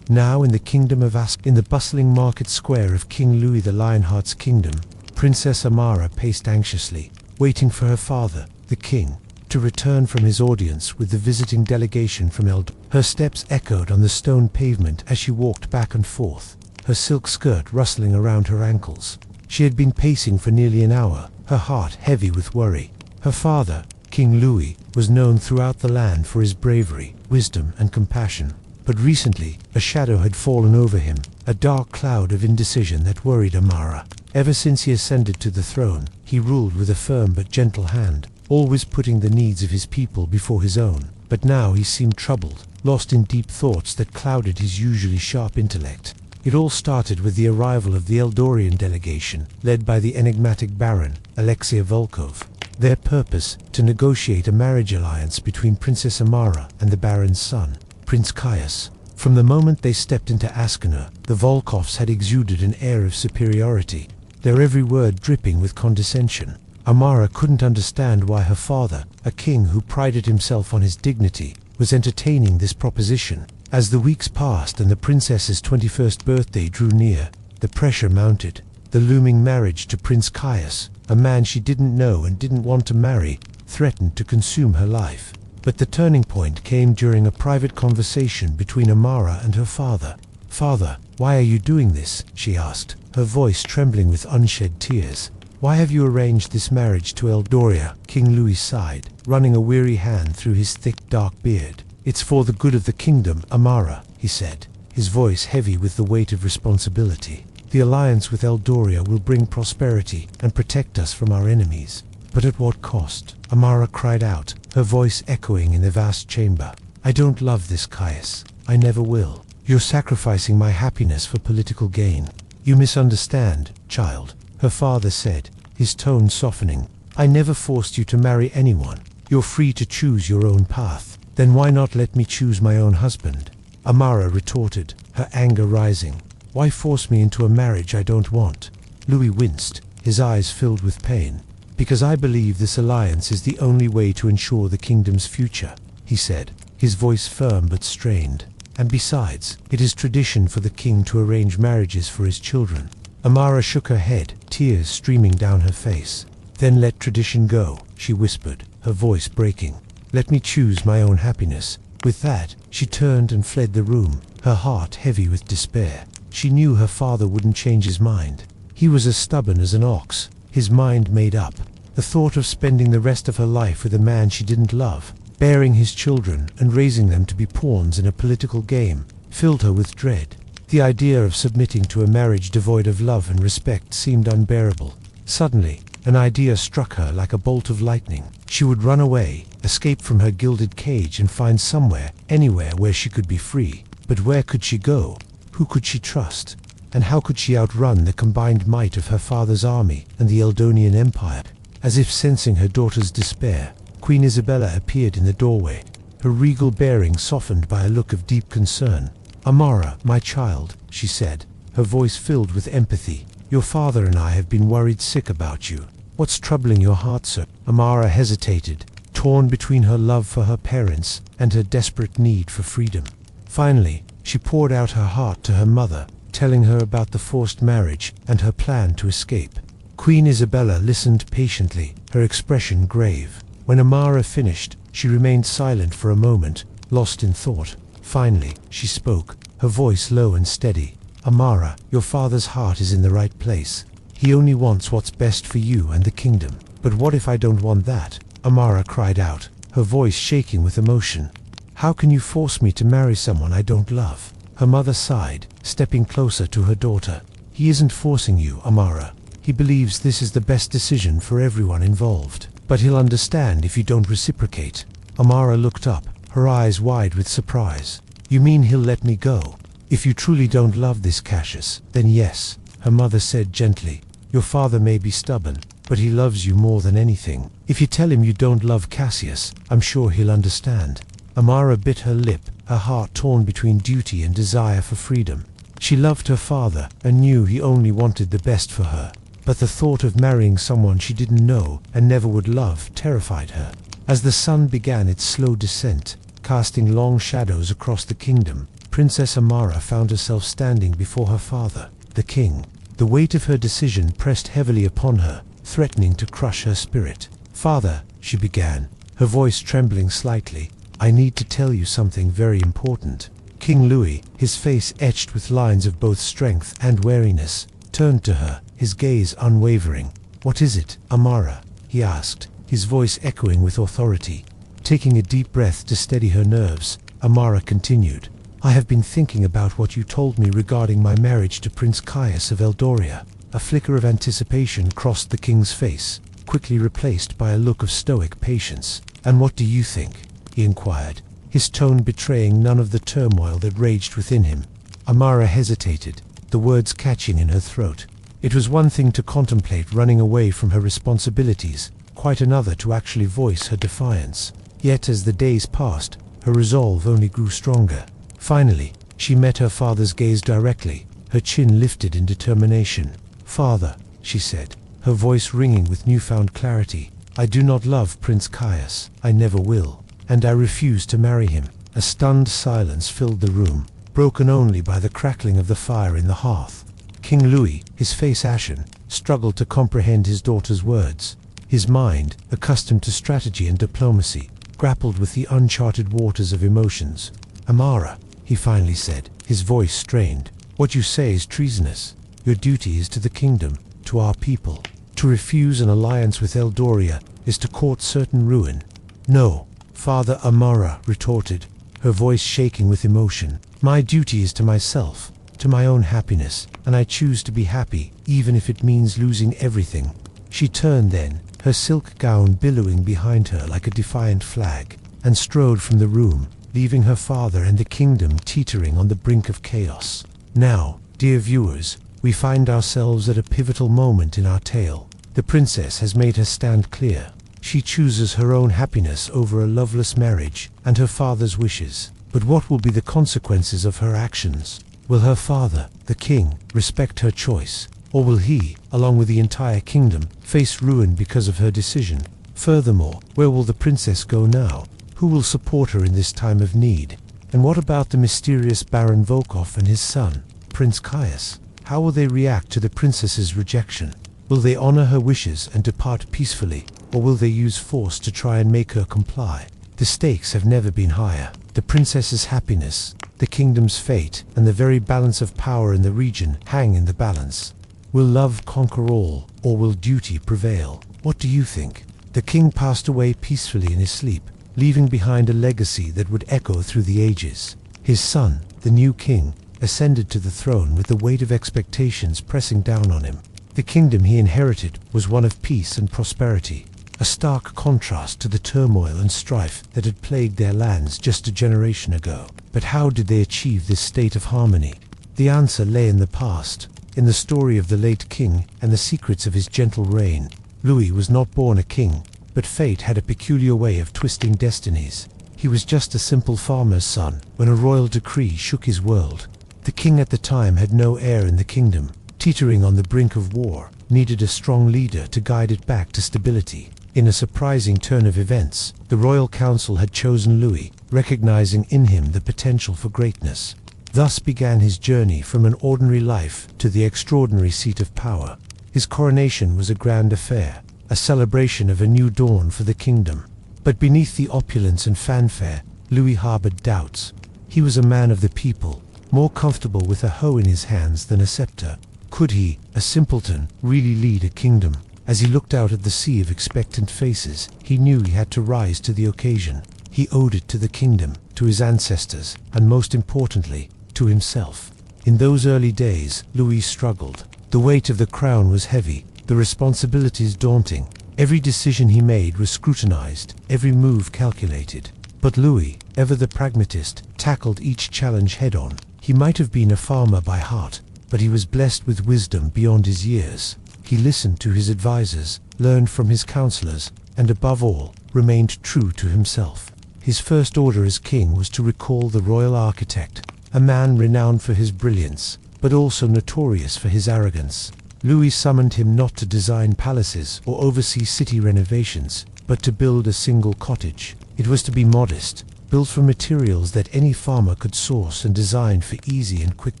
Now in the kingdom of in the bustling market square of King Louis the Lionheart's kingdom, Princess Amara paced anxiously, waiting for her father, the king, to return from his audience with the visiting delegation from Eld. Her steps echoed on the stone pavement as she walked back and forth, her silk skirt rustling around her ankles. She had been pacing for nearly an hour, her heart heavy with worry. Her father, King Louis, was known throughout the land for his bravery, wisdom, and compassion. But recently, a shadow had fallen over him, a dark cloud of indecision that worried Amara. Ever since he ascended to the throne, he ruled with a firm but gentle hand, always putting the needs of his people before his own. But now he seemed troubled, lost in deep thoughts that clouded his usually sharp intellect. It all started with the arrival of the Eldorian delegation, led by the enigmatic Baron, Alexia Volkov. Their purpose, to negotiate a marriage alliance between Princess Amara and the Baron's son, Prince Caius. From the moment they stepped into Askana, the Volkovs had exuded an air of superiority, their every word dripping with condescension. Amara couldn't understand why her father, a king who prided himself on his dignity, was entertaining this proposition. As the weeks passed and the princess's 21st birthday drew near, the pressure mounted. The looming marriage to Prince Caius, a man she didn't know and didn't want to marry, threatened to consume her life. But the turning point came during a private conversation between Amara and her father. "Father, why are you doing this?" she asked, her voice trembling with unshed tears. "Why have you arranged this marriage to Eldoria?" King Louis sighed, running a weary hand through his thick dark beard. "It's for the good of the kingdom, Amara," he said, his voice heavy with the weight of responsibility. "The alliance with Eldoria will bring prosperity and protect us from our enemies." "But at what cost?" Amara cried out, her voice echoing in the vast chamber. "I don't love this Caius. I never will. You're sacrificing my happiness for political gain." "You misunderstand, child," her father said, his tone softening. "I never forced you to marry anyone. You're free to choose your own path. Then why not let me choose my own husband?" Amara retorted, her anger rising. "Why force me into a marriage I don't want?" Louis winced, his eyes filled with pain. "Because I believe this alliance is the only way to ensure the kingdom's future," he said, his voice firm but strained. "And besides, it is tradition for the king to arrange marriages for his children." Amara shook her head, tears streaming down her face. "Then let tradition go," she whispered, her voice breaking. "Let me choose my own happiness." With that, she turned and fled the room, her heart heavy with despair. She knew her father wouldn't change his mind. He was as stubborn as an ox, his mind made up. The thought of spending the rest of her life with a man she didn't love, bearing his children and raising them to be pawns in a political game, filled her with dread. The idea of submitting to a marriage devoid of love and respect seemed unbearable. Suddenly, an idea struck her like a bolt of lightning. She would run away, escape from her gilded cage and find somewhere, anywhere where she could be free. But where could she go? Who could she trust? And how could she outrun the combined might of her father's army and the Eldonian Empire? As if sensing her daughter's despair, Queen Isabella appeared in the doorway, her regal bearing softened by a look of deep concern. "Amara, my child," she said, her voice filled with empathy. "Your father and I have been worried sick about you. What's troubling your heart, sir?" Amara hesitated, torn between her love for her parents and her desperate need for freedom. Finally, she poured out her heart to her mother, telling her about the forced marriage and her plan to escape. Queen Isabella listened patiently, her expression grave. When Amara finished, she remained silent for a moment, lost in thought. Finally, she spoke, her voice low and steady. "Amara, your father's heart is in the right place. He only wants what's best for you and the kingdom. But what if I don't want that?" Amara cried out, her voice shaking with emotion. "How can you force me to marry someone I don't love?" Her mother sighed, stepping closer to her daughter. "He isn't forcing you, Amara. He believes this is the best decision for everyone involved. But he'll understand if you don't reciprocate." Amara looked up, her eyes wide with surprise. "You mean he'll let me go? If you truly don't love this Cassius, then yes," her mother said gently. "Your father may be stubborn, but he loves you more than anything. If you tell him you don't love Cassius, I'm sure he'll understand." Amara bit her lip, her heart torn between duty and desire for freedom. She loved her father and knew he only wanted the best for her. But the thought of marrying someone she didn't know and never would love terrified her. As the sun began its slow descent, casting long shadows across the kingdom, Princess Amara found herself standing before her father, the king. The weight of her decision pressed heavily upon her, threatening to crush her spirit. "Father," she began, her voice trembling slightly, "I need to tell you something very important." King Louis, his face etched with lines of both strength and wariness, turned to her, his gaze unwavering. "What is it, Amara?" he asked, his voice echoing with authority. Taking a deep breath to steady her nerves, Amara continued, "I have been thinking about what you told me regarding my marriage to Prince Caius of Eldoria." A flicker of anticipation crossed the king's face, quickly replaced by a look of stoic patience. "And what do you think?" he inquired, his tone betraying none of the turmoil that raged within him. Amara hesitated, the words catching in her throat. It was one thing to contemplate running away from her responsibilities, quite another to actually voice her defiance. Yet as the days passed, her resolve only grew stronger. Finally, she met her father's gaze directly, her chin lifted in determination. "Father," she said, her voice ringing with newfound clarity, "I do not love Prince Caius. I never will. And I refuse to marry him." A stunned silence filled the room, broken only by the crackling of the fire in the hearth. King Louis, his face ashen, struggled to comprehend his daughter's words. His mind, accustomed to strategy and diplomacy, grappled with the uncharted waters of emotions. "Amara," he finally said, his voice strained, "what you say is treasonous. Your duty is to the kingdom, to our people. To refuse an alliance with Eldoria is to court certain ruin." "No," Father Amara retorted, her voice shaking with emotion. "My duty is to myself, to my own happiness, and I choose to be happy, even if it means losing everything." She turned then, her silk gown billowing behind her like a defiant flag, and strode from the room, leaving her father and the kingdom teetering on the brink of chaos. Now, dear viewers, we find ourselves at a pivotal moment in our tale. The princess has made her stand clear. She chooses her own happiness over a loveless marriage and her father's wishes. But what will be the consequences of her actions? Will her father, the king, respect her choice? Or will he, along with the entire kingdom, face ruin because of her decision? Furthermore, where will the princess go now? Who will support her in this time of need? And what about the mysterious Baron Volkov and his son, Prince Caius? How will they react to the princess's rejection? Will they honor her wishes and depart peacefully, or will they use force to try and make her comply? The stakes have never been higher. The princess's happiness, the kingdom's fate, and the very balance of power in the region hang in the balance. Will love conquer all, or will duty prevail? What do you think? The king passed away peacefully in his sleep, leaving behind a legacy that would echo through the ages. His son, the new king, ascended to the throne with the weight of expectations pressing down on him. The kingdom he inherited was one of peace and prosperity, a stark contrast to the turmoil and strife that had plagued their lands just a generation ago. But how did they achieve this state of harmony? The answer lay in the past, in the story of the late king and the secrets of his gentle reign. Louis was not born a king, but fate had a peculiar way of twisting destinies. He was just a simple farmer's son when a royal decree shook his world. The king at the time had no heir in the kingdom, teetering on the brink of war, needed a strong leader to guide it back to stability. In a surprising turn of events, the royal council had chosen Louis, recognizing in him the potential for greatness. Thus began his journey from an ordinary life to the extraordinary seat of power. His coronation was a grand affair, a celebration of a new dawn for the kingdom. But beneath the opulence and fanfare, Louis harbored doubts. He was a man of the people, more comfortable with a hoe in his hands than a scepter. Could he, a simpleton, really lead a kingdom? As he looked out at the sea of expectant faces, he knew he had to rise to the occasion. He owed it to the kingdom, to his ancestors, and most importantly, to himself. In those early days, Louis struggled. The weight of the crown was heavy, the responsibilities daunting. Every decision he made was scrutinized, every move calculated. But Louis, ever the pragmatist, tackled each challenge head-on. He might have been a farmer by heart, but he was blessed with wisdom beyond his years. He listened to his advisors, learned from his counselors, and above all, remained true to himself. His first order as king was to recall the royal architect, a man renowned for his brilliance, but also notorious for his arrogance. Louis summoned him not to design palaces or oversee city renovations, but to build a single cottage. It was to be modest, built from materials that any farmer could source and designed for easy and quick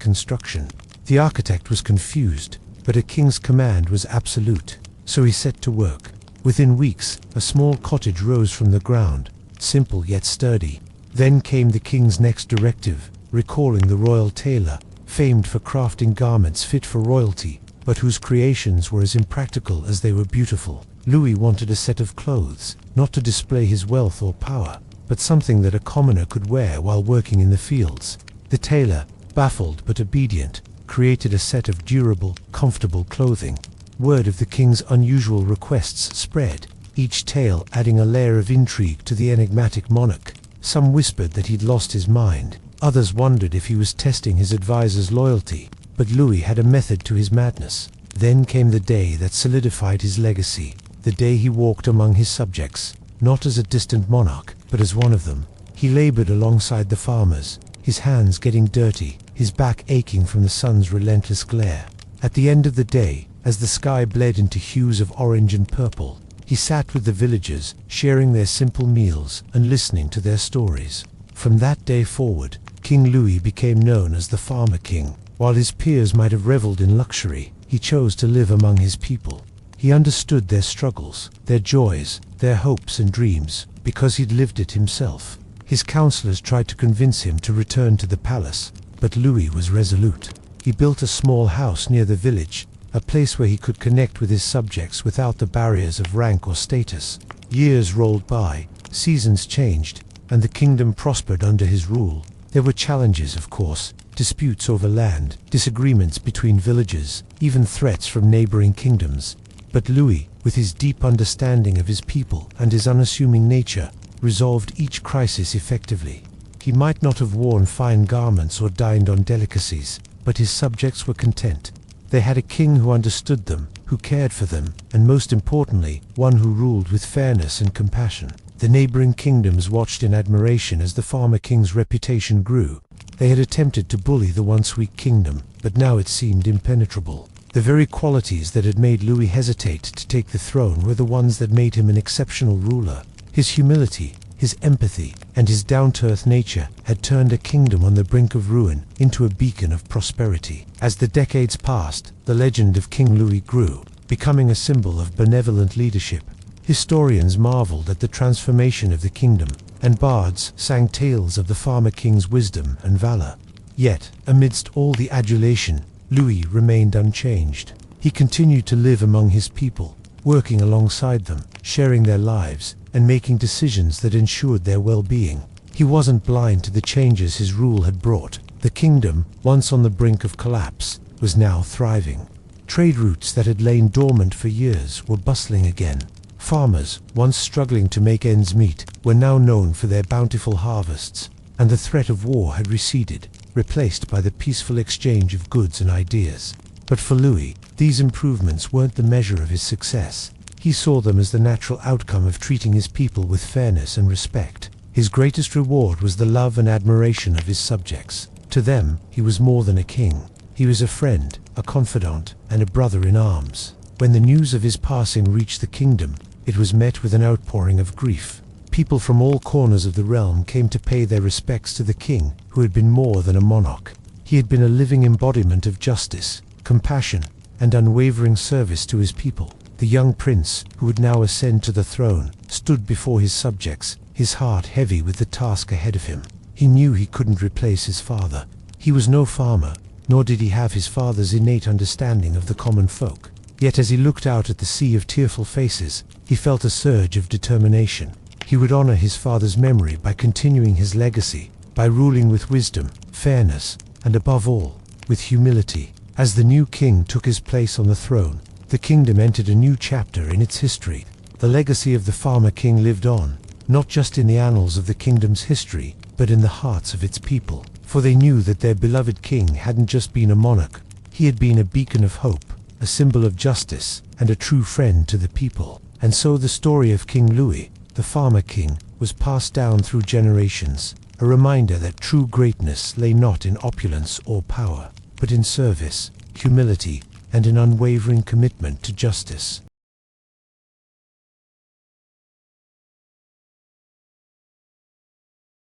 construction. The architect was confused, but a king's command was absolute, so he set to work. Within weeks, a small cottage rose from the ground, simple yet sturdy. Then came the king's next directive, recalling the royal tailor, famed for crafting garments fit for royalty, but whose creations were as impractical as they were beautiful. Louis wanted a set of clothes, not to display his wealth or power, but something that a commoner could wear while working in the fields. The tailor, baffled but obedient, created a set of durable, comfortable clothing. Word of the king's unusual requests spread, each tale adding a layer of intrigue to the enigmatic monarch. Some whispered that he'd lost his mind. Others wondered if he was testing his advisor's loyalty. But Louis had a method to his madness. Then came the day that solidified his legacy, the day he walked among his subjects, not as a distant monarch, but as one of them. He labored alongside the farmers, his hands getting dirty, his back aching from the sun's relentless glare. At the end of the day, as the sky bled into hues of orange and purple, he sat with the villagers, sharing their simple meals and listening to their stories. From that day forward, King Louis became known as the Farmer King. While his peers might have reveled in luxury, he chose to live among his people. He understood their struggles, their joys, their hopes and dreams, because he'd lived it himself. His counselors tried to convince him to return to the palace, but Louis was resolute. He built a small house near the village, a place where he could connect with his subjects without the barriers of rank or status. Years rolled by, seasons changed, and the kingdom prospered under his rule. There were challenges, of course, disputes over land, disagreements between villages, even threats from neighboring kingdoms. But Louis, with his deep understanding of his people and his unassuming nature, resolved each crisis effectively. He might not have worn fine garments or dined on delicacies, but his subjects were content. They had a king who understood them, who cared for them, and most importantly, one who ruled with fairness and compassion. The neighboring kingdoms watched in admiration as the Farmer King's reputation grew. They had attempted to bully the once weak kingdom, but now it seemed impenetrable. The very qualities that had made Louis hesitate to take the throne were the ones that made him an exceptional ruler. His humility, his empathy, and his down-to-earth nature had turned a kingdom on the brink of ruin into a beacon of prosperity. As the decades passed, the legend of King Louis grew, becoming a symbol of benevolent leadership. Historians marveled at the transformation of the kingdom, and bards sang tales of the Farmer King's wisdom and valor. Yet, amidst all the adulation, Louis remained unchanged. He continued to live among his people, working alongside them, sharing their lives, and making decisions that ensured their well-being. He wasn't blind to the changes his rule had brought. The kingdom, once on the brink of collapse, was now thriving. Trade routes that had lain dormant for years were bustling again. Farmers, once struggling to make ends meet, were now known for their bountiful harvests, and the threat of war had receded, replaced by the peaceful exchange of goods and ideas. But for Louis, these improvements weren't the measure of his success. He saw them as the natural outcome of treating his people with fairness and respect. His greatest reward was the love and admiration of his subjects. To them, he was more than a king. He was a friend, a confidant, and a brother in arms. When the news of his passing reached the kingdom, it was met with an outpouring of grief. People from all corners of the realm came to pay their respects to the king, who had been more than a monarch. He had been a living embodiment of justice, compassion, and unwavering service to his people. The young prince, who would now ascend to the throne, stood before his subjects, his heart heavy with the task ahead of him. He knew he couldn't replace his father. He was no farmer, nor did he have his father's innate understanding of the common folk. Yet as he looked out at the sea of tearful faces, he felt a surge of determination. He would honor his father's memory by continuing his legacy, by ruling with wisdom, fairness, and above all, with humility. As the new king took his place on the throne, the kingdom entered a new chapter in its history. The legacy of the Farmer King lived on, not just in the annals of the kingdom's history, but in the hearts of its people. For they knew that their beloved king hadn't just been a monarch, he had been a beacon of hope, a symbol of justice, and a true friend to the people. And so the story of King Louis, the Farmer King, was passed down through generations, a reminder that true greatness lay not in opulence or power, but in service, humility, and an unwavering commitment to justice.